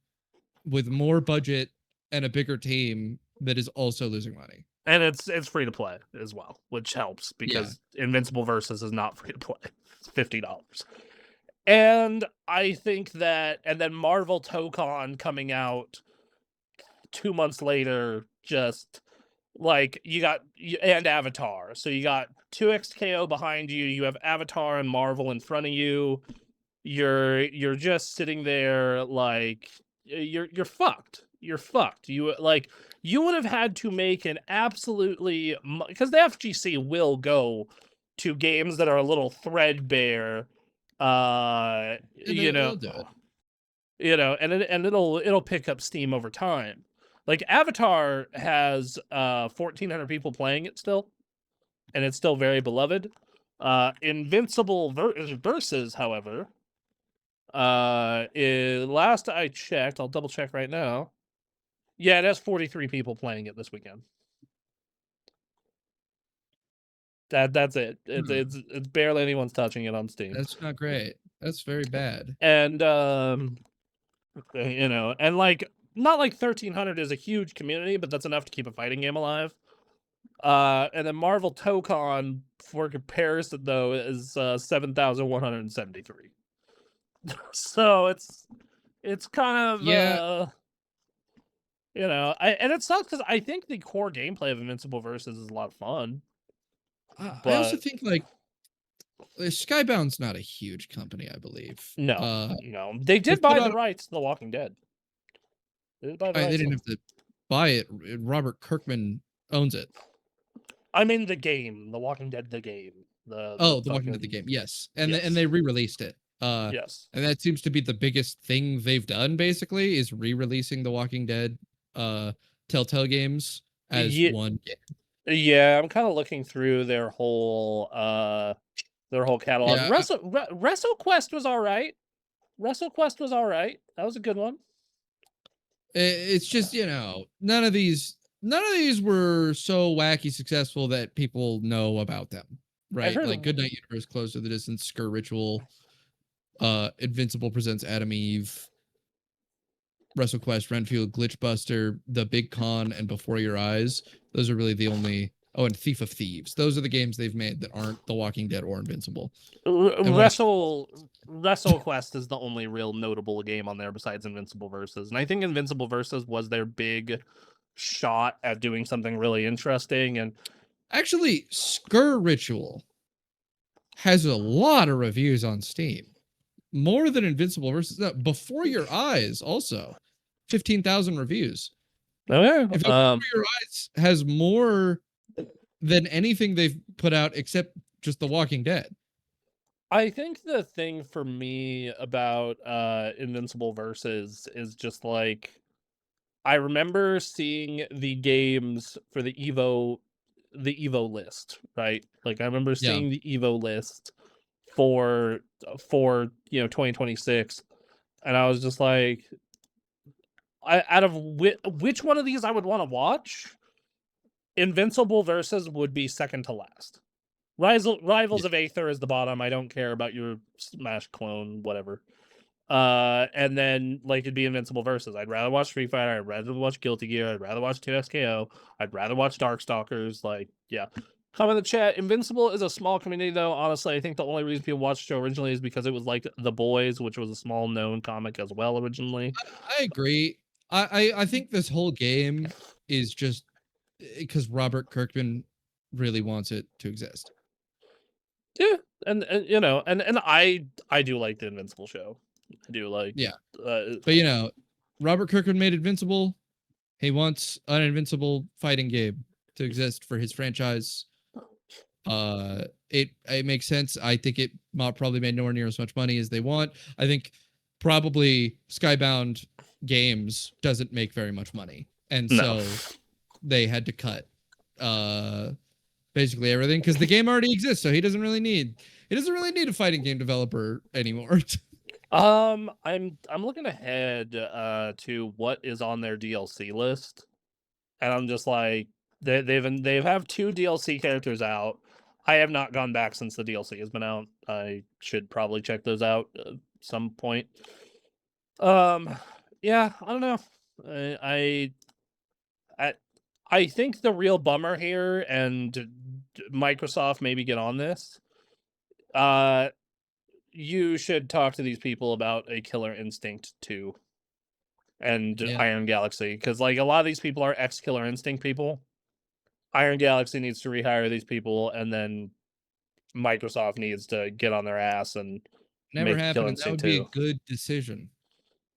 with more budget and a bigger team that is also losing money. And it's free to play as well, which helps because Invincible Versus is not free to play. It's $50. And I think that, and then Marvel Tokon coming out 2 months later, just like and Avatar. So you got 2XKO behind you, you have Avatar and Marvel in front of you. You're just sitting there like you're fucked. You're fucked. You would have had to make an absolutely, because the FGC will go to games that are a little threadbare. And it'll pick up steam over time. Like Avatar has 1,400 people playing it still, and it's still very beloved. Invincible Versus, however, last I checked, I'll double check right now. Yeah, it has 43 people playing it this weekend. That's it. It's barely anyone's touching it on Steam. That's not great. That's very bad. And and like not like 1,300 is a huge community, but that's enough to keep a fighting game alive. And then Marvel Tokon, for comparison, though, is 7,173. So it's kind of and it sucks because I think the core gameplay of Invincible Versus is a lot of fun. I also think Skybound's not a huge company, I believe. No, they did buy the rights to The Walking Dead. They didn't have to buy it. Robert Kirkman owns it. I mean the game, The Walking Dead, the game. The Walking Dead, the game. Yes, and they re-released it. Yes, and that seems to be the biggest thing they've done. Basically, is re-releasing The Walking Dead, Telltale games as one game. Yeah, I'm kind of looking through their whole catalog. Yeah, WrestleQuest was all right. WrestleQuest was all right. That was a good one. It's just, none of these were so wacky successful that people know about them, right? Like Goodnight Universe, Close to the Distance, Skur Ritual, Invincible Presents Adam Eve, WrestleQuest, Renfield, Glitchbuster, The Big Con, and Before Your Eyes. Those are really the only Oh, and Thief of Thieves. Those are the games they've made that aren't The Walking Dead or Invincible. WrestleQuest is the only real notable game on there besides Invincible Versus. And I think Invincible Versus was their big shot at doing something really interesting. And actually, Skur Ritual has a lot of reviews on Steam. More than Invincible Versus. Before Your Eyes also. 15,000 reviews. Oh, yeah. If Before Your Eyes has more than anything they've put out except just The Walking Dead. I think the thing for me about Invincible Versus is just like, I remember seeing the games for the Evo list, right? Like I remember seeing the Evo list for 2026, and I was just like, out of which one of these I would want to watch, Invincible Versus would be second to last. Rivals of Aether is the bottom. I don't care about your Smash clone, whatever. And then like it'd be Invincible Versus. I'd rather watch Street Fighter. I'd rather watch Guilty Gear. I'd rather watch 2SKO. I'd rather watch Darkstalkers. Like, yeah. Comment in the chat. Invincible is a small community, though. Honestly, I think the only reason people watched the show originally is because it was like The Boys, which was a small known comic as well originally. I agree. I think this whole game is just because Robert Kirkman really wants it to exist. Yeah, and I do like the Invincible show. I do like. Yeah, but Robert Kirkman made Invincible. He wants an Invincible fighting game to exist for his franchise. It makes sense. I think it probably made nowhere near as much money as they want. I think probably Skybound Games doesn't make very much money, and so they had to cut basically everything because the game already exists. So he doesn't really need a fighting game developer anymore. I'm looking ahead to what is on their DLC list, and I'm just like they have 2 DLC characters out. I have not gone back since the DLC has been out. I should probably check those out at some point. Yeah, I don't know. I think the real bummer here, and Microsoft maybe get on this. You should talk to these people about a Killer Instinct 2 and Iron Galaxy, because like a lot of these people are ex-Killer Instinct people. Iron Galaxy needs to rehire these people, and then Microsoft needs to get on their ass and never happened. That would be a good decision.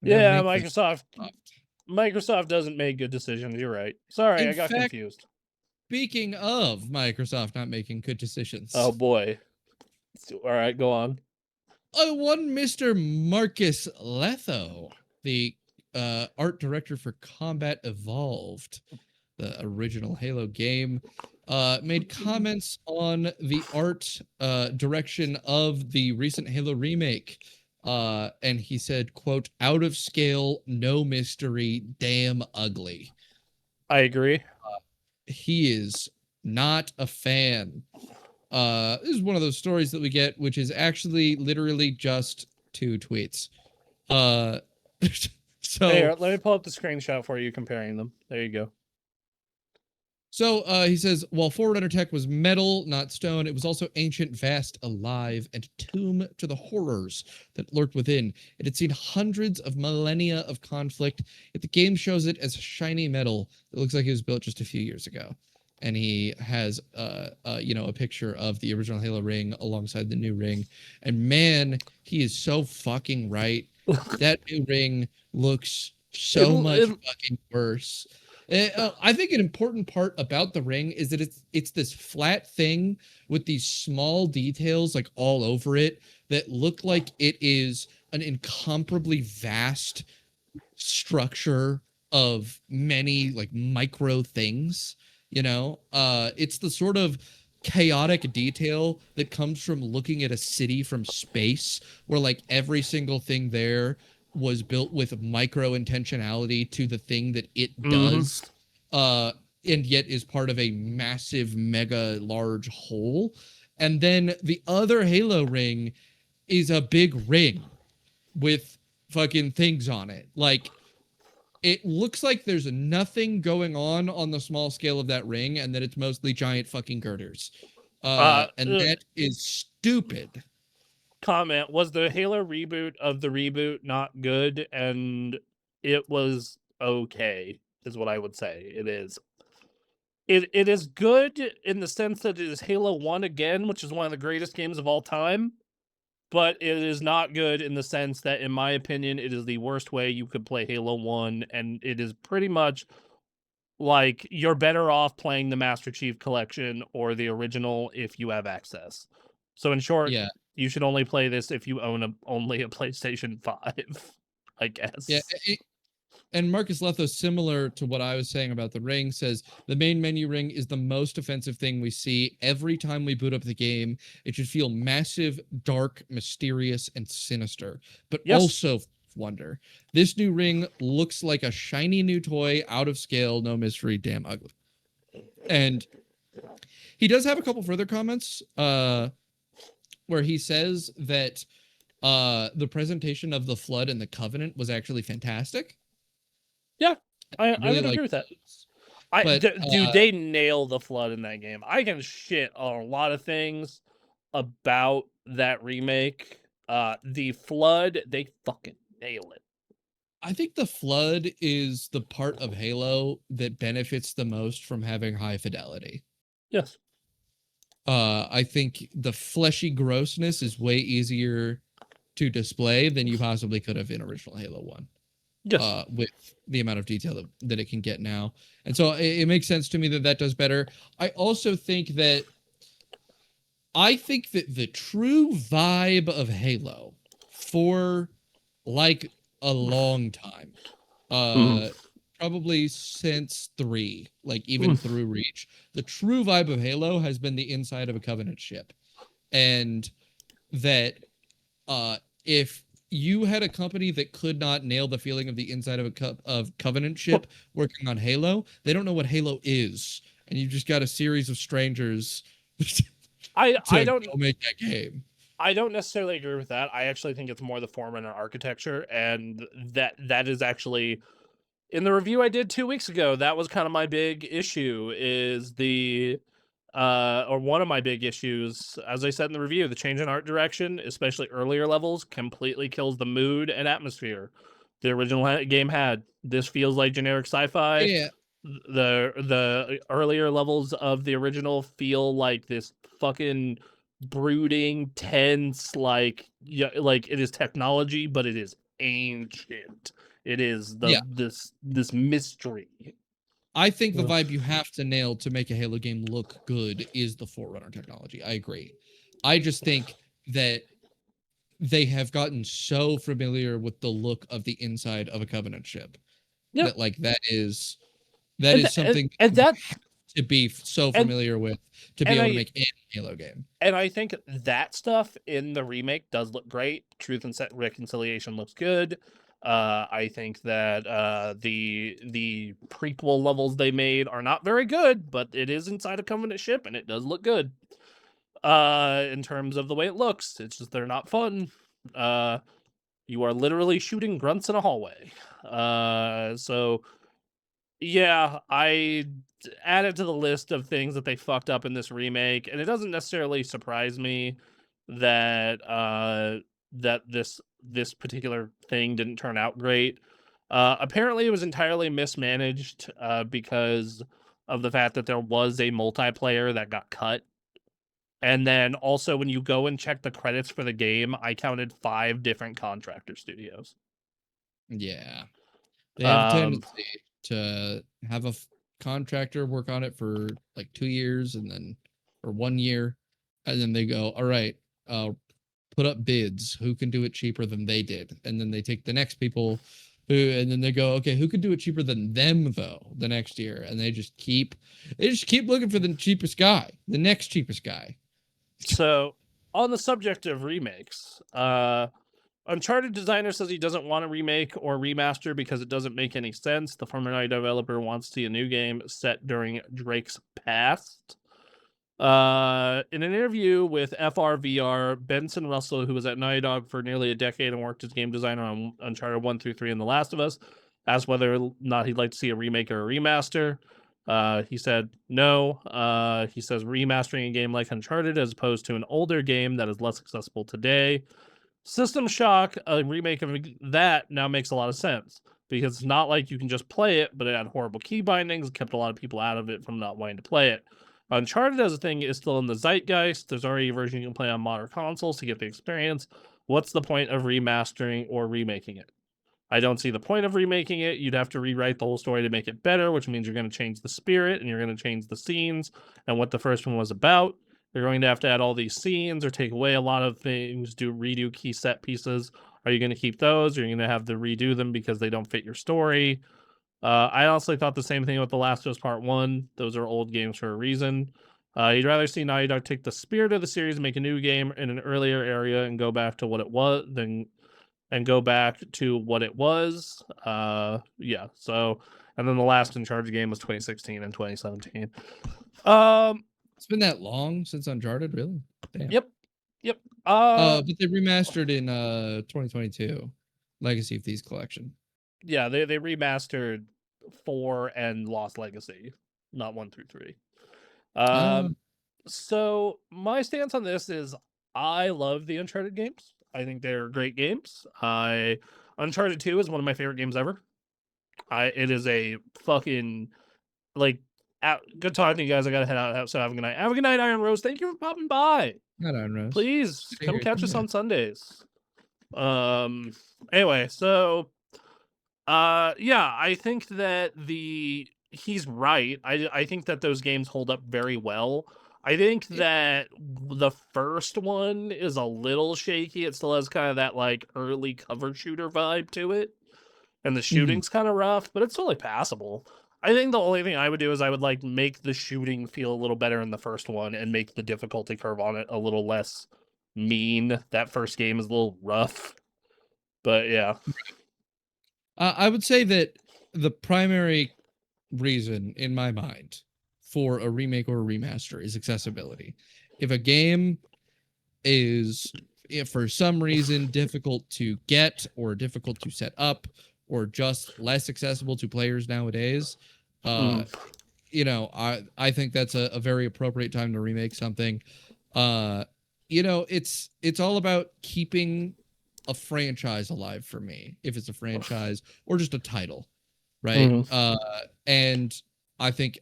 Yeah, Microsoft doesn't make good decisions. You're right. Sorry, I got confused. Speaking of Microsoft not making good decisions. Oh boy. All right, go on. One Mr. Marcus Letho, the art director for Combat Evolved, the original Halo game, made comments on the art direction of the recent Halo remake. And he said, quote, "Out of scale, no mystery, damn ugly." I agree. He is not a fan. This is one of those stories that we get, which is actually literally just 2 tweets. So here, let me pull up the screenshot for you comparing them. There you go. So he says, while Forerunner tech was metal, not stone, it was also ancient, vast, alive, and tomb to the horrors that lurked within. It had seen hundreds of millennia of conflict, yet the game shows it as shiny metal that looks like it was built just a few years ago. And he has, a picture of the original Halo ring alongside the new ring. And man, he is so fucking right. That new ring looks so much fucking worse. I think an important part about the ring is that it's this flat thing with these small details like all over it that look like it is an incomparably vast structure of many like micro things. It's the sort of chaotic detail that comes from looking at a city from space, where like every single thing there was built with micro intentionality to the thing that it does, and yet is part of a massive, mega large whole. And then the other Halo ring is a big ring with fucking things on it. Like, it looks like there's nothing going on the small scale of that ring, and that it's mostly giant fucking girders. And that is stupid. Comment, was the Halo reboot of the reboot not good? And it was okay, is what I would say. It is. It is good in the sense that it is Halo 1 again, which is one of the greatest games of all time. But it is not good in the sense that, in my opinion, it is the worst way you could play Halo 1. And it is pretty much like you're better off playing the Master Chief Collection or the original if you have access. So in short, you should only play this if you own only a PlayStation 5, I guess. Yeah, and Marcus Letho, similar to what I was saying about the ring, says the main menu ring is the most offensive thing we see every time we boot up the game. It should feel massive, dark, mysterious, and sinister, but also wonder. This new ring looks like a shiny new toy, out of scale, no mystery, damn ugly. And he does have a couple further comments where he says that the presentation of the Flood and the Covenant was actually fantastic. Yeah, I would agree with that. Dude, they nail the Flood in that game. I can shit on a lot of things about that remake. The Flood, they fucking nail it. I think the Flood is the part of Halo that benefits the most from having high fidelity. Yes. I think the fleshy grossness is way easier to display than you possibly could have in original Halo 1. Yes. With the amount of detail that it can get now. And so it makes sense to me that does better. I also think that the true vibe of Halo for like a long time, probably since 3, like even through Reach, the true vibe of Halo has been the inside of a Covenant ship. And that if you had a company that could not nail the feeling of the inside of Covenant ship working on Halo, they don't know what Halo is, and you've just got a series of strangers. I don't make that game. I don't necessarily agree with that. I actually think it's more the form and architecture, and that is actually in the review I did 2 weeks ago. That was kind of my big issue. Is the or one of my big issues, as I said in the review, the change in art direction, especially earlier levels, completely kills the mood and atmosphere the original game had. This feels like generic sci-fi. Yeah. The earlier levels of the original feel like this fucking brooding, tense, like it is technology, but it is ancient. It is this mystery. I think the vibe you have to nail to make a Halo game look good is the Forerunner technology. I agree. I just think that they have gotten so familiar with the look of the inside of a Covenant ship that like that is something to be so familiar with to be able to make any Halo game. And I think that stuff in the remake does look great. Truth and Reconciliation looks good. I think that the prequel levels they made are not very good, but it is inside a Covenant ship and it does look good. In terms of the way it looks, it's just they're not fun. You are literally shooting grunts in a hallway. So yeah, I added to the list of things that they fucked up in this remake, and it doesn't necessarily surprise me that that this particular thing didn't turn out great. Apparently, it was entirely mismanaged because of the fact that there was a multiplayer that got cut. And then also, when you go and check the credits for the game, I counted 5 different contractor studios. Yeah. They have a tendency to have a contractor work on it for like 2 years or 1 year. And then they go, all right, put up bids. Who can do it cheaper than they did? And then they take the next people and then they go, okay, who can do it cheaper than them though the next year? And they just keep looking for the cheapest guy, the next cheapest guy. So on the subject of remakes, Uncharted designer says he doesn't want to remake or remaster because it doesn't make any sense. The former Naughty developer wants to see a new game set during Drake's past. In an interview with FRVR, Benson Russell, who was at Naughty Dog for nearly a decade and worked as game designer on Uncharted 1 through 3 and The Last of Us, asked whether or not he'd like to see a remake or a remaster. He said no. He says remastering a game like Uncharted as opposed to an older game that is less accessible today. System Shock, a remake of that, now makes a lot of sense because it's not like you can just play it, but it had horrible key bindings, kept a lot of people out of it from not wanting to play it. Uncharted as a thing is still in the zeitgeist. There's already a version you can play on modern consoles to get the experience. What's the point of remastering or remaking it? I don't see the point of remaking it. You'd have to rewrite the whole story to make it better, which means you're going to change the spirit and you're going to change the scenes and what the first one was about. You're going to have to add all these scenes or take away a lot of things, redo key set pieces. Are you going to keep those? Or are you going to have to redo them because they don't fit your story? I honestly thought the same thing with The Last of Us Part 1. Those are old games for a reason. You'd rather see Naughty Dog take the spirit of the series and make a new game in an earlier area and go back to what it was Yeah, so, and then the last Uncharted game was 2016 and 2017. It's been that long since Uncharted, really? Damn. Yep. But they remastered in 2022, Legacy of Thieves Collection. Yeah, they remastered 4 and Lost Legacy, not 1 through 3. So my stance on this is I love the Uncharted games. I think they're great games. Uncharted 2 is one of my favorite games ever. It is a fucking, like, good talking to you guys. I gotta head out, so have a good night. Have a good night, Iron Rose. Thank you for popping by. Not Iron Rose. Please come catch us on Sundays. Anyway, so yeah, I think that he's right. I think that those games hold up very well. I think that the first one is a little shaky. It still has kind of that like early cover shooter vibe to it. And the shooting's kind of rough, but it's totally passable. I think the only thing I would do is I would like make the shooting feel a little better in the first one and make the difficulty curve on it a little less mean. That first game is a little rough. But yeah. I would say that the primary reason in my mind for a remake or a remaster is accessibility. If a game is, for some reason, difficult to get or difficult to set up or just less accessible to players nowadays, you know, I think that's a very appropriate time to remake something. You know, it's all about keeping a franchise alive for me, if it's a franchise or just a title, right? And I think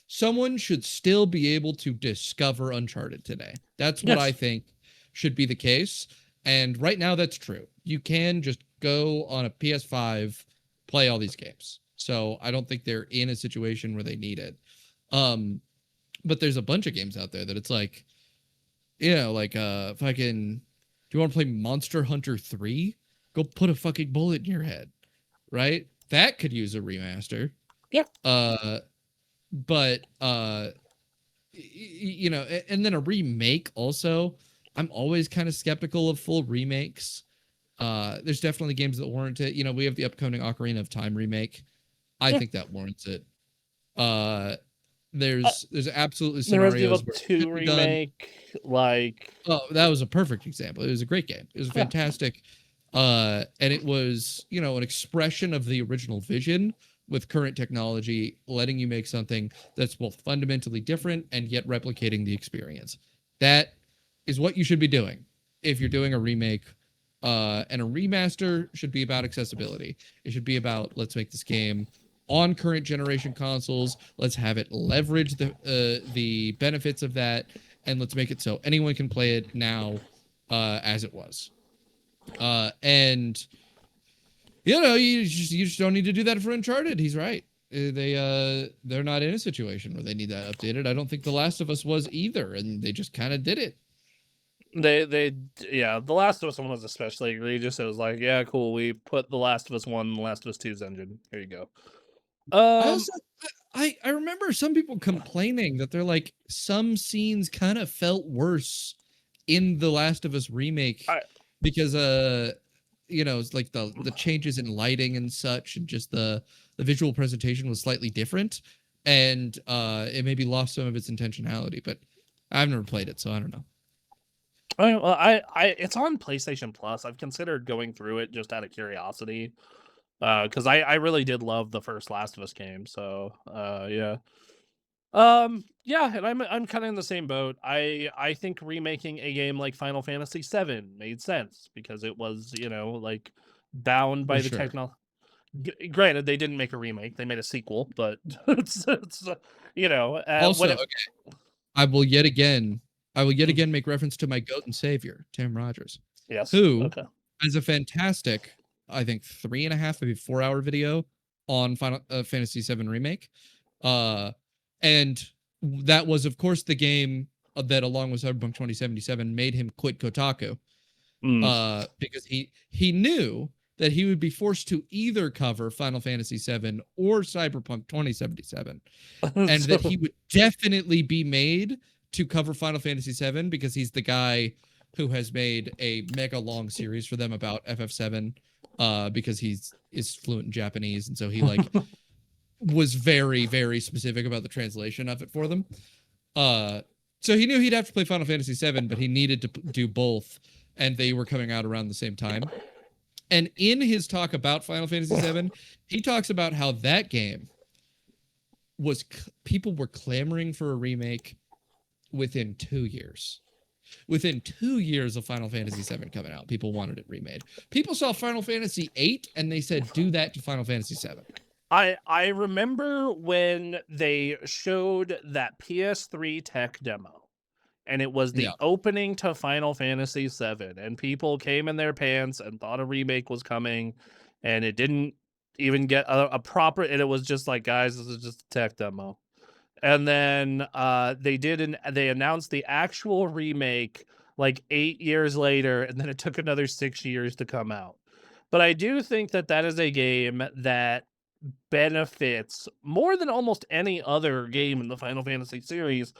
someone should still be able to discover Uncharted today. That's what I think should be the case. And right now that's true. You can just go on a PS5, play all these games. So I don't think they're in a situation where they need it. But there's a bunch of games out there that it's like, you know, like fucking, do you want to play Monster Hunter 3? Go put a fucking bullet in your head, right? That could use a remaster. Yeah. But you know, and then a remake also. I'm always kind of skeptical of full remakes. There's definitely games that warrant it. You know, we have the upcoming Ocarina of Time remake. I think that warrants it. There's absolutely scenarios where 2 remake, like, oh, that was a perfect example. It was a great game. It was fantastic. And it was, you know, an expression of the original vision with current technology, letting you make something that's both fundamentally different and yet replicating the experience. That is what you should be doing if you're doing a remake. And a remaster should be about accessibility. It should be about, let's make this game on current generation consoles. Let's have it leverage the benefits of that, and let's make it so anyone can play it now as it was. And you know, you just don't need to do that for Uncharted. He's right. They're not in a situation where they need that updated. I don't think The Last of Us was either, and they just kind of did it. Yeah, The Last of Us 1 was especially egregious. It was like, yeah, cool, we put The Last of Us 1 and The Last of Us 2's engine. Here you go. I remember some people complaining that they're like, some scenes kind of felt worse in The Last of Us remake because you know, it's like the changes in lighting and such, and just the visual presentation was slightly different, and it maybe lost some of its intentionality. But I've never played it, so I don't know. Well, it's on PlayStation Plus. I've considered going through it just out of curiosity. Because I really did love the first Last of Us game. So yeah. Yeah, and I'm kind of in the same boat. I think remaking a game like Final Fantasy VII made sense because it was, like bound by the technology. Granted, they didn't make a remake; they made a sequel, but it's also, okay, I will yet again make reference to my goat and savior, Tim Rogers. Yes. Who has a fantastic, I think, 3.5, maybe 4-hour video on Final Fantasy VII Remake. And that was, of course, the game that, along with Cyberpunk 2077, made him quit Kotaku. Because he knew that he would be forced to either cover Final Fantasy VII or Cyberpunk 2077, and that he would definitely be made to cover Final Fantasy VII because he's the guy who has made a mega long series for them about FF7, because is fluent in Japanese, and so he was very, very specific about the translation of it for them. So he knew he'd have to play Final Fantasy VII, but he needed to do both, and they were coming out around the same time. And in his talk about Final Fantasy VII, he talks about how that game was, people were clamoring for a remake within 2 years. Within 2 years of Final Fantasy VII coming out, people wanted it remade. People saw Final Fantasy VIII and they said, do that to Final Fantasy VII. I remember when they showed that PS3 tech demo, and it was the opening to Final Fantasy VII, and people came in their pants and thought a remake was coming, and it didn't even get a proper, and it was just like, guys, this is just a tech demo. And then they announced the actual remake like 8 years later, and then it took another 6 years to come out. But I do think that is a game that benefits more than almost any other game in the Final Fantasy series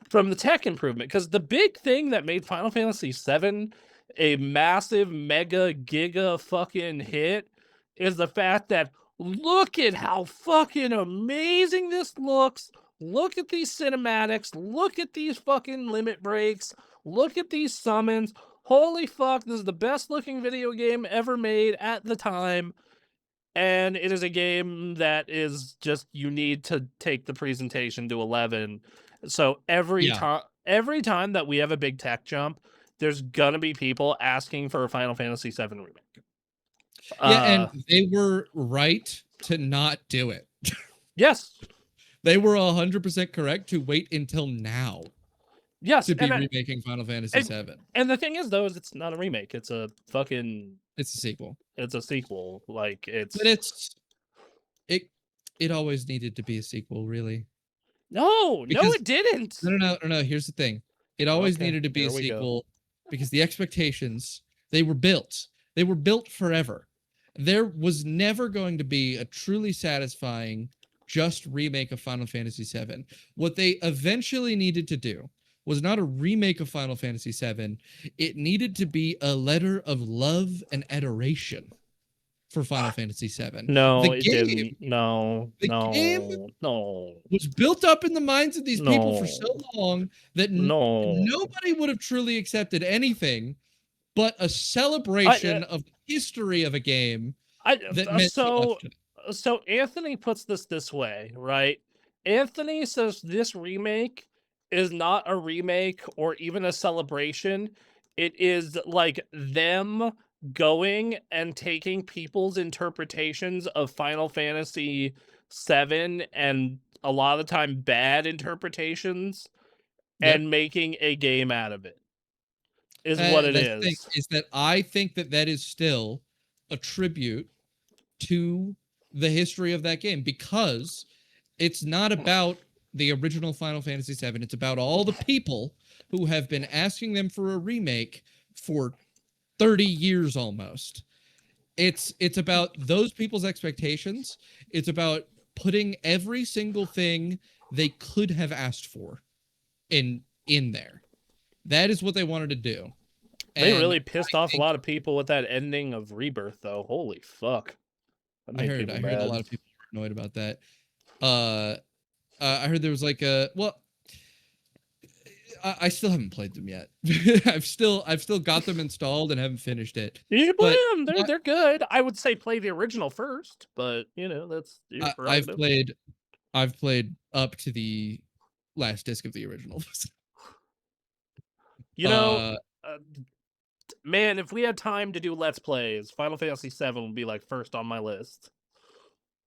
from the tech improvement, because the big thing that made Final Fantasy VII a massive mega giga fucking hit is the fact that, look at how fucking amazing this looks, look at these cinematics, look at these fucking limit breaks, look at these summons, holy fuck, this is the best looking video game ever made at the time. And it is a game that is just, you need to take the presentation to 11. So every time that we have a big tech jump, there's gonna be people asking for a Final Fantasy VII remake. And they were right to not do it. Yes. They were 100% correct to wait until now. Yes, to be remaking Final Fantasy VII. And the thing is, though, is it's not a remake. It's a fucking... It's a sequel. It's a sequel. Like, it's... But it always needed to be a sequel, really. No, it didn't. No. Here's the thing. It always needed to be a sequel because the expectations, they were built. They were built forever. There was never going to be a truly satisfying just remake of Final Fantasy VII. What they eventually needed to do was not a remake of Final Fantasy VII. It needed to be a letter of love and adoration for Final Fantasy VII. No, it didn't. No, the game was built up in the minds of these people for so long that nobody would have truly accepted anything but a celebration of history of a game. So Anthony puts this way, right? Anthony says this remake is not a remake or even a celebration. It is like them going and taking people's interpretations of Final Fantasy VII, and a lot of the time bad interpretations, and making a game out of it. Is what it is. Thing is that I think that is still a tribute to the history of that game, because it's not about the original Final Fantasy VII. It's about all the people who have been asking them for a remake for 30 years almost. It's about those people's expectations. It's about putting every single thing they could have asked for in there. That is what they wanted to do. They really pissed off a lot of people with that ending of Rebirth, though. Holy fuck. I heard a lot of people were annoyed about that. I heard there was like I still haven't played them yet. I've still got them installed and haven't finished it. You can play them. They're good. I would say play the original first, but that's your prerogative. I've played up to the last disc of the original. Man, if we had time to do Let's Plays, Final Fantasy VII would be like first on my list.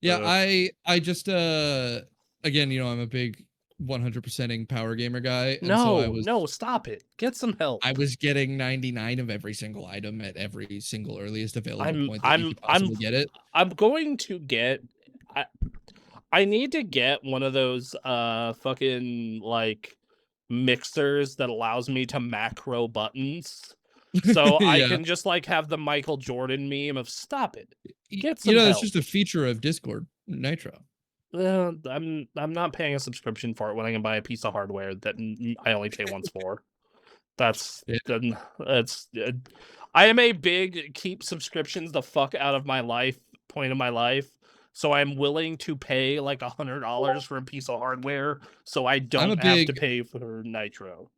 Yeah, I just again, I'm a big 100%ing power gamer guy. And no, stop it. Get some help. I was getting 99 of every single item at every single earliest available point that you could possibly get it. I'm going to get. I need to get one of those fucking like mixers that allows me to macro buttons. So I can just like have the Michael Jordan meme of stop it. Get some help. It's just a feature of Discord Nitro. I'm not paying a subscription for it when I can buy a piece of hardware that I only pay once for. I am a big keep subscriptions the fuck out of my life point of my life. So I'm willing to pay like $100 for a piece of hardware so I don't have to pay for Nitro.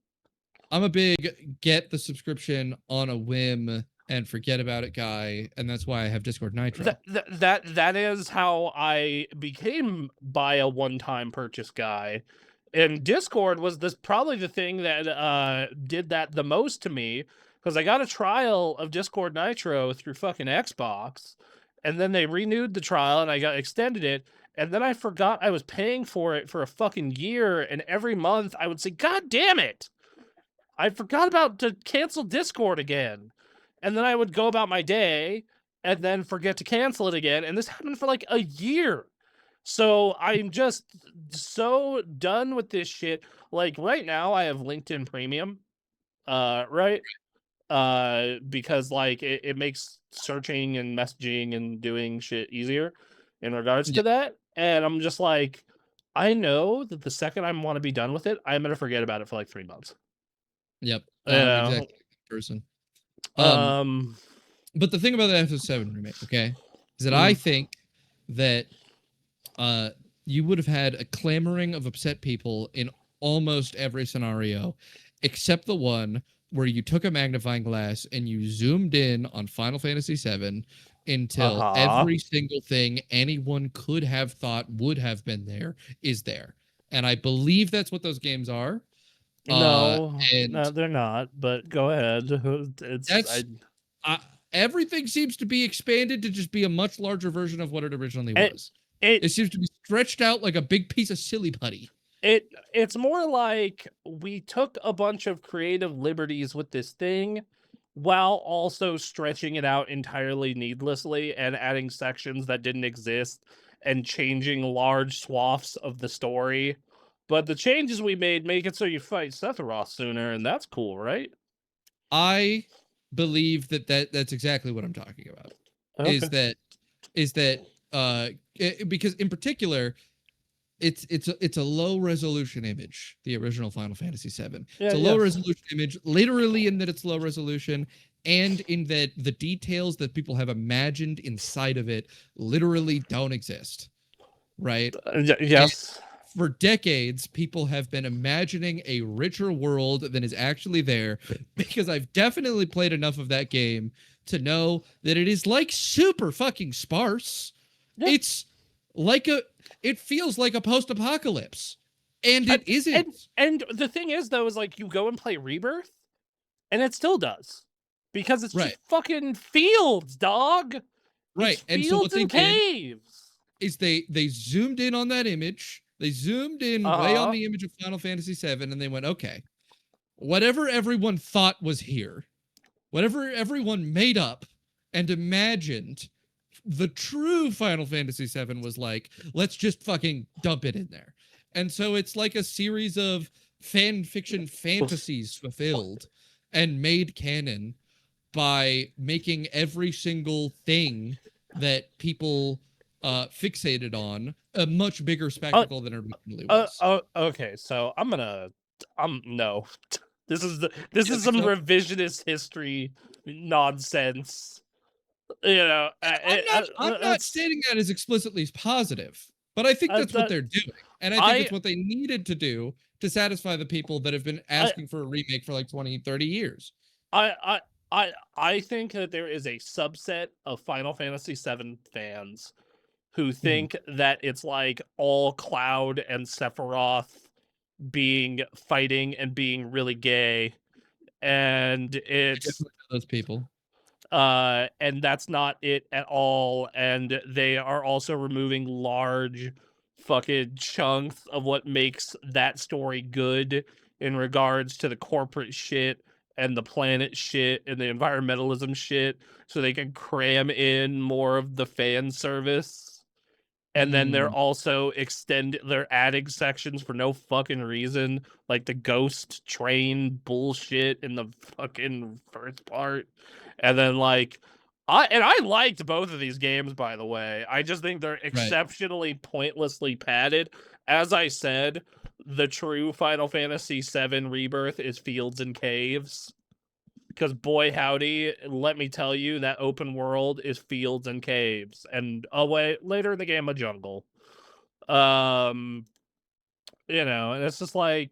I'm a big get the subscription on a whim and forget about it guy, and that's why I have Discord Nitro. That is how I became buy a one-time purchase guy. And Discord was probably the thing that did that the most to me, because I got a trial of Discord Nitro through fucking Xbox, and then they renewed the trial and I got extended it, and then I forgot I was paying for it for a fucking year, and every month I would say, God damn it! I forgot to cancel Discord again. And then I would go about my day and then forget to cancel it again. And this happened for like a year. So I'm just so done with this shit. Like right now I have LinkedIn Premium, right? Because like it makes searching and messaging and doing shit easier in regards to that. And I'm just like, I know that the second I want to be done with it, I'm going to forget about it for like 3 months. Yep. Exactly. Person. But the thing about the FF7 remake, okay, is that I think that you would have had a clamoring of upset people in almost every scenario, except the one where you took a magnifying glass and you zoomed in on Final Fantasy VII until every single thing anyone could have thought would have been there is there. And I believe that's what those games are. No, they're not. But go ahead. Everything seems to be expanded to just be a much larger version of what it originally was. It seems to be stretched out like a big piece of silly putty. It's more like we took a bunch of creative liberties with this thing while also stretching it out entirely needlessly and adding sections that didn't exist and changing large swaths of the story. But the changes we made make it so you fight Sephiroth sooner, and that's cool, right? I believe that's exactly what I'm talking about. Okay. Is that because in particular, it's a low resolution image, the original Final Fantasy VII. It's a low resolution image, literally in that it's low resolution, and in that the details that people have imagined inside of it literally don't exist. Right? Yes. And for decades, people have been imagining a richer world than is actually there, because I've definitely played enough of that game to know that it is like super fucking sparse. Yeah. It feels like a post-apocalypse, and it isn't. And the thing is, though, is like you go and play Rebirth, and it still does, because it's just fucking fields, dog. Right, and so what they caves is they zoomed in on that image. They zoomed in way on the image of Final Fantasy VII, and they went, okay, whatever everyone thought was here, whatever everyone made up and imagined the true Final Fantasy VII was like, let's just fucking dump it in there. And so it's like a series of fan fiction fantasies fulfilled and made canon by making every single thing that people fixated on a much bigger spectacle than it originally was. Okay, so no. This is some revisionist history nonsense. I'm not stating that as explicitly as positive, but I think that's what they're doing, and I think it's what they needed to do to satisfy the people that have been asking for a remake for like 20, 30 years. I think that there is a subset of Final Fantasy VII fans who think that it's like all Cloud and Sephiroth being fighting and being really gay, and it's those people. And that's not it at all. And they are also removing large fucking chunks of what makes that story good in regards to the corporate shit and the planet shit and the environmentalism shit, so they can cram in more of the fan service. And then they're also they're adding sections for no fucking reason, like the ghost train bullshit in the fucking first part. And then like I liked both of these games, by the way. I just think they're exceptionally pointlessly padded. As I said, the true Final Fantasy VII Rebirth is fields and caves. Because boy howdy, let me tell you, that open world is fields and caves, and later in the game a jungle. And it's just like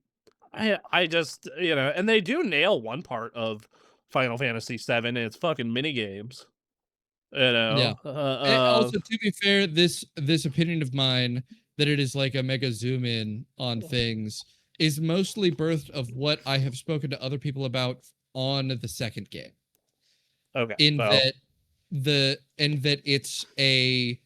I just and they do nail one part of Final Fantasy VII, and it's fucking mini games. Yeah. Also, to be fair, this opinion of mine that it is like a mega zoom in on things is mostly birthed of what I have spoken to other people about on the second game. Okay. That it's a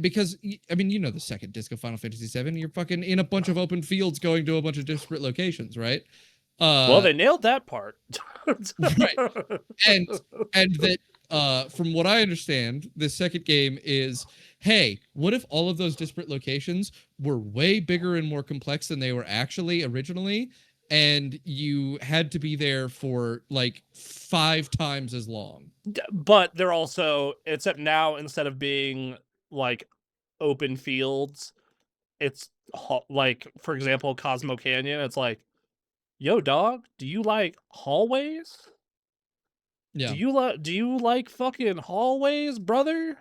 because I mean, the second disc of Final Fantasy VII, you're fucking in a bunch of open fields going to a bunch of disparate locations, right? Well, they nailed that part. Right. And that from what I understand, the second game is, hey, what if all of those disparate locations were way bigger and more complex than they were actually originally? And you had to be there for like 5 times as long. But they're also, except now, instead of being like open fields, it's like, for example, Cosmo Canyon. It's like, yo, dog, do you like hallways? Yeah. Do you like fucking hallways, brother?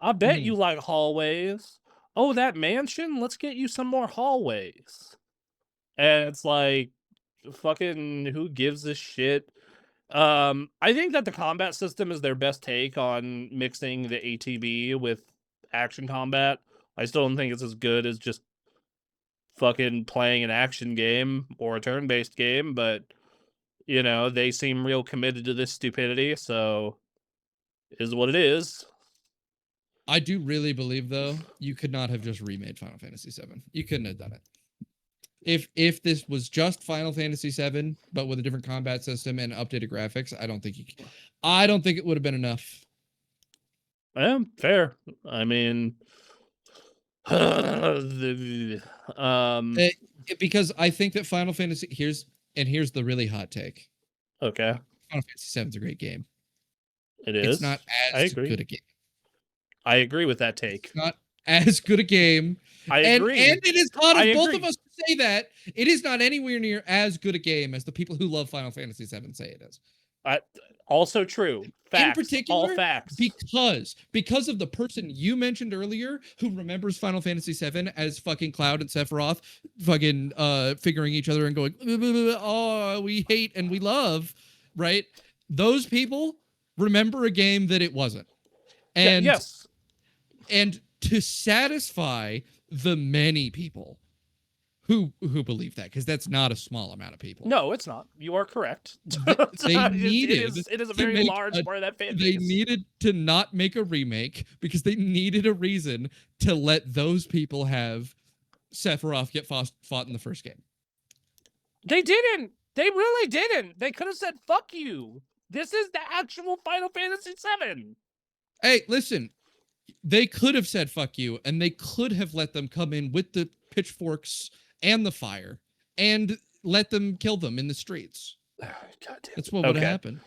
I bet you like hallways. Oh, that mansion? Let's get you some more hallways. And it's like, fucking, who gives a shit? I think that the combat system is their best take on mixing the ATB with action combat. I still don't think it's as good as just fucking playing an action game or a turn-based game, but they seem real committed to this stupidity, so is what it is. I do really believe, though, you could not have just remade Final Fantasy VII. You couldn't have done it. If this was just Final Fantasy VII, but with a different combat system and updated graphics, I don't think it would have been enough. Yeah, fair. I mean, because I think that Final Fantasy here's the really hot take. Okay. Final Fantasy VII is a great game. It is. It's not as good a game. I agree with that take. It's not as good a game. I agree. And it is hot as both of us say that. It is not anywhere near as good a game as the people who love Final Fantasy VII say it is. Also true. Facts. In particular, all facts. Because of the person you mentioned earlier who remembers Final Fantasy VII as fucking Cloud and Sephiroth fucking figuring each other and going, oh, we hate and we love, right? Those people remember a game that it wasn't. And yes. And to satisfy the many people who believe that, because that's not a small amount of people. No, it's not. You are correct. It is a very large part of that fan base. They needed to not make a remake because they needed a reason to let those people have Sephiroth get fought in the first game. They didn't. They really didn't. They could have said, fuck you. This is the actual Final Fantasy VII. Hey, listen. They could have said fuck you, and they could have let them come in with the pitchforks and the fire and let them kill them in the streets. That's what would have happened.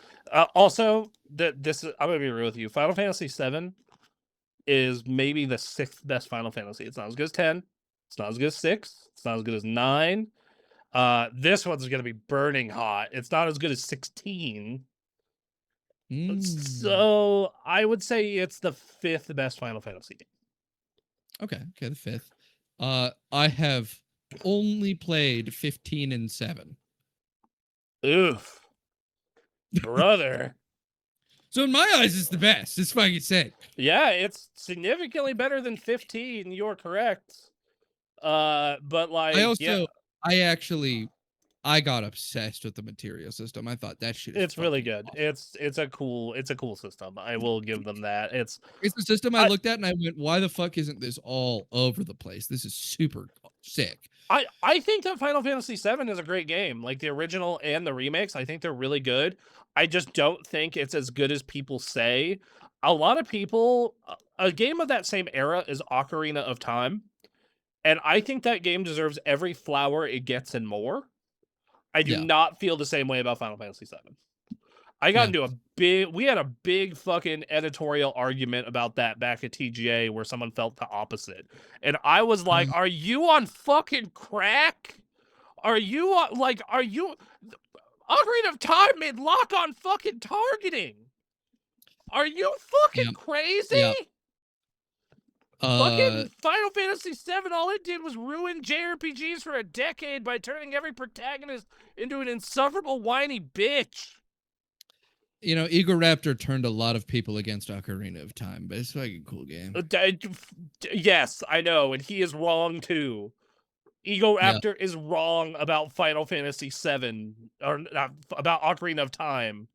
Also, I'm gonna be real with you. Final Fantasy VII is maybe the 6th best Final Fantasy. It's not as good as 10. It's not as good as 6. It's not as good as 9. This one's gonna be burning hot. It's not as good as 16. So I would say it's the 5th best Final Fantasy game. Okay, the 5th. I have only played 15 and 7. Oof. Brother. So in my eyes, it's the best. It's fucking sick. Yeah, it's significantly better than 15. You're correct. But like, I got obsessed with the materia system. I thought that shit is it's really good. awesome. It's a cool system. I will give them that. It's the system I looked at and I went, why the fuck isn't this all over the place? This is super sick. I think that Final Fantasy VII is a great game. Like the original and the remakes, I think they're really good. I just don't think it's as good as people say. A lot of people, a game of that same era is Ocarina of Time. And I think that game deserves every flower it gets and more. I do not feel the same way about Final Fantasy VII. I got into we had a big fucking editorial argument about that back at TGA where someone felt the opposite. And I was like, are you on fucking crack? Ocarina of Time made lock-on fucking targeting. Are you fucking crazy? Fucking Final Fantasy VII, all it did was ruin JRPGs for a decade by turning every protagonist into an insufferable whiny bitch. You know, Egoraptor turned a lot of people against Ocarina of Time, but it's like a cool game. Yes, I know, and he is wrong too. Egoraptor is wrong about Final Fantasy VII, or about Ocarina of Time.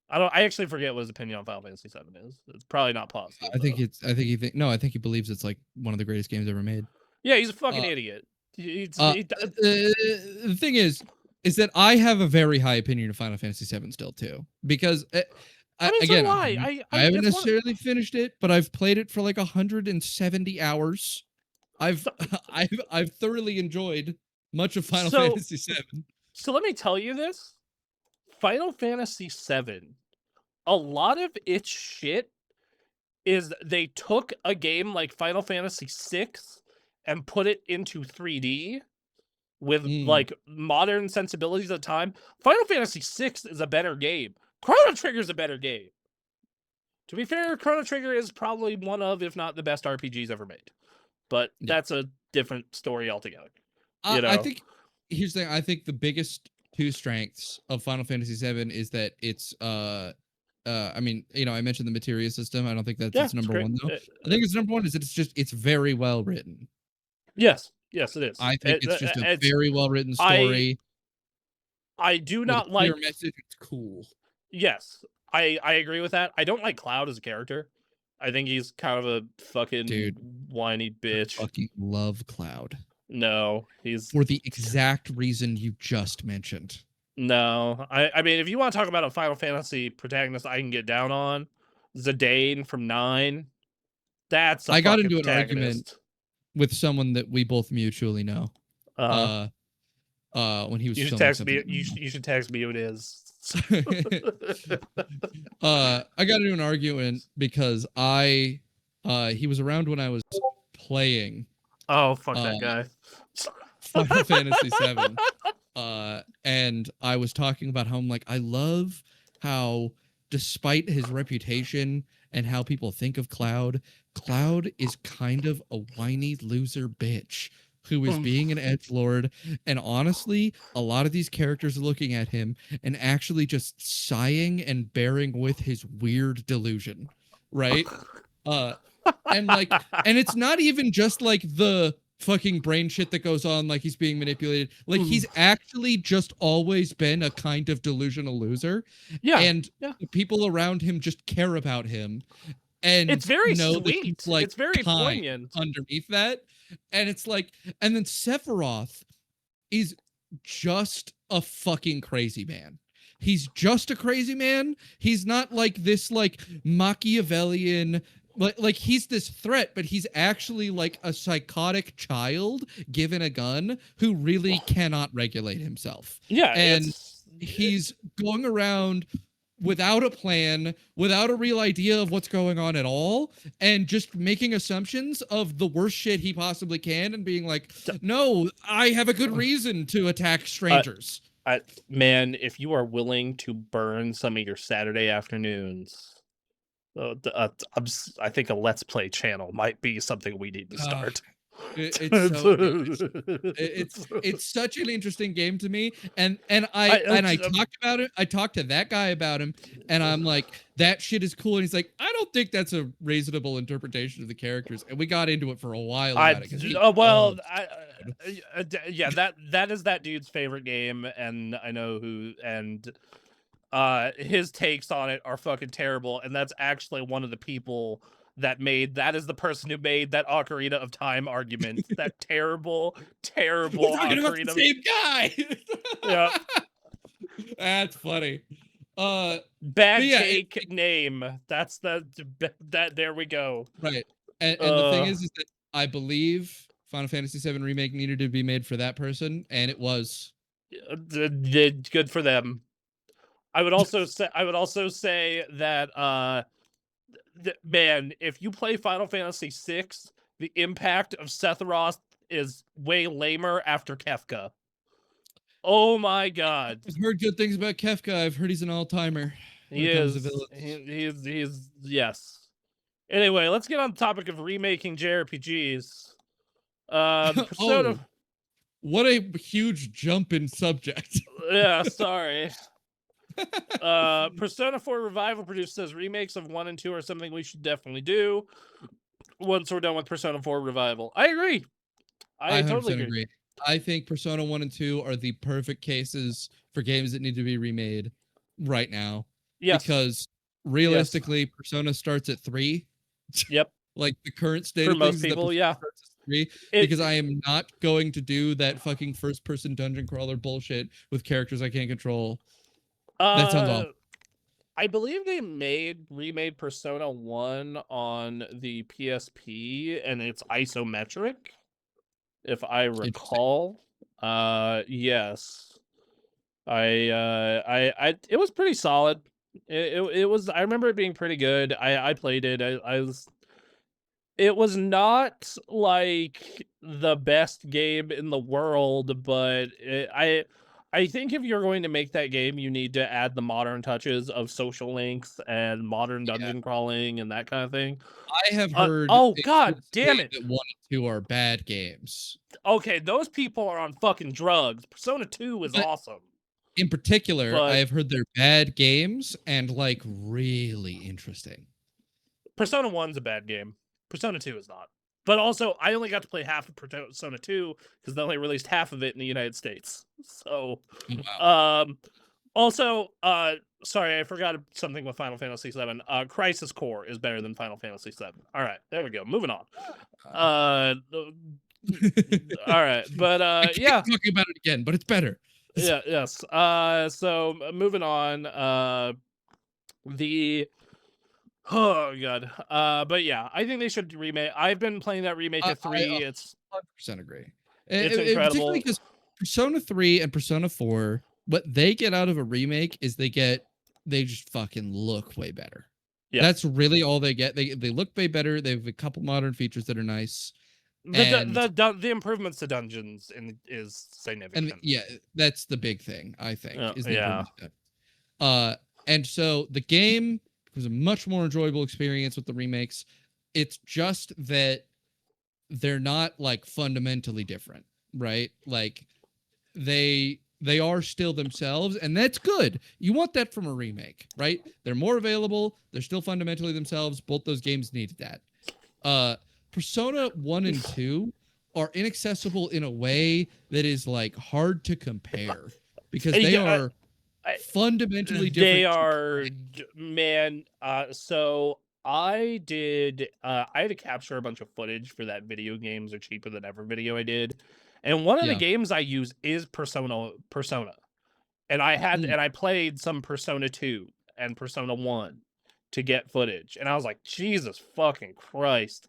I actually forget what his opinion on Final Fantasy VII is. It's probably not positive. I think he believes it's like one of the greatest games ever made. Yeah, he's a fucking idiot. The thing is that I have a very high opinion of Final Fantasy VII still too, because I haven't necessarily finished it, but I've played it for like 170 hours. I've thoroughly enjoyed much of Final Fantasy VII. So let me tell you this. Final Fantasy VII, a lot of its shit is they took a game like Final Fantasy VI and put it into 3D with like modern sensibilities of the time. Final Fantasy VI is a better game. Chrono Trigger is a better game. To be fair, Chrono Trigger is probably one of, if not the best RPGs ever made. But that's a different story altogether. I think here's the thing. I think the biggest two strengths of Final Fantasy VII is that it's I mean, you know, I mentioned the materia system. I don't think that's its number one though. I think its number one is that it's very well written. Yes, it is. I think it's just a very well written story. I do not like message. It's cool. Yes, I agree with that. I don't like Cloud as a character. I think he's kind of a fucking whiny bitch. I fucking love Cloud. No, he's for the exact reason you just mentioned. No, I mean, if you want to talk about a Final Fantasy protagonist I can get down on, Zidane from 9. That's I got into an argument with someone that we both mutually know. When he was you should text me. You should text me who it is. I got into an argument because he was around when I was playing. Oh, fuck that guy. Final Fantasy VII. And I was talking about how I'm like, I love how, despite his reputation and how people think of Cloud is kind of a whiny loser bitch who is being an edgelord. And honestly, a lot of these characters are looking at him and actually just sighing and bearing with his weird delusion, right? And it's not even just like the fucking brain shit that goes on, like he's being manipulated. Like he's actually just always been a kind of delusional loser. Yeah. And the people around him just care about him. And it's very sweet. Like, it's very poignant underneath that. And it's like, and then Sephiroth is just a fucking crazy man. He's just a crazy man. He's not like this like Machiavellian, like he's this threat, but he's actually like a psychotic child given a gun who really cannot regulate himself. Yeah. And he's going around without a plan, without a real idea of what's going on at all, and just making assumptions of the worst shit he possibly can and being like, no, I have a good reason to attack strangers. Man, if you are willing to burn some of your Saturday afternoons, I think a Let's Play channel might be something we need to start. It's so good. It's such an interesting game to me, and I talked about it. I talked to that guy about him, and I'm like, that shit is cool. And he's like, I don't think that's a reasonable interpretation of the characters. And we got into it for a while about it. Yeah, that is that dude's favorite game, and I know who, and his takes on it are fucking terrible, and that's actually one of the people that is the person who made that Ocarina of Time argument. That terrible We're talking about the same guy. Yeah. That's funny. Bad take name. That's that there we go. Right. And the thing is that I believe Final Fantasy VII Remake needed to be made for that person, and it was. Good for them. I would also say that man, if you play Final Fantasy VI, the impact of Sephiroth is way lamer after Kefka. Oh my god. I've heard good things about Kefka. I've heard he's an all-timer. He is. He's yes. Anyway, let's get on the topic of remaking JRPGs. Persona. What a huge jump in subject. Yeah, sorry. Persona 4 Revival Produced says remakes of 1 and 2 are something we should definitely do once we're done with Persona 4 Revival. I agree. I totally agree. I think Persona 1 and 2 are the perfect cases for games that need to be remade right now. Yes. Because realistically, Persona starts at 3. Yep. Like the current state for of most things, people, yeah. Starts at 3, because I am not going to do that fucking first-person dungeon crawler bullshit with characters I can't control. That sounds awful. I believe they remade Persona 1 on the PSP, and it's isometric, if I recall. Yes. It was pretty solid. It was. I remember it being pretty good. I played it. It was not like the best game in the world, but I think if you're going to make that game, you need to add the modern touches of social links and modern dungeon crawling and that kind of thing. I have heard. Oh god, damn it! That 1 and 2 are bad games. Okay, those people are on fucking drugs. Persona 2 is awesome. In particular, I have heard they're bad games and like really interesting. Persona 1's a bad game. Persona 2 is not. But also, I only got to play half of Persona 2 because they only released half of it in the United States. So, also, sorry, I forgot something with Final Fantasy VII. Crisis Core is better than Final Fantasy VII. All right, there we go. Moving on. All right, but I keep talking about it again, but it's better. Yeah. Yes. So moving on. Oh god. But yeah, I think they should remake. I've been playing that remake of 3. It's 100% agree. It's incredible. Particularly because Persona 3 and Persona 4, what they get out of a remake is they just fucking look way better. Yeah. That's really all they get. They look way better. They have a couple modern features that are nice. The improvements to dungeons is significant. And that's the big thing, I think. Is the improvements. And so the game was a much more enjoyable experience with the remakes. It's just that they're not like fundamentally different, right? Like they are still themselves, and that's good. You want that from a remake, right? They're more available. They're still fundamentally themselves. Both those games needed that. Persona 1 and 2 are inaccessible in a way that is like hard to compare because they are fundamentally different. They are, man. So I had to capture a bunch of footage for that Video Games Are Cheaper Than Ever video I did. And one of the games I use is Persona. And I played some Persona 2 and Persona 1 to get footage. And I was like, Jesus fucking Christ.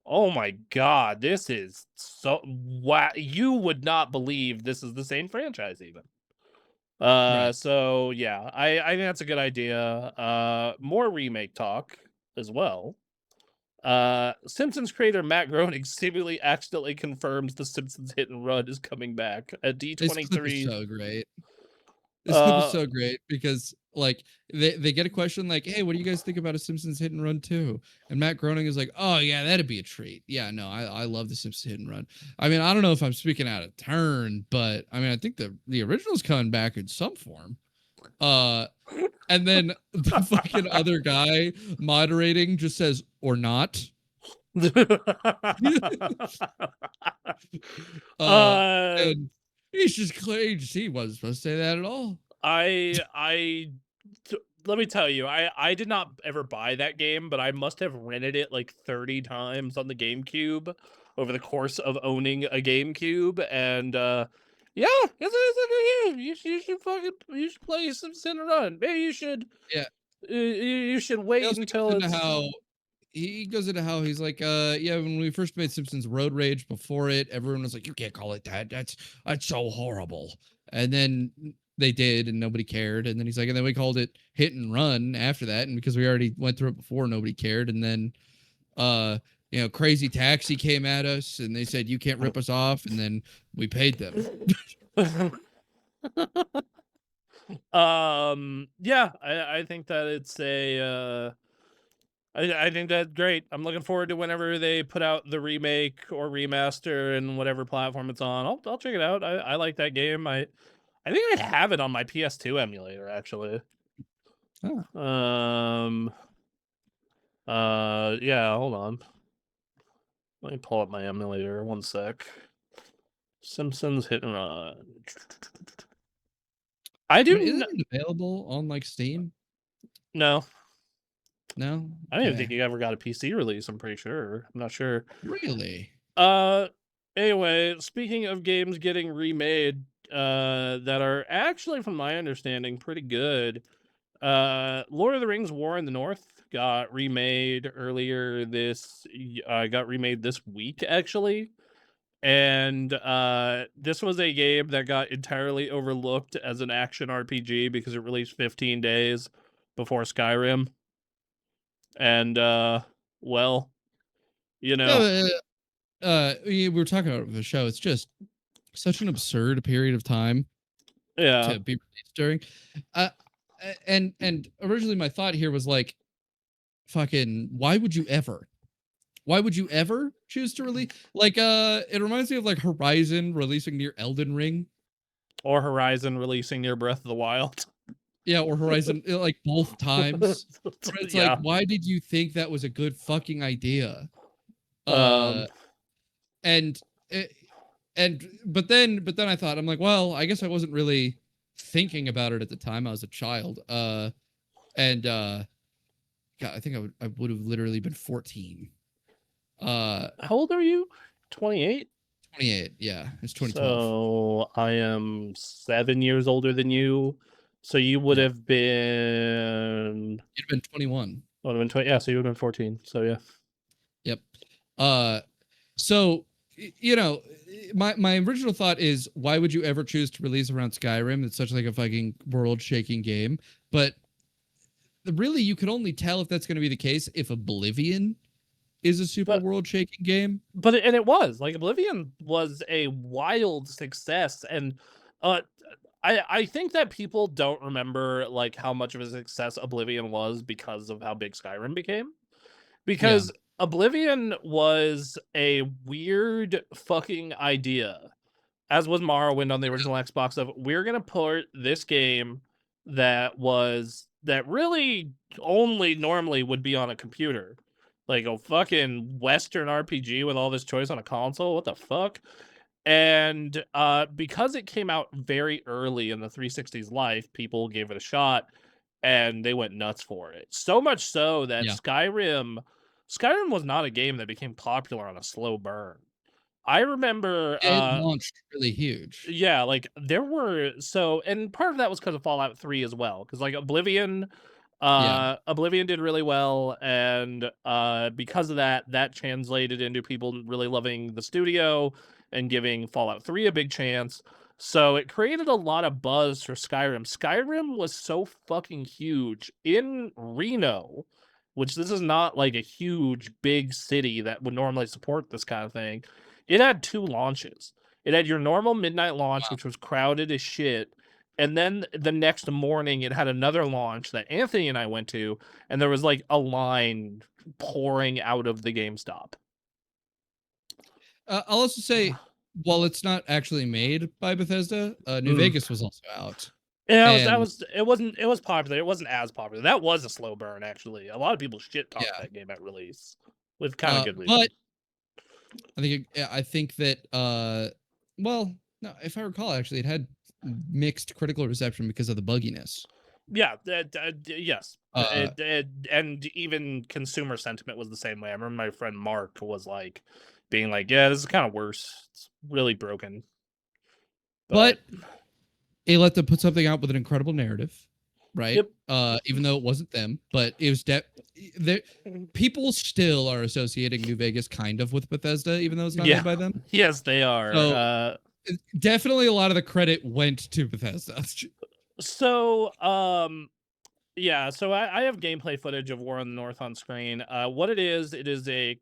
Oh my god, this is so wow. You would not believe this is the same franchise even. So yeah, I think that's a good idea. More remake talk as well. Simpsons creator Matt Groening seemingly accidentally confirms the Simpsons Hit and Run is coming back at D23. So great. This was so great because like they get a question like, hey, what do you guys think about a Simpsons Hit and Run 2? And Matt Groening is like, oh yeah, that'd be a treat. Yeah, no, I love the Simpsons Hit and Run. I mean, I don't know if I'm speaking out of turn, but I mean, I think the original's coming back in some form. And then the fucking other guy moderating just says, or not. And he's just clear. He wasn't supposed to say that at all. Let me tell you, I did not ever buy that game, but I must have rented it like 30 times on the GameCube over the course of owning a GameCube, and yeah, it's a good game. You should play some Sin Run. Maybe you should. Yeah. You should wait until it's. He goes into how he's like, yeah, when we first made Simpsons Road Rage before it, everyone was like, you can't call it that. That's so horrible. And then they did, and nobody cared. And then he's like, and then we called it Hit and Run after that. And because we already went through it before, nobody cared. And then, you know, Crazy Taxi came at us, and they said, you can't rip us off. And then we paid them. Yeah, I think that it's a. I think that's great. I'm looking forward to whenever they put out the remake or remaster and whatever platform it's on. I'll check it out. I like that game. I think I have it on my PS2 emulator actually. Oh. Yeah, hold on. Let me pull up my emulator. One sec. Simpsons Hit and Run. Isn't it available on like Steam? No. No? I don't even think you ever got a PC release, I'm pretty sure. I'm not sure. Really? Anyway, speaking of games getting remade, that are actually, from my understanding, pretty good. Lord of the Rings War in the North got remade earlier this week, actually. And this was a game that got entirely overlooked as an action RPG because it released 15 days before Skyrim. And well, you know, we were talking about the show. It's just such an absurd period of time to be released during. And originally my thought here was like, fucking, why would you ever choose to release? Like, it reminds me of like Horizon releasing near Elden Ring, or Horizon releasing near Breath of the Wild. Yeah, or Horizon, like both times. It's like, why did you think that was a good fucking idea? But then I thought, I'm like, well, I guess I wasn't really thinking about it at the time. I was a child. God, I think I would have literally been 14. How old are you? 28? 28, yeah. It's 2012. So I am 7 years older than you. So you would have been... You'd have been 21. Would have been 20. Yeah, so you would have been 14. So yeah. Yep. So, you know, my original thought is, why would you ever choose to release around Skyrim? It's such like a fucking world-shaking game. But really, you could only tell if that's going to be the case if Oblivion is a super world-shaking game. But it was. Like, Oblivion was a wild success. And I think that people don't remember like how much of a success Oblivion was because of how big Skyrim became. Because Oblivion was a weird fucking idea, as was Morrowind on the original Xbox, of we're gonna port this game that really only normally would be on a computer. Like a fucking Western RPG with all this choice on a console. What the fuck? And because it came out very early in the 360's life, people gave it a shot and they went nuts for it. So much so that Skyrim was not a game that became popular on a slow burn. I remember it launched really huge. Yeah, like there were and part of that was because of Fallout 3 as well. Because like Oblivion did really well, and because of that translated into people really loving the studio and giving Fallout 3 a big chance. So it created a lot of buzz for Skyrim. Skyrim was so fucking huge in Reno, which this is not like a huge big city that would normally support this kind of thing. It had 2 launches. It had your normal midnight launch, which was crowded as shit. And then the next morning, it had another launch that Anthony and I went to, and there was like a line pouring out of the GameStop. I'll also say, while it's not actually made by Bethesda, New Vegas was also out. Yeah, it was popular. It wasn't as popular. That was a slow burn, actually. A lot of people shit talked that game at release with kind of good reason. But I think that well, no, if I recall, actually, it had mixed critical reception because of the bugginess. Yeah, yes. And even consumer sentiment was the same way. I remember my friend Mark was like, being like, yeah, this is kind of worse. It's really broken. But it let them put something out with an incredible narrative, right? Yep. Even though it wasn't them, but it was people still are associating New Vegas kind of with Bethesda, even though it's not made by them. Yes, they are. So, definitely a lot of the credit went to Bethesda. So, yeah, so I have gameplay footage of War on the North on screen. What it is a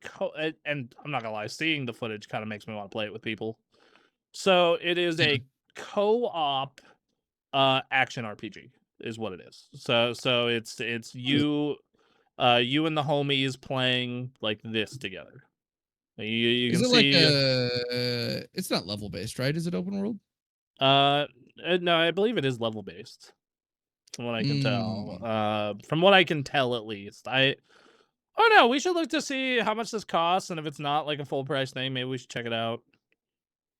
and I'm not gonna lie, seeing the footage kind of makes me want to play it with people. So it is a co-op action RPG is what it is. So it's you and the homies playing like this together. You can see it's not level based, right? Is it open world? No, I believe it is level based. From what I can tell. From what I can tell, at least. Oh no, we should look to see how much this costs, and if it's not like a full price thing, maybe we should check it out.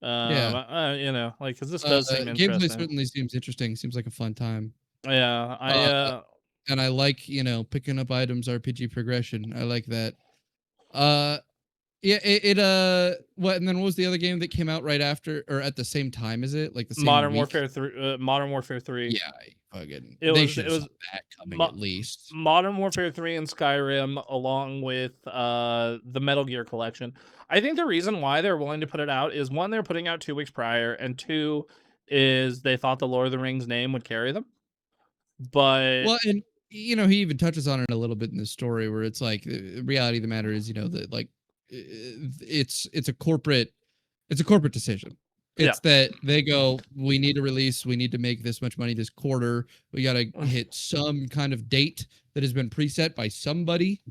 You know, like, because this does seem interesting. Gameplay certainly seems interesting. Seems like a fun time. Yeah, and I like, you know, picking up items, RPG progression. I like that. Yeah, what, and then what was the other game that came out right after or at the same time as it? Like the same Modern week? Warfare 3. Modern Warfare 3. Yeah, they should have that coming at least. Modern Warfare 3 and Skyrim, along with the Metal Gear collection. I think the reason why they're willing to put it out is, one, they're putting out 2 weeks prior, and 2 is they thought the Lord of the Rings name would carry them. But well, and you know, he even touches on it a little bit in the story where it's like the reality of the matter is, you know, that like it's a corporate decision. It's that they go, we need to release, we need to make this much money this quarter. We got to hit some kind of date that has been preset by somebody.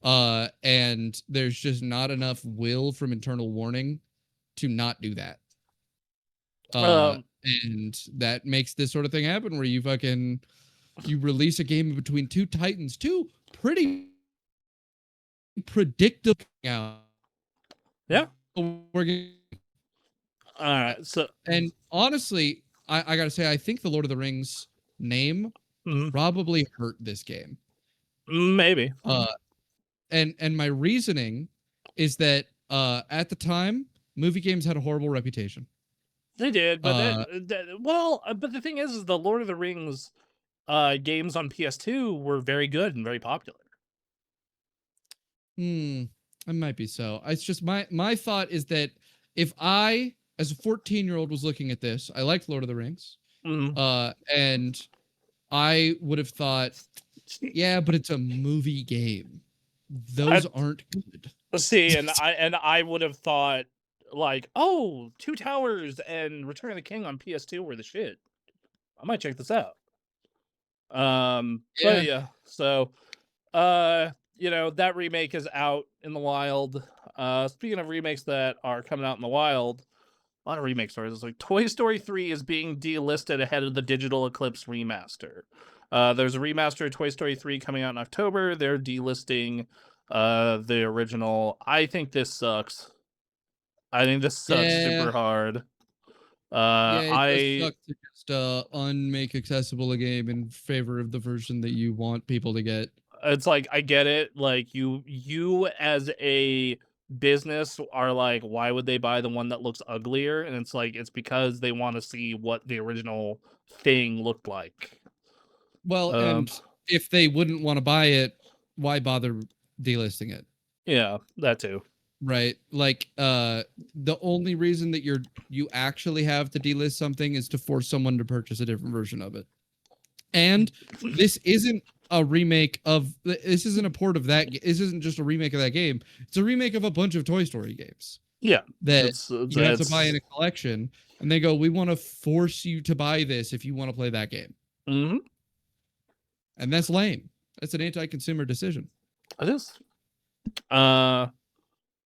And there's just not enough will from internal warning to not do that. And that makes this sort of thing happen where you release a game between two titans, two pretty predictable out. Yeah. All right. So, and honestly, I gotta say, I think the Lord of the Rings name probably hurt this game. Maybe. And my reasoning is that at the time, movie games had a horrible reputation. They did, but but the thing is the Lord of the Rings games on PS2 were very good and very popular. It might be so. It's just my thought is that if I, as a 14-year-old, was looking at this, I liked Lord of the Rings, and I would have thought, yeah, but it's a movie game. Those aren't good. See, and I would have thought, like, oh, Two Towers and Return of the King on PS2 were the shit. I might check this out. But yeah, so you know, that remake is out in the wild. Speaking of remakes that are coming out in the wild, a lot of remake stories. It's like Toy Story 3 is being delisted ahead of the Digital Eclipse remaster. There's a remaster of Toy Story 3 coming out in October. They're delisting the original. I think this sucks. I think this sucks super hard. It sucks to just unmake accessible a game in favor of the version that you want people to get. It's like, I get it. Like, you as a business are like, why would they buy the one that looks uglier? And it's like, it's because they want to see what the original thing looked like. Well, and if they wouldn't want to buy it, why bother delisting it? Yeah, that too. Right. Like, the only reason that you actually have to delist something is to force someone to purchase a different version of it. And this isn't a remake of, this isn't a port of that. This isn't just a remake of that game. It's a remake of a bunch of Toy Story games. Yeah, that you have to buy in a collection, and they go, we want to force you to buy this if you want to play that game. Mm-hmm. And that's lame. That's an anti-consumer decision. It is.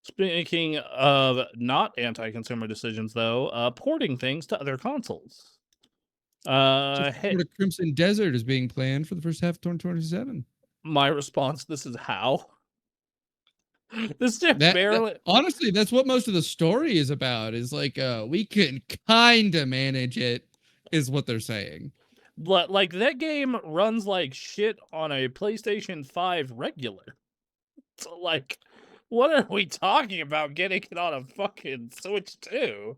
Speaking of not anti-consumer decisions, though, porting things to other consoles. Hey, Crimson Desert is being planned for the first half of 2027. My response: this is how. This just barely. Honestly, that's what most of the story is about. Is like, we can kind of manage it, is what they're saying. But like that game runs like shit on a PlayStation 5 regular. So like, what are we talking about getting it on a fucking Switch 2?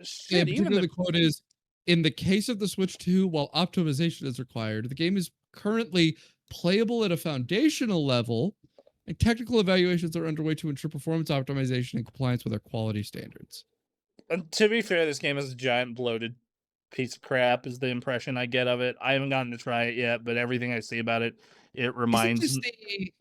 Shit, even the quote is, in the case of the Switch 2, while optimization is required, the game is currently playable at a foundational level, and technical evaluations are underway to ensure performance optimization and compliance with our quality standards. And to be fair, this game is a giant bloated piece of crap is the impression I get of it. I haven't gotten to try it yet, but everything I see about it, it reminds me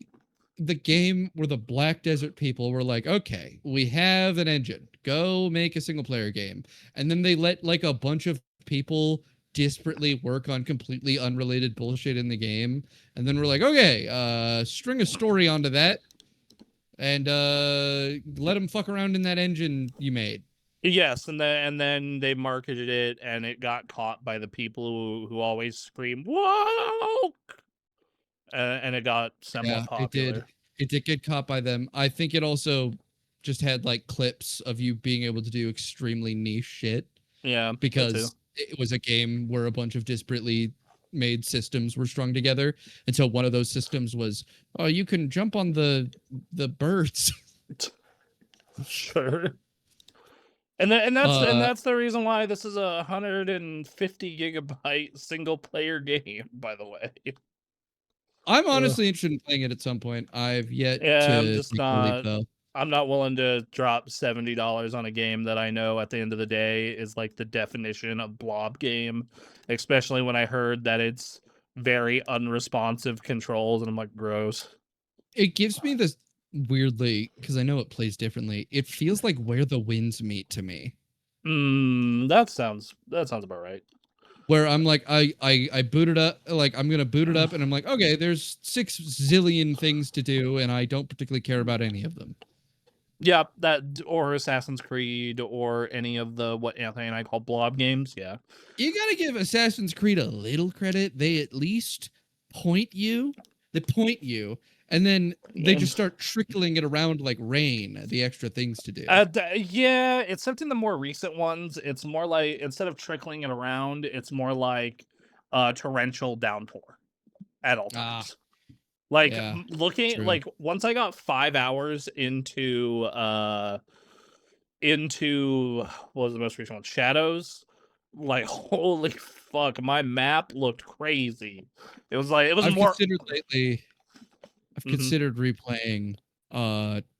the game where the Black Desert people were like, okay, we have an engine, go make a single player game. And then they let like a bunch of people disparately work on completely unrelated bullshit in the game. And then we're like, okay, string a story onto that and let them fuck around in that engine you made. Yes, and then they marketed it, and it got caught by the people who always scream "woke," and it got somewhat popular. It did get caught by them. I think it also just had like clips of you being able to do extremely niche shit. Yeah, because it was a game where a bunch of disparately made systems were strung together, and so one of those systems was, oh, you can jump on the birds. Sure. And that's the reason why this is a 150 gigabyte single player game, by the way. I'm honestly interested in playing it at some point. I've yet to I'm just not. I'm not willing to drop $70 on a game that I know at the end of the day is like the definition of blob game, especially when I heard that it's very unresponsive controls, and I'm like, gross. It gives me this weirdly, because I know it plays differently. It feels like Where the Winds Meet to me. That sounds about right. Where I'm like, I boot it up, like I'm gonna boot it up, and I'm like, okay, there's 6 zillion things to do, and I don't particularly care about any of them. Yeah, that or Assassin's Creed or any of the what Anthony and I call blob games. Yeah, you gotta give Assassin's Creed a little credit. They at least point you. They point you, and then they just start trickling it around like rain. The extra things to do. Yeah, except in the more recent ones, it's more like instead of trickling it around, it's more like torrential downpour at all times. Like looking like once I got 5 hours into what was the most recent one? Shadows. Like holy fuck, my map looked crazy. It was like I've considered replaying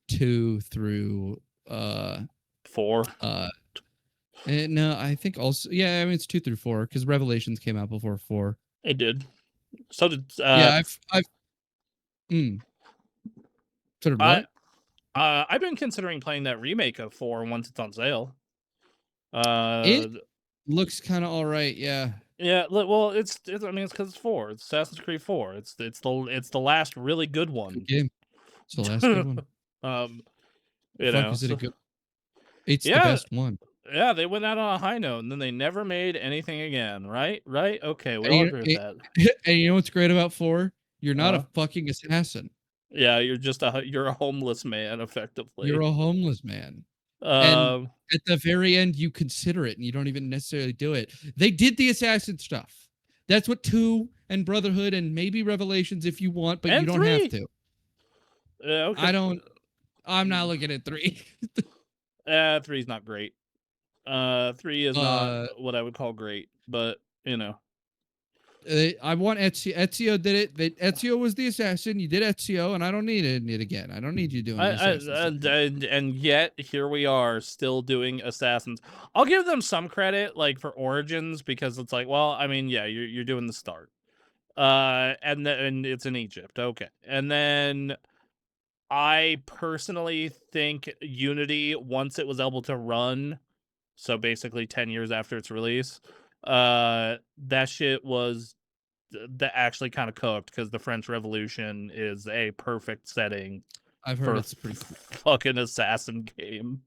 2 through 4. No, I think also I mean it's 2 through 4 because Revelations came out before 4. It did. So did So did what? I've been considering playing that remake of 4 once it's on sale. It looks kind of all right, yeah. Yeah, well, it's I mean, it's because it's 4. It's Assassin's Creed 4. It's the last really good one. Good game. It's the last good one. You know, is it a good? It's the best one. Yeah, they went out on a high note, and then they never made anything again. Right? Okay, we all agree with that. And you know what's great about 4? You're not a fucking assassin. Yeah, you're a homeless man, effectively. You're a homeless man. And at the very end, you consider it, and you don't even necessarily do it. They did the assassin stuff. That's what 2 and Brotherhood and maybe Revelations if you want, but you don't 3. have to. Okay. I'm not looking at 3. 3's not great. 3 is not what I would call great, but you know. I want Ezio. Ezio did it. Ezio was the assassin. You did Ezio, and I don't need it again. I don't need you doing and yet here we are still doing assassins. I'll give them some credit, like for Origins, because it's like, well, I mean, yeah, you're doing the start, and it's in Egypt, okay, and then I personally think Unity, once it was able to run, so basically 10 years after its release, that shit was that actually kind of cooked, because the French Revolution is a perfect setting I've heard it's pretty cool. fucking assassin game.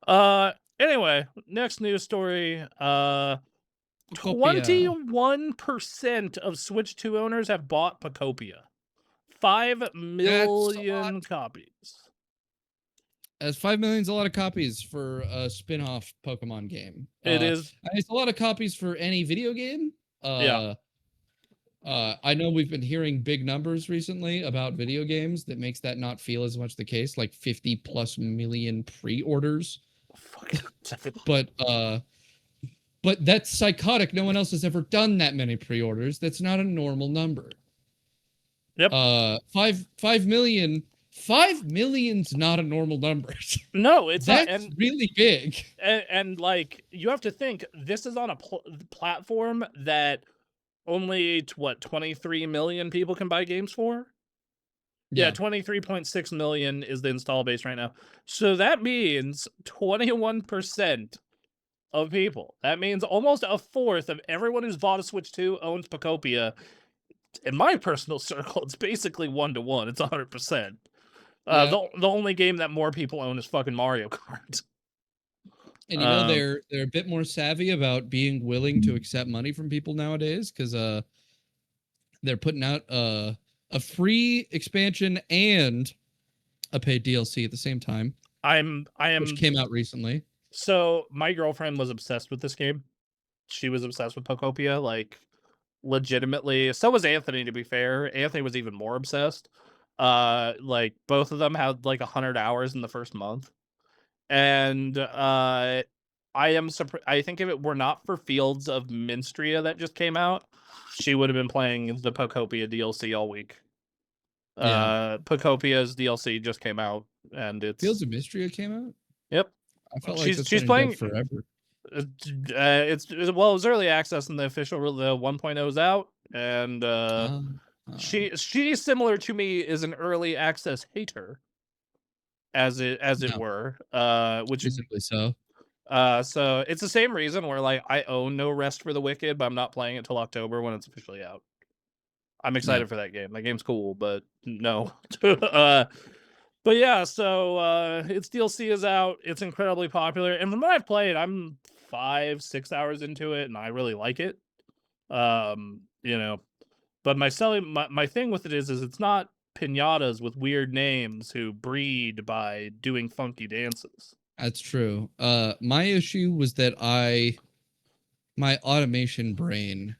Anyway, next news story. 21% of Switch 2 owners have bought Pokopia. 5 million copies. As 5 million is a lot of copies for a spin-off Pokemon game. It is. It's a lot of copies for any video game. Yeah. I know we've been hearing big numbers recently about video games that makes that not feel as much the case, like 50+ million pre-orders. But that's psychotic. No one else has ever done that many pre-orders. That's not a normal number. Yep. 5 million. 5 million's not a normal number. No, it's that's not, and, really big. And like, you have to think, this is on a platform that only 23 million people can buy games for. Yeah, 23.6 million is the install base right now. So that means 21% of people. That means almost a fourth of everyone who's bought a Switch 2 owns Pokopia. In my personal circle, it's basically 1-to-1. It's 100%. The only game that more people own is fucking Mario Kart. And you know, they're a bit more savvy about being willing to accept money from people nowadays, because they're putting out a free expansion and a paid DLC at the same time. Which came out recently. So my girlfriend was obsessed with this game. She was obsessed with Pokopia, like, legitimately. So was Anthony, to be fair. Anthony was even more obsessed. Like, both of them had like 100 hours in the first month. And I am surprised. I think if it were not for Fields of Minstria that just came out, she would have been playing the Pokopia DLC all week. Pokopia's DLC just came out, and it's Fields of Minstria came out. Yep. I felt like she's playing forever. It was early access, and the official the 1.0 is out, and she similar to me is an early access hater, as it were, which is reasonably so. So it's the same reason where, like, I own No Rest for the Wicked, but I'm not playing it till October when it's officially out. I'm excited for that game. That game's cool, but no. But yeah, so its DLC is out. It's incredibly popular, and from what I've played, I'm 5-6 hours into it, and I really like it. You know, but my thing with it is it's not piñatas with weird names who breed by doing funky dances. That's true. My issue was that my automation brain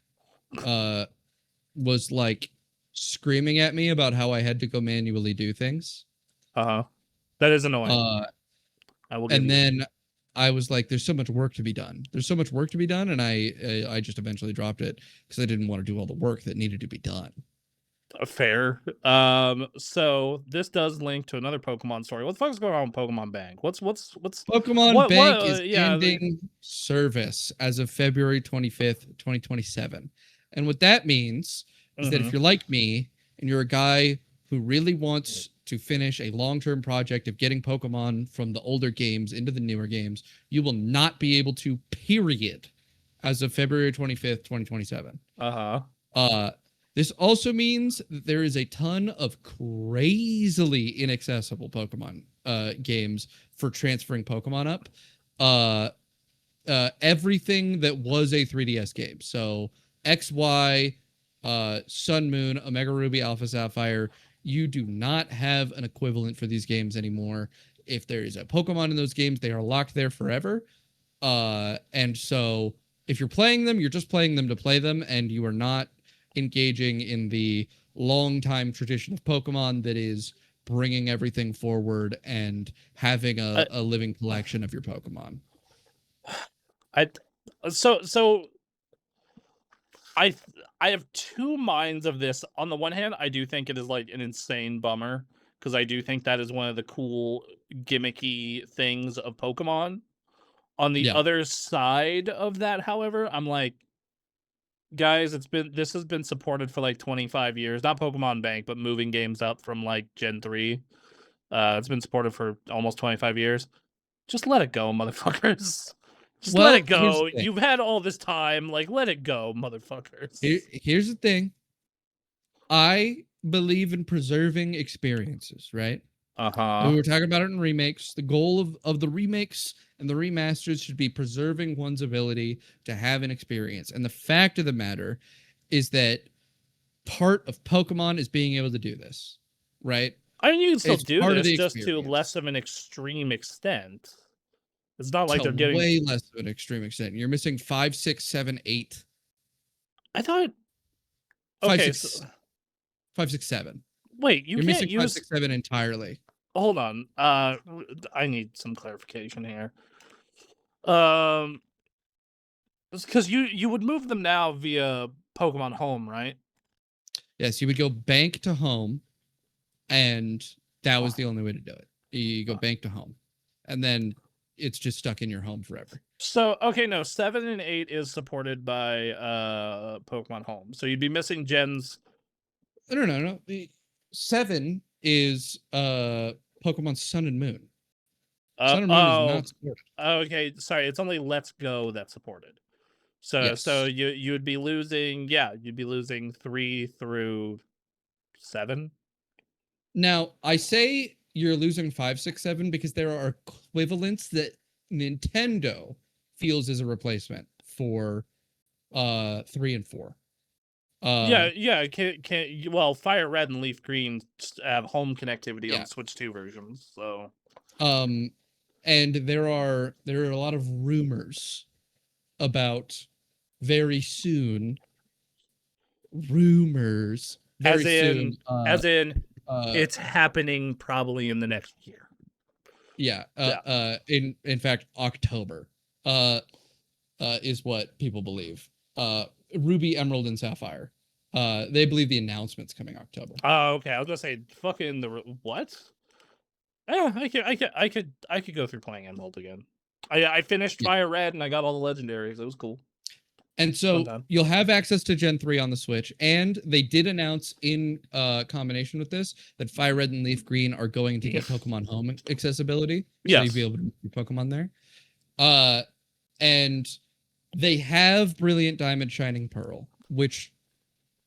was like screaming at me about how I had to go manually do things. That is annoying. Then I was like, there's so much work to be done. There's so much work to be done, and I just eventually dropped it because I didn't want to do all the work that needed to be done. Fair. So this does link to another Pokemon story. What the fuck is going on with Pokemon Bank? What's Pokemon Bank is ending service as of February 25th, 2027. And what that means is that if you're like me and you're a guy who really wants to finish a long-term project of getting Pokemon from the older games into the newer games, you will not be able to, period, as of February 25th, 2027. This also means that there is a ton of crazily inaccessible Pokemon games for transferring Pokemon up. Everything that was a 3DS game. So XY, Sun Moon, Omega Ruby, Alpha Sapphire, you do not have an equivalent for these games anymore. If there is a Pokemon in those games, they are locked there forever. And so if you're playing them, you're just playing them to play them, and you are not engaging in the long-time tradition of Pokemon that is bringing everything forward and having a living collection of your Pokemon. I have two minds of this. On the one hand, I do think it is like an insane bummer, because I do think that is one of the cool gimmicky things of Pokemon. On the other side of that, however, I'm like, guys, this has been supported for like 25 years. Not Pokemon Bank, but moving games up from like Gen 3. It's been supported for almost 25 years. Just let it go, motherfuckers. Just let it go. You've had all this time. Like, let it go, motherfuckers. Here's the thing. I believe in preserving experiences, right? We were talking about it in remakes. The goal of the remakes and the remasters should be preserving one's ability to have an experience. And the fact of the matter is that part of Pokemon is being able to do this, right? I mean, you can still do this, just to less of an extreme extent. It's not like they're getting way less of an extreme extent. You're missing 5, 6, 7, 8. I thought 5, 6, 7. Wait, you're missing 5, 6, 7 entirely. Hold on. I need some clarification here. Because you would move them now via Pokemon Home, right? Yes, you would go bank to home, and that was the only way to do it. You go bank to home, and then it's just stuck in your home forever. So, okay, no, 7 and 8 is supported by Pokemon Home. So you'd be missing gens. No. The 7 is Pokemon Sun and Moon. Sun and Moon is not supported. Okay, sorry, it's only Let's Go that's supported. So yes. So you would be losing, you'd be losing 3 through 7. Now, I say you're losing 5, 6, 7 because there are equivalents that Nintendo feels is a replacement for 3 and 4. Well, Fire Red and Leaf Green have home connectivity on the Switch 2 versions, so. And there are a lot of rumors about very soon. As in, it's happening probably in the next year. In fact, October is what people believe. Ruby, Emerald, and Sapphire. They believe the announcement's coming October. Oh, okay. I was gonna say fucking what? Yeah, I could go through playing Emerald again. I finished Fire Red and I got all the legendaries. It was cool. And so you'll have access to Gen 3 on the Switch, and they did announce in combination with this that Fire Red and Leaf Green are going to get Pokemon Home accessibility. So you'll be able to do Pokemon there. And they have Brilliant Diamond, Shining Pearl, which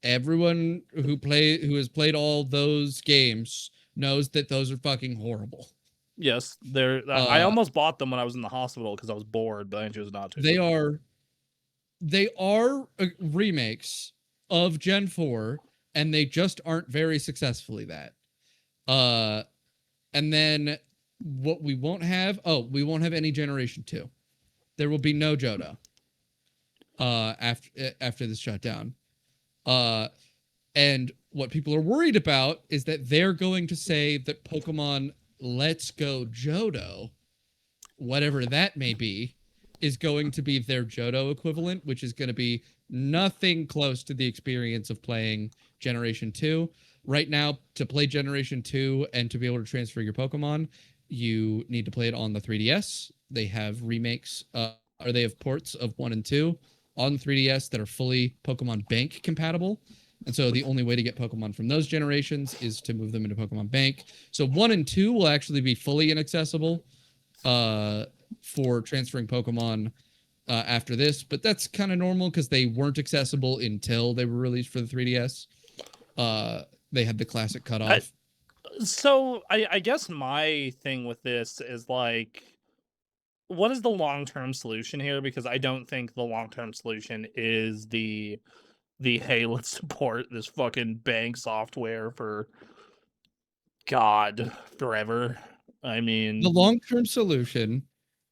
everyone who has played all those games knows that those are fucking horrible. Yes, they're. I almost bought them when I was in the hospital because I was bored, but I chose not to. They are remakes of Gen 4, and they just aren't very successfully that. And then what we won't have, we won't have any Generation 2. There will be no Johto after this shutdown. And what people are worried about is that they're going to say that Pokemon Let's Go Johto, whatever that may be, is going to be their Johto equivalent, which is going to be nothing close to the experience of playing Generation 2. Right now, to play Generation 2 and to be able to transfer your Pokemon, you need to play it on the 3DS. They have remakes, or they have ports of 1 and 2 on 3DS that are fully Pokemon Bank compatible. And so the only way to get Pokemon from those generations is to move them into Pokemon Bank. So 1 and 2 will actually be fully inaccessible for transferring Pokemon after this. But that's kind of normal because they weren't accessible until they were released for the 3DS. They had the classic cutoff. So I guess my thing with this is like, what is the long-term solution here? Because I don't think the long-term solution is the hey, let's support this fucking bank software for forever. I mean, the long-term solution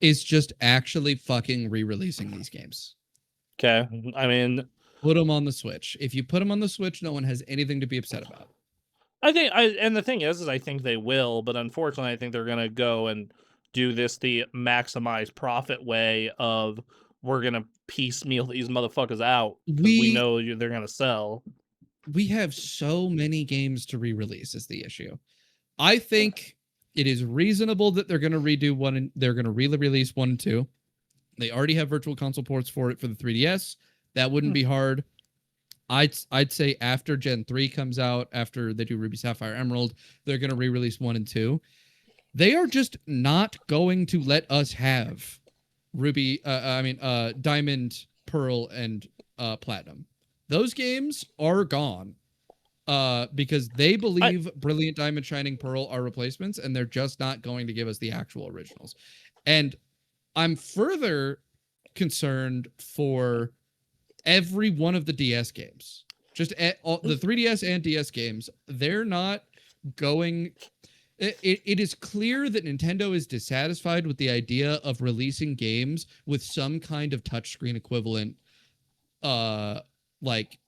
is just actually fucking re-releasing these games. Okay, I mean, put them on the Switch. If you put them on the Switch, no one has anything to be upset about. I think, and the thing is I think they will, but unfortunately, I think they're gonna go and do this the maximize profit way of we're gonna piecemeal these motherfuckers out because we know they're gonna sell. We have so many games to re-release is the issue. I think it is reasonable that they're going to redo 1 and they're going to re-release 1 and 2. They already have virtual console ports for it for the 3DS. That wouldn't be hard. I'd say after Gen 3 comes out, after they do Ruby, Sapphire, Emerald, they're going to re-release 1 and 2. They are just not going to let us have Diamond, Pearl, and Platinum. Those games are gone because they believe Brilliant Diamond, Shining Pearl are replacements, and they're just not going to give us the actual originals. And I'm further concerned for every one of the DS games. Just all, the 3DS and DS games, they're not going... It is clear that Nintendo is dissatisfied with the idea of releasing games with some kind of touchscreen equivalent like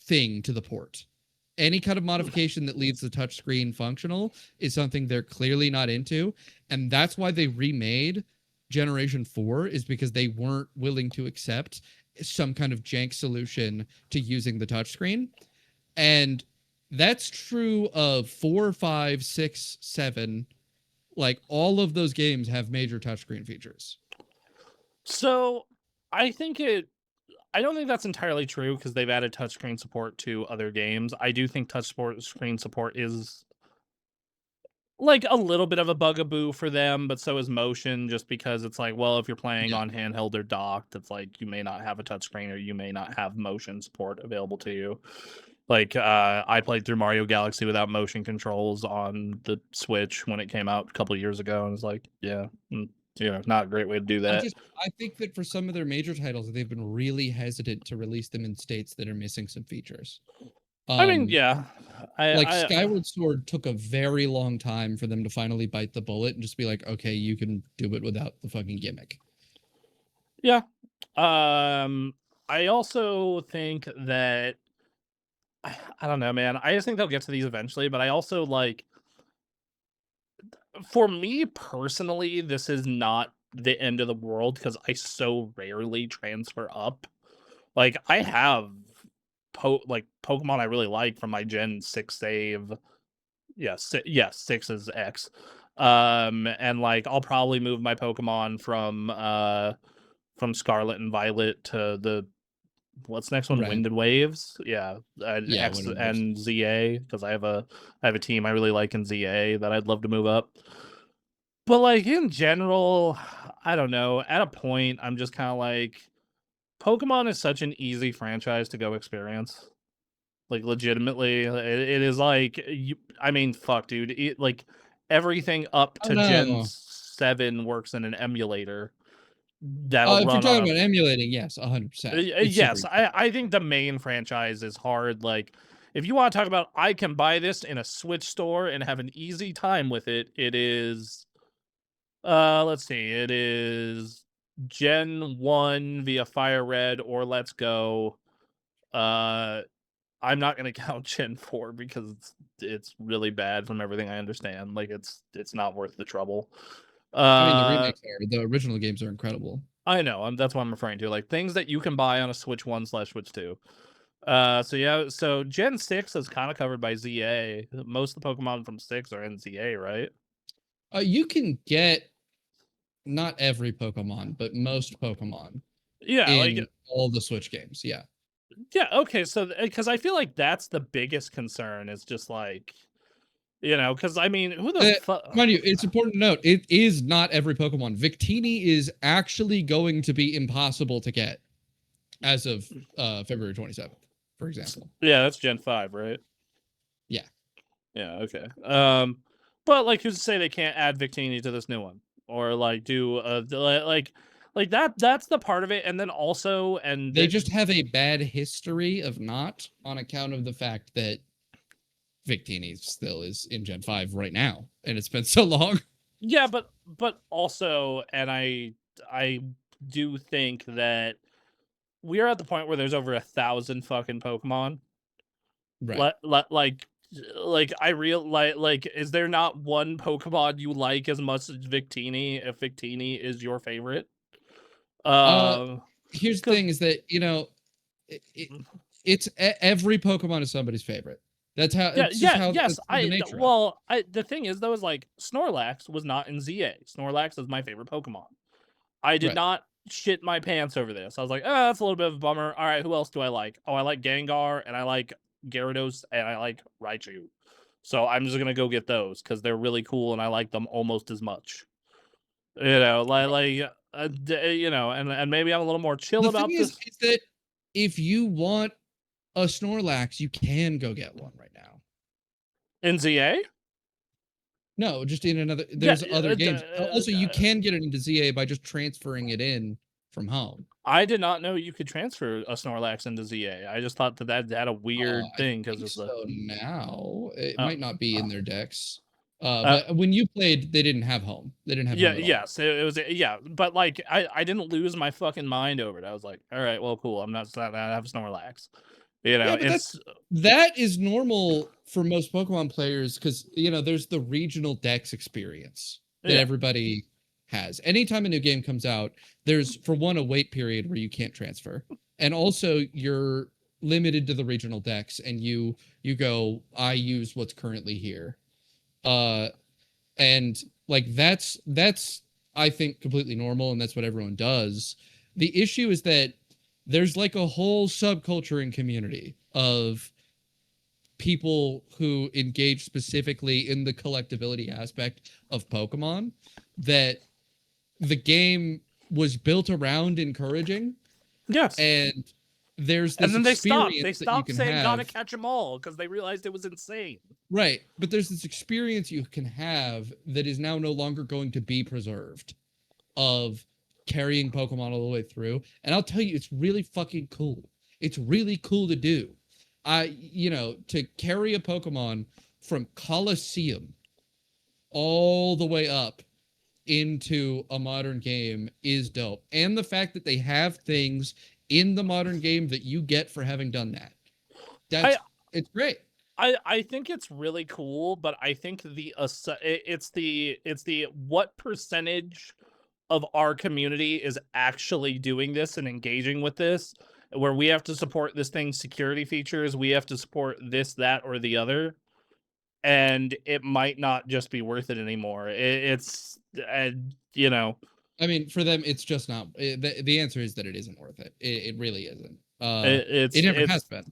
thing to the port. Any kind of modification that leaves the touchscreen functional is something they're clearly not into, and that's why they remade Generation 4, is because they weren't willing to accept some kind of jank solution to using the touchscreen. And that's true of 4, 5, 6, 7. Like, all of those games have major touchscreen features. So, I don't think that's entirely true because they've added touchscreen support to other games. I do think touchscreen support is like a little bit of a bugaboo for them, but so is motion, just because it's like, well, if you're playing on handheld or docked, it's like you may not have a touchscreen or you may not have motion support available to you. Like, I played through Mario Galaxy without motion controls on the Switch when it came out a couple of years ago, and it's like, not a great way to do that. I think that for some of their major titles, they've been really hesitant to release them in states that are missing some features. Skyward Sword took a very long time for them to finally bite the bullet and just be like, okay, you can do it without the fucking gimmick. Yeah. I also think that, I don't know, man. I just think they'll get to these eventually, but I also, like, for me personally, this is not the end of the world because I so rarely transfer up. Like, I have Pokemon I really like from my Gen 6 save. 6 is X. And like I'll probably move my Pokemon from Scarlet and Violet to the what's next one? Right. Wind and Waves. X and ZA, because I have a team I really like in ZA that I'd love to move up. But like in general, I don't know. At a point, I'm just kind of like, Pokemon is such an easy franchise to go experience. Like, legitimately, it is like, fuck, dude. Like, everything up to Gen 7 works in an emulator. That'll if you're talking about emulating, yes, 100%. Yes, I think the main franchise is hard. Like, if you want to talk about, I can buy this in a Switch store and have an easy time with it, it is, let's see, it is Gen 1 via Fire Red or Let's Go. I'm not going to count Gen 4 because it's really bad from everything I understand. Like, it's not worth the trouble. The remakes the original games are incredible. I know, that's what I'm referring to. Like, things that you can buy on a Switch 1/Switch 2. So Gen 6 is kind of covered by ZA. Most of the Pokemon from 6 are in ZA, right? You can get not every Pokemon, but most Pokemon. Yeah, in all the Switch games. Yeah. Yeah, okay, so, because I feel like that's the biggest concern, is just like, because, who the fuck... Mind you, it's important to note, it is not every Pokemon. Victini is actually going to be impossible to get as of February 27th, for example. Yeah, that's Gen 5, right? Yeah. Yeah, okay. But, like, who's to say they can't add Victini to this new one? Or, like, do, that's the part of it, and then also, and they just have a bad history of not, on account of the fact that Victini still is in Gen 5 right now, and it's been so long. Yeah, but also, and I do think that we are at the point where there's over 1,000 fucking Pokemon. Right. Like I like, is there not one Pokemon you like as much as Victini if Victini is your favorite? Here's the thing: is that it's every Pokemon is somebody's favorite. That's how. The thing is though, is like Snorlax was not in ZA. Snorlax is my favorite Pokemon. I did not shit my pants over this. I was like, that's a little bit of a bummer. All right, who else do I like? Oh, I like Gengar, and I like Gyarados, and I like Raichu. So I'm just gonna go get those because they're really cool and I like them almost as much. You know, you know, and maybe I'm a little more chill about this. The thing is that if you want a Snorlax, you can go get one right now. In ZA? No, just in another. There's other games. Also, you can get it into ZA by just transferring it in from home. I did not know you could transfer a Snorlax into ZA. I just thought that had a weird thing because it's so now it might not be in their decks. But when you played, they didn't have home. They didn't have home yes, it was but like I didn't lose my fucking mind over it. I was like, all right, well, cool. I'm not I have Snorlax. You know, that is normal for most Pokemon players because you know there's the regional dex experience that everybody has. Anytime a new game comes out, there's for one a wait period where you can't transfer, and also you're limited to the regional dex, and you go, I use what's currently here, and like that's I think completely normal, and that's what everyone does. The issue is that there's like a whole subculture and community of people who engage specifically in the collectability aspect of Pokemon that the game was built around encouraging. Yes. And there's this and then experience they stopped saying gotta catch them all because they realized it was insane. Right. But there's this experience you can have that is now no longer going to be preserved of carrying Pokemon all the way through. And I'll tell you, it's really fucking cool. It's really cool to do. You know, to carry a Pokemon from Colosseum all the way up into a modern game is dope. And the fact that they have things in the modern game that you get for having done that. It's great. I think it's really cool, but I think it's the what percentage of our community is actually doing this and engaging with this, where we have to support this thing's security features, we have to support this, that, or the other, and it might not just be worth it anymore. It's you know, I mean, for them, it's just not. The answer is that it isn't worth it. It really isn't. It never has been.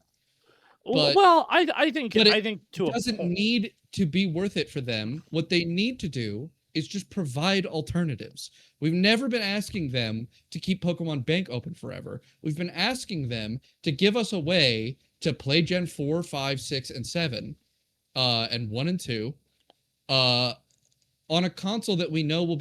But, well, I think it doesn't need to be worth it for them. What they need to do is just provide alternatives. We've never been asking them to keep Pokemon Bank open forever. We've been asking them to give us a way to play Gen 4, 5, 6, and 7, and 1 and 2, on a console that we know will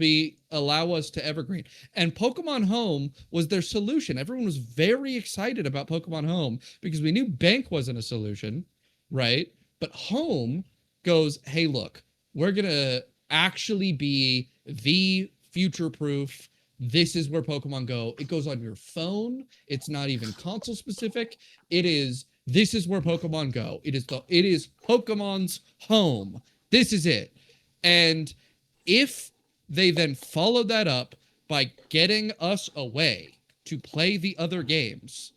allow us to evergreen. And Pokemon Home was their solution. Everyone was very excited about Pokemon Home because we knew Bank wasn't a solution, right? But Home goes, hey, look, we're going to actually be the future-proof. This is where Pokemon go. It goes on your phone. It's not even console specific. This is where Pokemon go. It is Pokemon's home. This is it. And if they then followed that up by getting us a way to play the other games,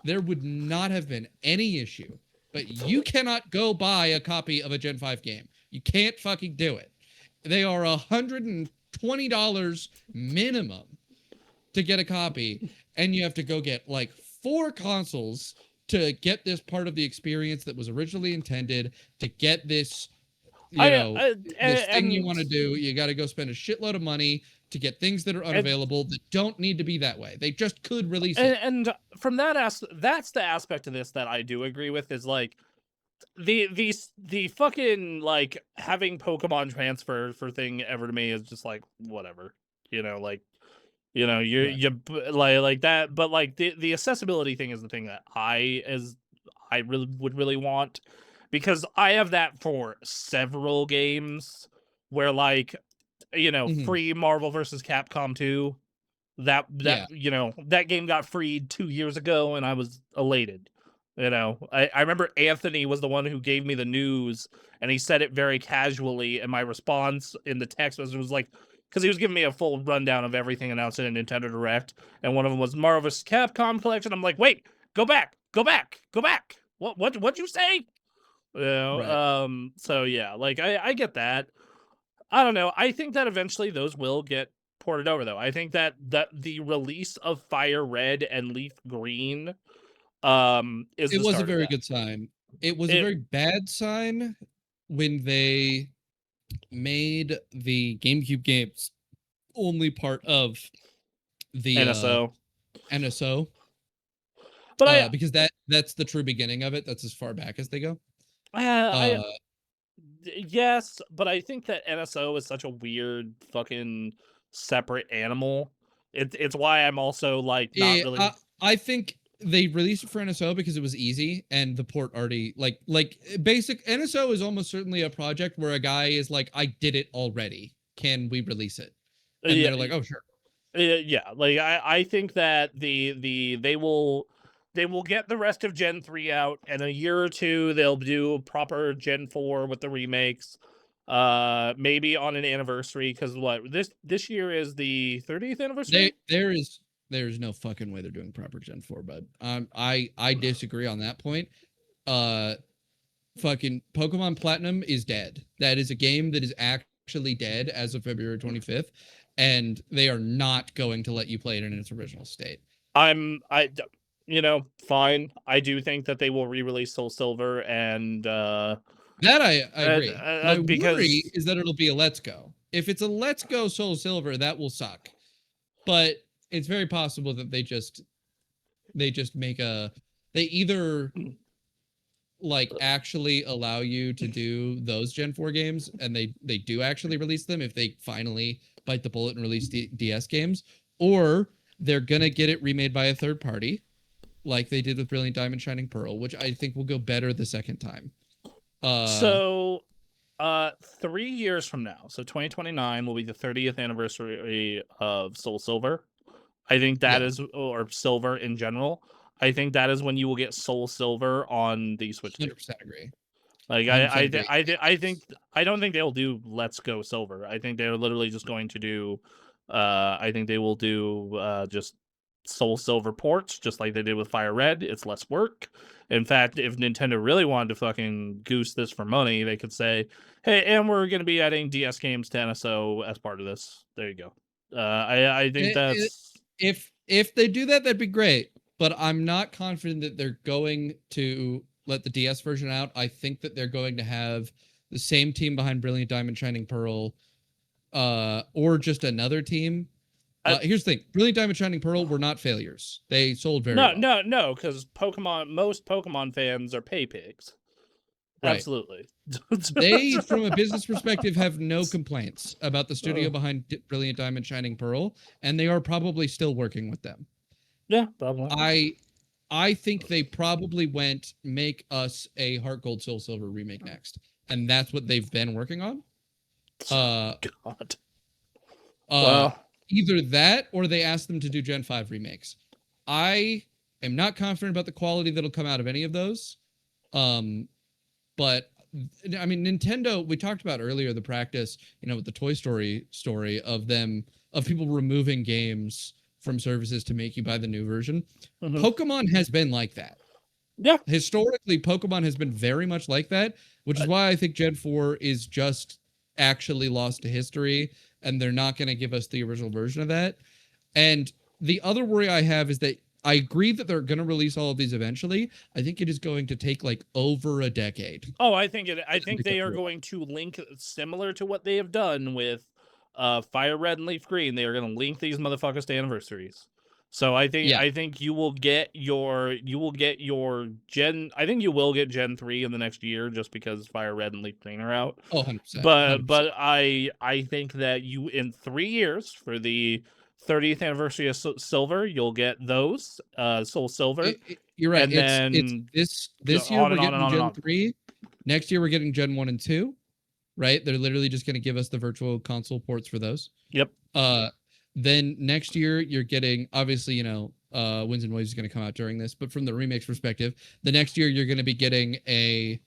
there would not have been any issue. But you cannot go buy a copy of a Gen 5 game. You can't fucking do it. They are $120 minimum to get a copy, and you have to go get like 4 consoles to get this part of the experience that was originally intended, to get this, this thing you want to do. You got to go spend a shitload of money to get things that are unavailable that don't need to be that way. They just could release it. And from that's the aspect of this that I do agree with, is like the fucking like having Pokemon transfer for thing ever to me is just like whatever, you know, like, you know, you like that, but like the accessibility thing is the thing that I would really want, because I have that for several games where, like, you know, free Marvel vs. Capcom 2, that you know, that game got freed 2 years ago and I was elated. You know, I remember Anthony was the one who gave me the news, and he said it very casually, and my response in the text was like, because he was giving me a full rundown of everything announced in a Nintendo Direct, and one of them was Marvel vs. Capcom collection. I'm like, wait, go back. What'd you say? You know, right. So yeah, like I get that. I don't know. I think that eventually those will get ported over, though. I think that the release of Fire Red and Leaf Green it was a very good sign. It was a very bad sign when they made the GameCube games only part of the NSO. But because that's the true beginning of it. That's as far back as they go. Yes, but I think that NSO is such a weird fucking separate animal. It's why I'm also like not really. I think they released it for NSO because it was easy and the port already like basic NSO is almost certainly a project where a guy is like, I did it already. Can we release it? And they're like, oh sure. Yeah, like I think that they will get the rest of Gen 3 out in a year or two. They'll do proper Gen 4 with the remakes. Maybe on an anniversary, because what this year is the 30th anniversary. There's no fucking way they're doing proper Gen 4, bud. I disagree on that point. Fucking Pokemon Platinum is dead. That is a game that is actually dead as of February 25th, and they are not going to let you play it in its original state. Fine. I do think that they will re-release Soul Silver, and that I agree. My worry is that it'll be a Let's Go. If it's a Let's Go Soul Silver, that will suck. But it's very possible that they just make they either like actually allow you to do those Gen 4 games, and they do actually release them if they finally bite the bullet and release DS games, or they're gonna get it remade by a third party, like they did with Brilliant Diamond Shining Pearl, which I think will go better the second time. 3 years from now, so 2029 will be the 30th anniversary of Soul Silver. I think that is, or Silver in general. I think that is when you will get Soul Silver on the Switch. 100% agree. Like I don't think they'll do Let's Go Silver. I think they're literally just going to do. I think they will do just Soul Silver ports, just like they did with Fire Red. It's less work. In fact, if Nintendo really wanted to fucking goose this for money, they could say, "Hey, and we're going to be adding DS games to NSO as part of this." There you go. I think that's if they do that, that'd be great. But I'm not confident that they're going to let the DS version out. I think that they're going to have the same team behind Brilliant Diamond Shining Pearl, or just another team. Here's the thing: Brilliant Diamond Shining Pearl were not failures. They sold very well. No, because most Pokemon fans are pay pigs. Right. Absolutely. They, from a business perspective, have no complaints about the studio behind Brilliant Diamond Shining Pearl, and they are probably still working with them. Yeah, probably. I think they probably went, make us a Heart Gold Soul Silver remake next, and that's what they've been working on. God. Either that, or they asked them to do Gen 5 remakes. I am not confident about the quality that'll come out of any of those. But I mean, Nintendo, we talked about earlier the practice, with the Toy Story story of people removing games from services to make you buy the new version. Mm-hmm. Pokemon has been like that. Yeah. Historically, Pokemon has been very much like that, which is why I think Gen 4 is just actually lost to history, and they're not going to give us the original version of that. And the other worry I have is that I agree that they're going to release all of these eventually. I think it is going to take like over a decade. Oh, I think they are going to link similar to what they have done with Fire Red and Leaf Green. They are going to link these motherfuckers to anniversaries. So I think you will get your Gen. I think you will get Gen 3 in the next year, just because Fire Red and Leaf Green are out. Oh, 100%. But I think that you, in 3 years, for the 30th anniversary of Silver, you'll get those Soul Silver. You're right. And then it's this year we're getting Gen 3. Next year we're getting Gen 1 and 2. Right? They're literally just going to give us the virtual console ports for those. Yep. Then next year you're getting, obviously, Winds and Waves is going to come out during this, but from the remakes perspective, the next year you're going to be getting you're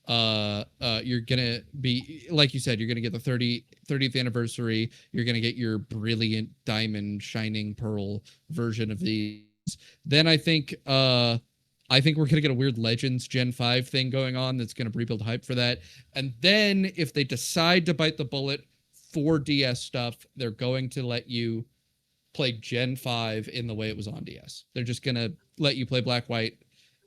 going to be, like you said, you're going to get the 30th anniversary. You're going to get your Brilliant Diamond Shining Pearl version of these. Then I think we're going to get a weird Legends Gen 5 thing going on that's going to rebuild hype for that. And then if they decide to bite the bullet for DS stuff, they're going to let you play Gen 5 in the way it was on DS. They're just going to let you play Black White,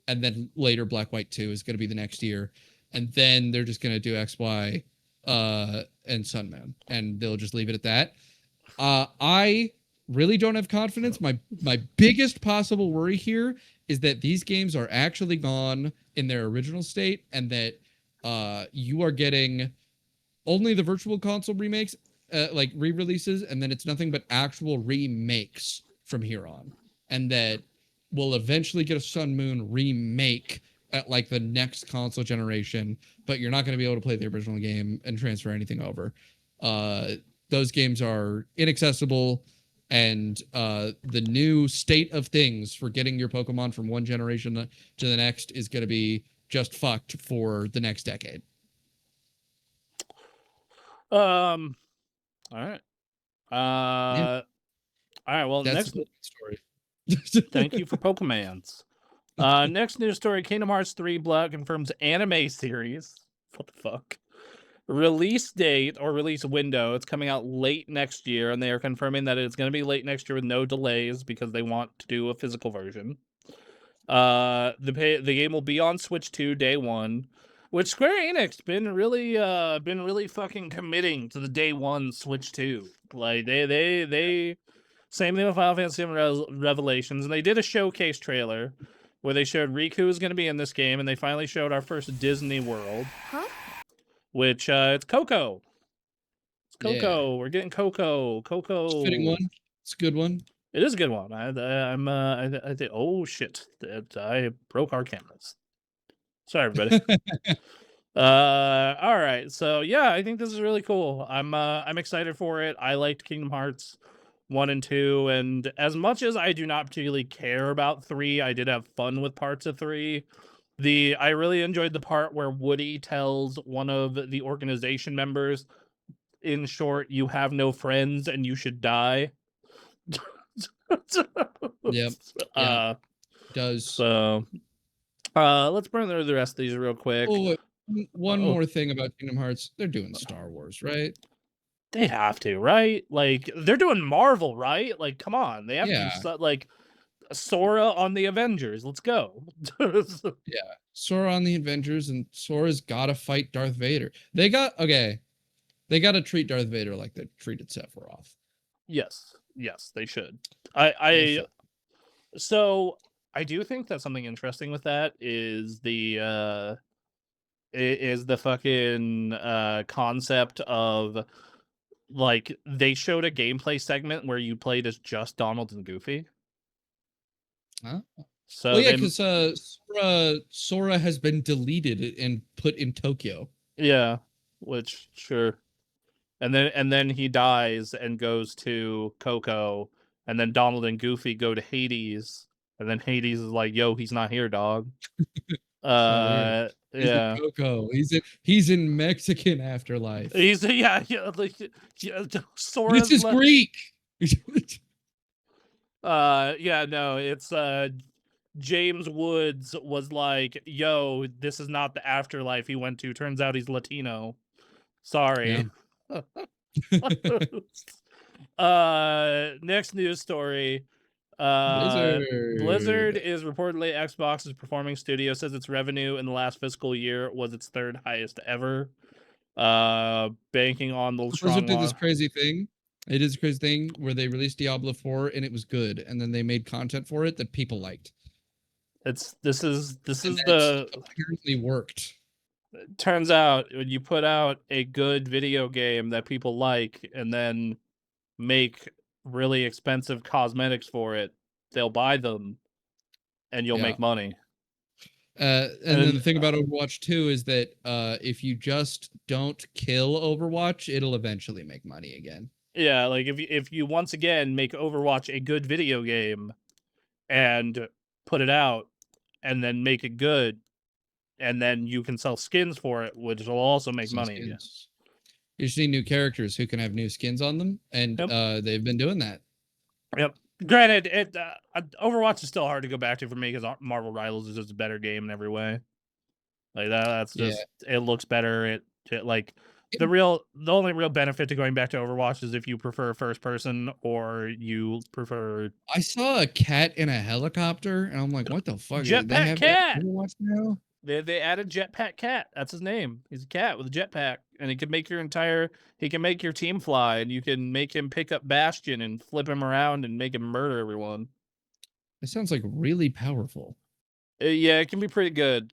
and then later Black White 2 is going to be the next year. and then they're just gonna do X, Y, and Sun Moon, and they'll just leave it at that. I really don't have confidence. My biggest possible worry here is that these games are actually gone in their original state, and that you are getting only the virtual console remakes, like re-releases, and then it's nothing but actual remakes from here on, and that we'll eventually get a Sun Moon remake at like the next console generation, but you're not going to be able to play the original game and transfer anything over. Those games are inaccessible, and the new state of things for getting your Pokemon from one generation to the next is going to be just fucked for the next decade. All right. All right. Well, that's next story. Thank you for Pokemans. Next news story: Kingdom Hearts 3 Blood confirms anime series. What the fuck? Release date or release window. It's coming out late next year, and they are confirming that it's going to be late next year with no delays because they want to do a physical version. The game will be on Switch 2 day one, which Square Enix been really fucking committing to the day one Switch 2. Like they same thing with Final Fantasy VII Revelations, and they did a showcase trailer where they showed Riku is going to be in this game, and they finally showed our first Disney World. Huh? Which it's Coco. It's Coco. Yeah. We're getting Coco. Coco. It's a fitting one. It's a good one. It is a good one. I think. Oh shit! I broke our cameras. Sorry, everybody. All right. So yeah, I think this is really cool. I'm excited for it. I liked Kingdom Hearts 1 and 2, and as much as I do not particularly care about 3, I did have fun with parts of 3. I really enjoyed the part where Woody tells one of the organization members, in short, you have no friends and you should die. Yep. Yeah. Does. So, let's burn through the rest of these real quick. Oh, one more thing about Kingdom Hearts. They're doing Star Wars, right? They have to, right? Like, they're doing Marvel, right? Like, come on. They have to do, like, Sora on the Avengers. Let's go. Yeah. Sora on the Avengers, and Sora's gotta fight Darth Vader. They gotta treat Darth Vader like they treated Sephiroth. Yes, they should. So I do think that something interesting with that is the fucking concept of, like, they showed a gameplay segment where you played as just Donald and Goofy. Huh? So yeah, because Sora has been deleted and put in Tokyo. Yeah, which sure. And then he dies and goes to Coco, and then Donald and Goofy go to Hades, and then Hades is like, "Yo, he's not here, dog." He's yeah. in Coco. He's in Mexican afterlife. He's like Sora's this is Greek. Yeah, no, it's James Woods was like, "Yo, this is not the afterlife he went to. Turns out he's Latino. Sorry." Yeah. Next news story. Blizzard is reportedly Xbox's performing studio, says its revenue in the last fiscal year was its third highest ever. Banking on the strong Blizzard did this crazy thing. It is a crazy thing where they released Diablo 4 and it was good, and then they made content for it that people liked. This is apparently worked. Turns out when you put out a good video game that people like and then make really expensive cosmetics for it, they'll buy them and you'll make money. And then the thing about Overwatch 2 is that if you just don't kill Overwatch, it'll eventually make money again. Yeah, like if you once again make Overwatch a good video game and put it out and then make it good, and then you can sell skins for it, which will also make money again. You see new characters who can have new skins on them, and they've been doing that. Yep. Granted, Overwatch is still hard to go back to for me because Marvel Rivals is just a better game in every way. Like that's just it looks better. The only real benefit to going back to Overwatch is if you prefer first person or you prefer. I saw a cat in a helicopter, and I'm like, "What the fuck?" Jetpack cat. Overwatch now? They added Jetpack Cat. That's his name. He's a cat with a jetpack, and he can make your team fly, and you can make him pick up Bastion and flip him around and make him murder everyone. It sounds like really powerful. Yeah, it can be pretty good.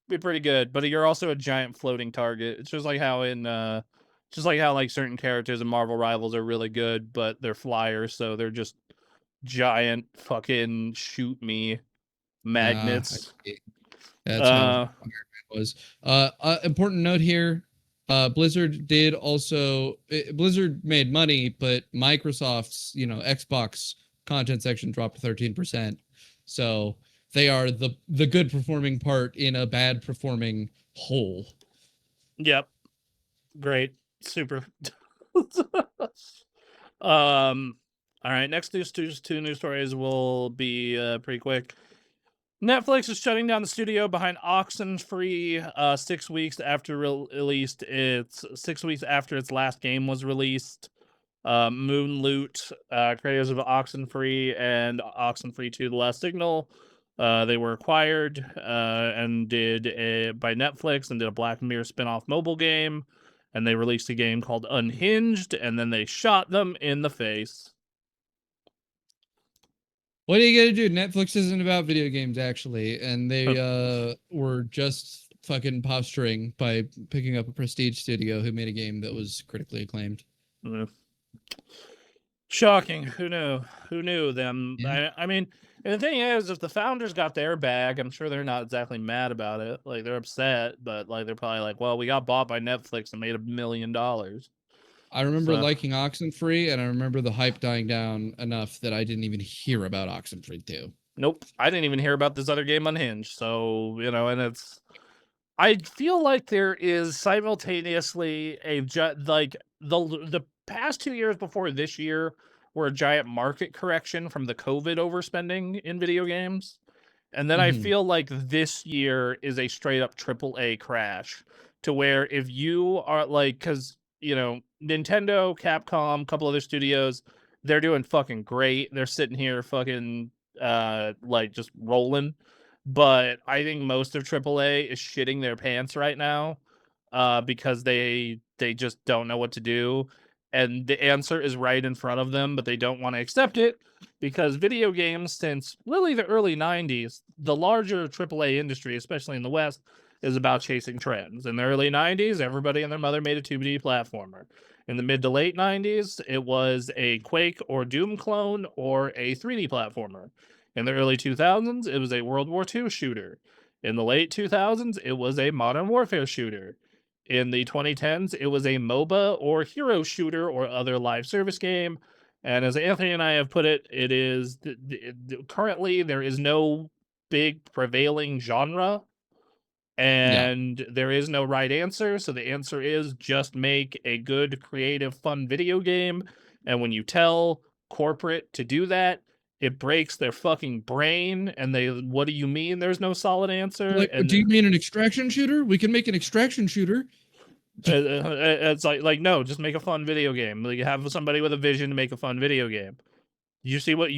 But you're also a giant floating target. It's just like how like certain characters in Marvel Rivals are really good, but they're flyers, so they're just giant fucking shoot me magnets. That's how it was. Important note here. Blizzard did also Blizzard made money, but Microsoft's Xbox content section dropped 13%. So they are the good performing part in a bad performing whole. Yep. Great. Super. All right. Next two news stories will be pretty quick. Netflix is shutting down the studio behind Oxenfree 6 weeks after its last game was released. Moonloot, creators of Oxenfree and Oxenfree 2: The Last Signal, they were acquired and by Netflix and did a Black Mirror spin-off mobile game, and they released a game called Unhinged, and then they shot them in the face. What are you gonna do? Netflix isn't about video games, actually, and they were just fucking posturing by picking up a prestige studio who made a game that was critically acclaimed. Yeah. Shocking. Who knew them? Yeah. I mean, and the thing is, if the founders got their bag, I'm sure they're not exactly mad about it. Like, they're upset, but like they're probably like, well, we got bought by Netflix and made $1 million. I remember liking Oxenfree, and I remember the hype dying down enough that I didn't even hear about Oxenfree 2. Nope, I didn't even hear about this other game, Unhinged. So, and I feel like there is simultaneously the past 2 years before this year were a giant market correction from the COVID overspending in video games. And then I feel like this year is a straight up AAA crash, to where if you are like, because Nintendo, Capcom, a couple other studios, they're doing fucking great. They're sitting here fucking just rolling. But I think most of AAA is shitting their pants right now because they just don't know what to do. And the answer is right in front of them, but they don't want to accept it because video games, since really the early 90s, the larger AAA industry, especially in the West, is about chasing trends. In the early 90s, everybody and their mother made a 2D platformer. In the mid to late 90s, it was a Quake or Doom clone or a 3D platformer. In the early 2000s, it was a World War II shooter. In the late 2000s, it was a Modern Warfare shooter. In the 2010s, it was a MOBA or hero shooter or other live service game. And as Anthony and I have put it, it is currently there is no big prevailing genre, and there is no right answer. So the answer is just make a good, creative, fun video game. And when you tell corporate to do that, it breaks their fucking brain. And what do you mean there's no solid answer? Like, do you mean an extraction shooter? We can make an extraction shooter. It's like no, just make a fun video game. Like, have somebody with a vision to make a fun video game. You see what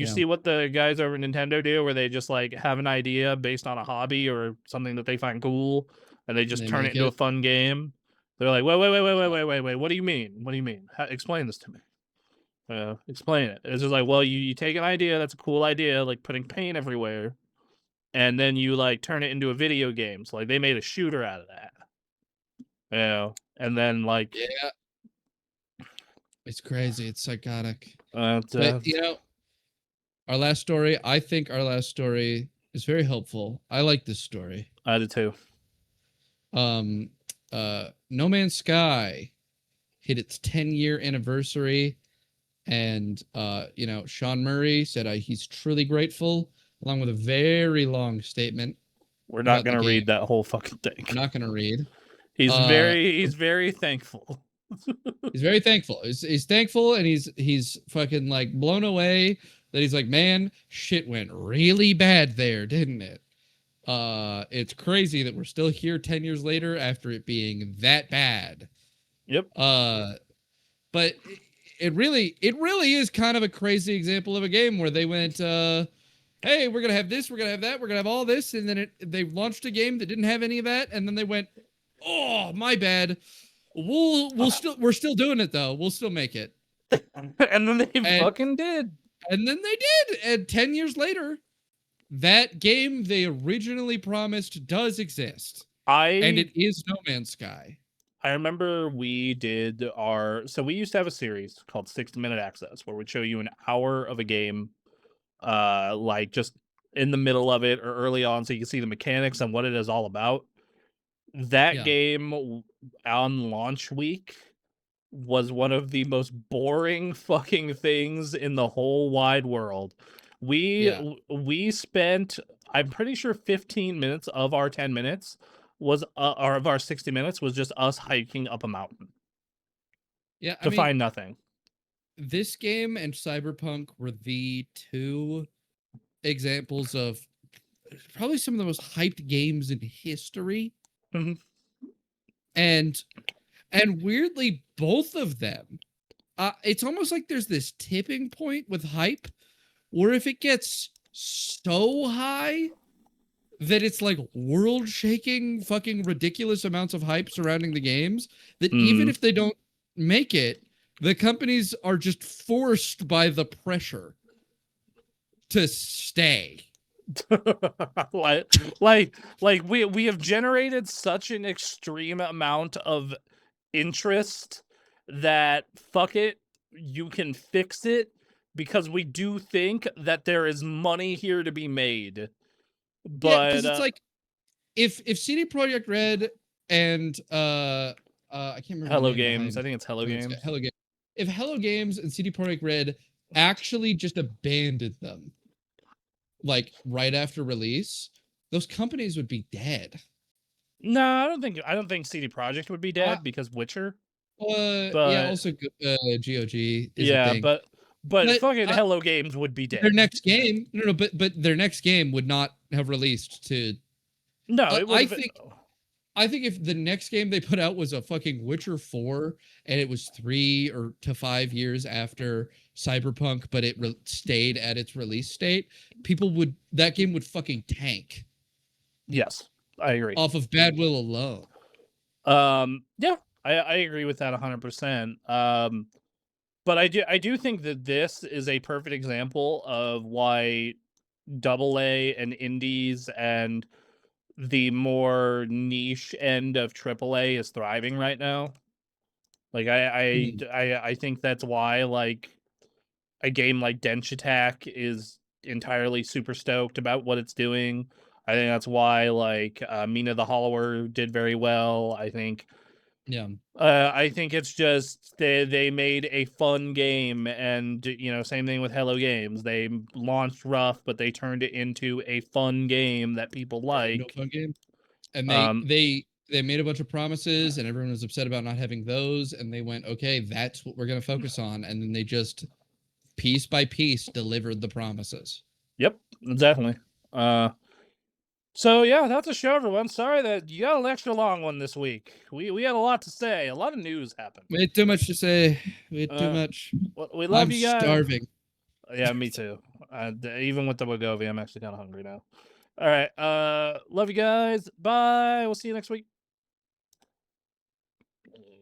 the guys over at Nintendo do, where they just like have an idea based on a hobby or something that they find cool, and they just turn it into a fun game. They're like, wait, what do you mean? What do you mean? Explain this to me. Explain it. It's just like, well, you take an idea that's a cool idea, like putting paint everywhere, and then you like turn it into a video game. So like they made a shooter out of that. And then like it's crazy. It's psychotic. But our last story. I think our last story is very helpful. I like this story. I did too. No Man's Sky hit its 10-year anniversary, and Sean Murray said he's truly grateful, along with a very long statement. We're not going to read that whole fucking thing. We're not going to read. He's very thankful. He's very thankful. He's thankful, and he's fucking like blown away that he's like, man, shit went really bad there, didn't it? It's crazy that we're still here 10 years later after it being that bad. Yep. But it really is kind of a crazy example of a game where they went, hey, we're gonna have this, we're gonna have that, we're gonna have all this, and then they launched a game that didn't have any of that, and then they went, oh, my bad. We're still doing it though. We'll still make it. And then they fucking did. And then they did. And 10 years later, that game they originally promised does exist. And it is No Man's Sky. I remember we did so we used to have a series called 60-Minute Access where we'd show you an hour of a game, like just in the middle of it or early on so you can see the mechanics and what it is all about. That game on launch week was one of the most boring fucking things in the whole wide world. We spent, I'm pretty sure 15 minutes of our 10 minutes was or of our 60 minutes was just us hiking up a mountain. Yeah, to find nothing. This game and Cyberpunk were the two examples of probably some of the most hyped games in history. Mm-hmm. And weirdly, both of them, it's almost like there's this tipping point with hype where if it gets so high that it's like world-shaking, fucking ridiculous amounts of hype surrounding the games, that even if they don't make it, the companies are just forced by the pressure to stay. like we have generated such an extreme amount of interest that fuck it, you can fix it because we do think that there is money here to be made. But because it's like if CD Projekt Red and I can't remember Hello Games, I think it's Hello Games. Hello Games. If Hello Games and CD Projekt Red actually just abandoned them, like right after release, those companies would be dead. No, I don't think CD Projekt would be dead because Witcher. Yeah, also GOG is a thing. but fucking Hello Games would be dead. Their next game, but their next game would not have released to. No, it would. I think if the next game they put out was a fucking Witcher 4 and it was 3 to 5 years after Cyberpunk, but it stayed at its release state, that game would fucking tank. Yes, I agree. Off of bad will alone. Yeah, I agree with that 100%. But I do think that this is a perfect example of why AA and indies and the more niche end of AAA is thriving right now. Like I think that's why like a game like Dench Attack is entirely super stoked about what it's doing. I think that's why like Mina the Hollower did very well. I think it's just they made a fun game, and same thing with Hello Games. They launched rough, but they turned it into a fun game that people like. Fun game. And they made a bunch of promises, and everyone was upset about not having those, and they went, okay, that's what we're going to focus on, and then they just piece by piece delivered the promises. Yep, definitely. So yeah, that's a show, everyone. Sorry that you got an extra long one this week. We had a lot to say. A lot of news happened. We had too much to say. We had too much. We love you guys. I'm starving. Yeah, me too. Even with the Wegovy, I'm actually kind of hungry now. All right. Love you guys. Bye. We'll see you next week.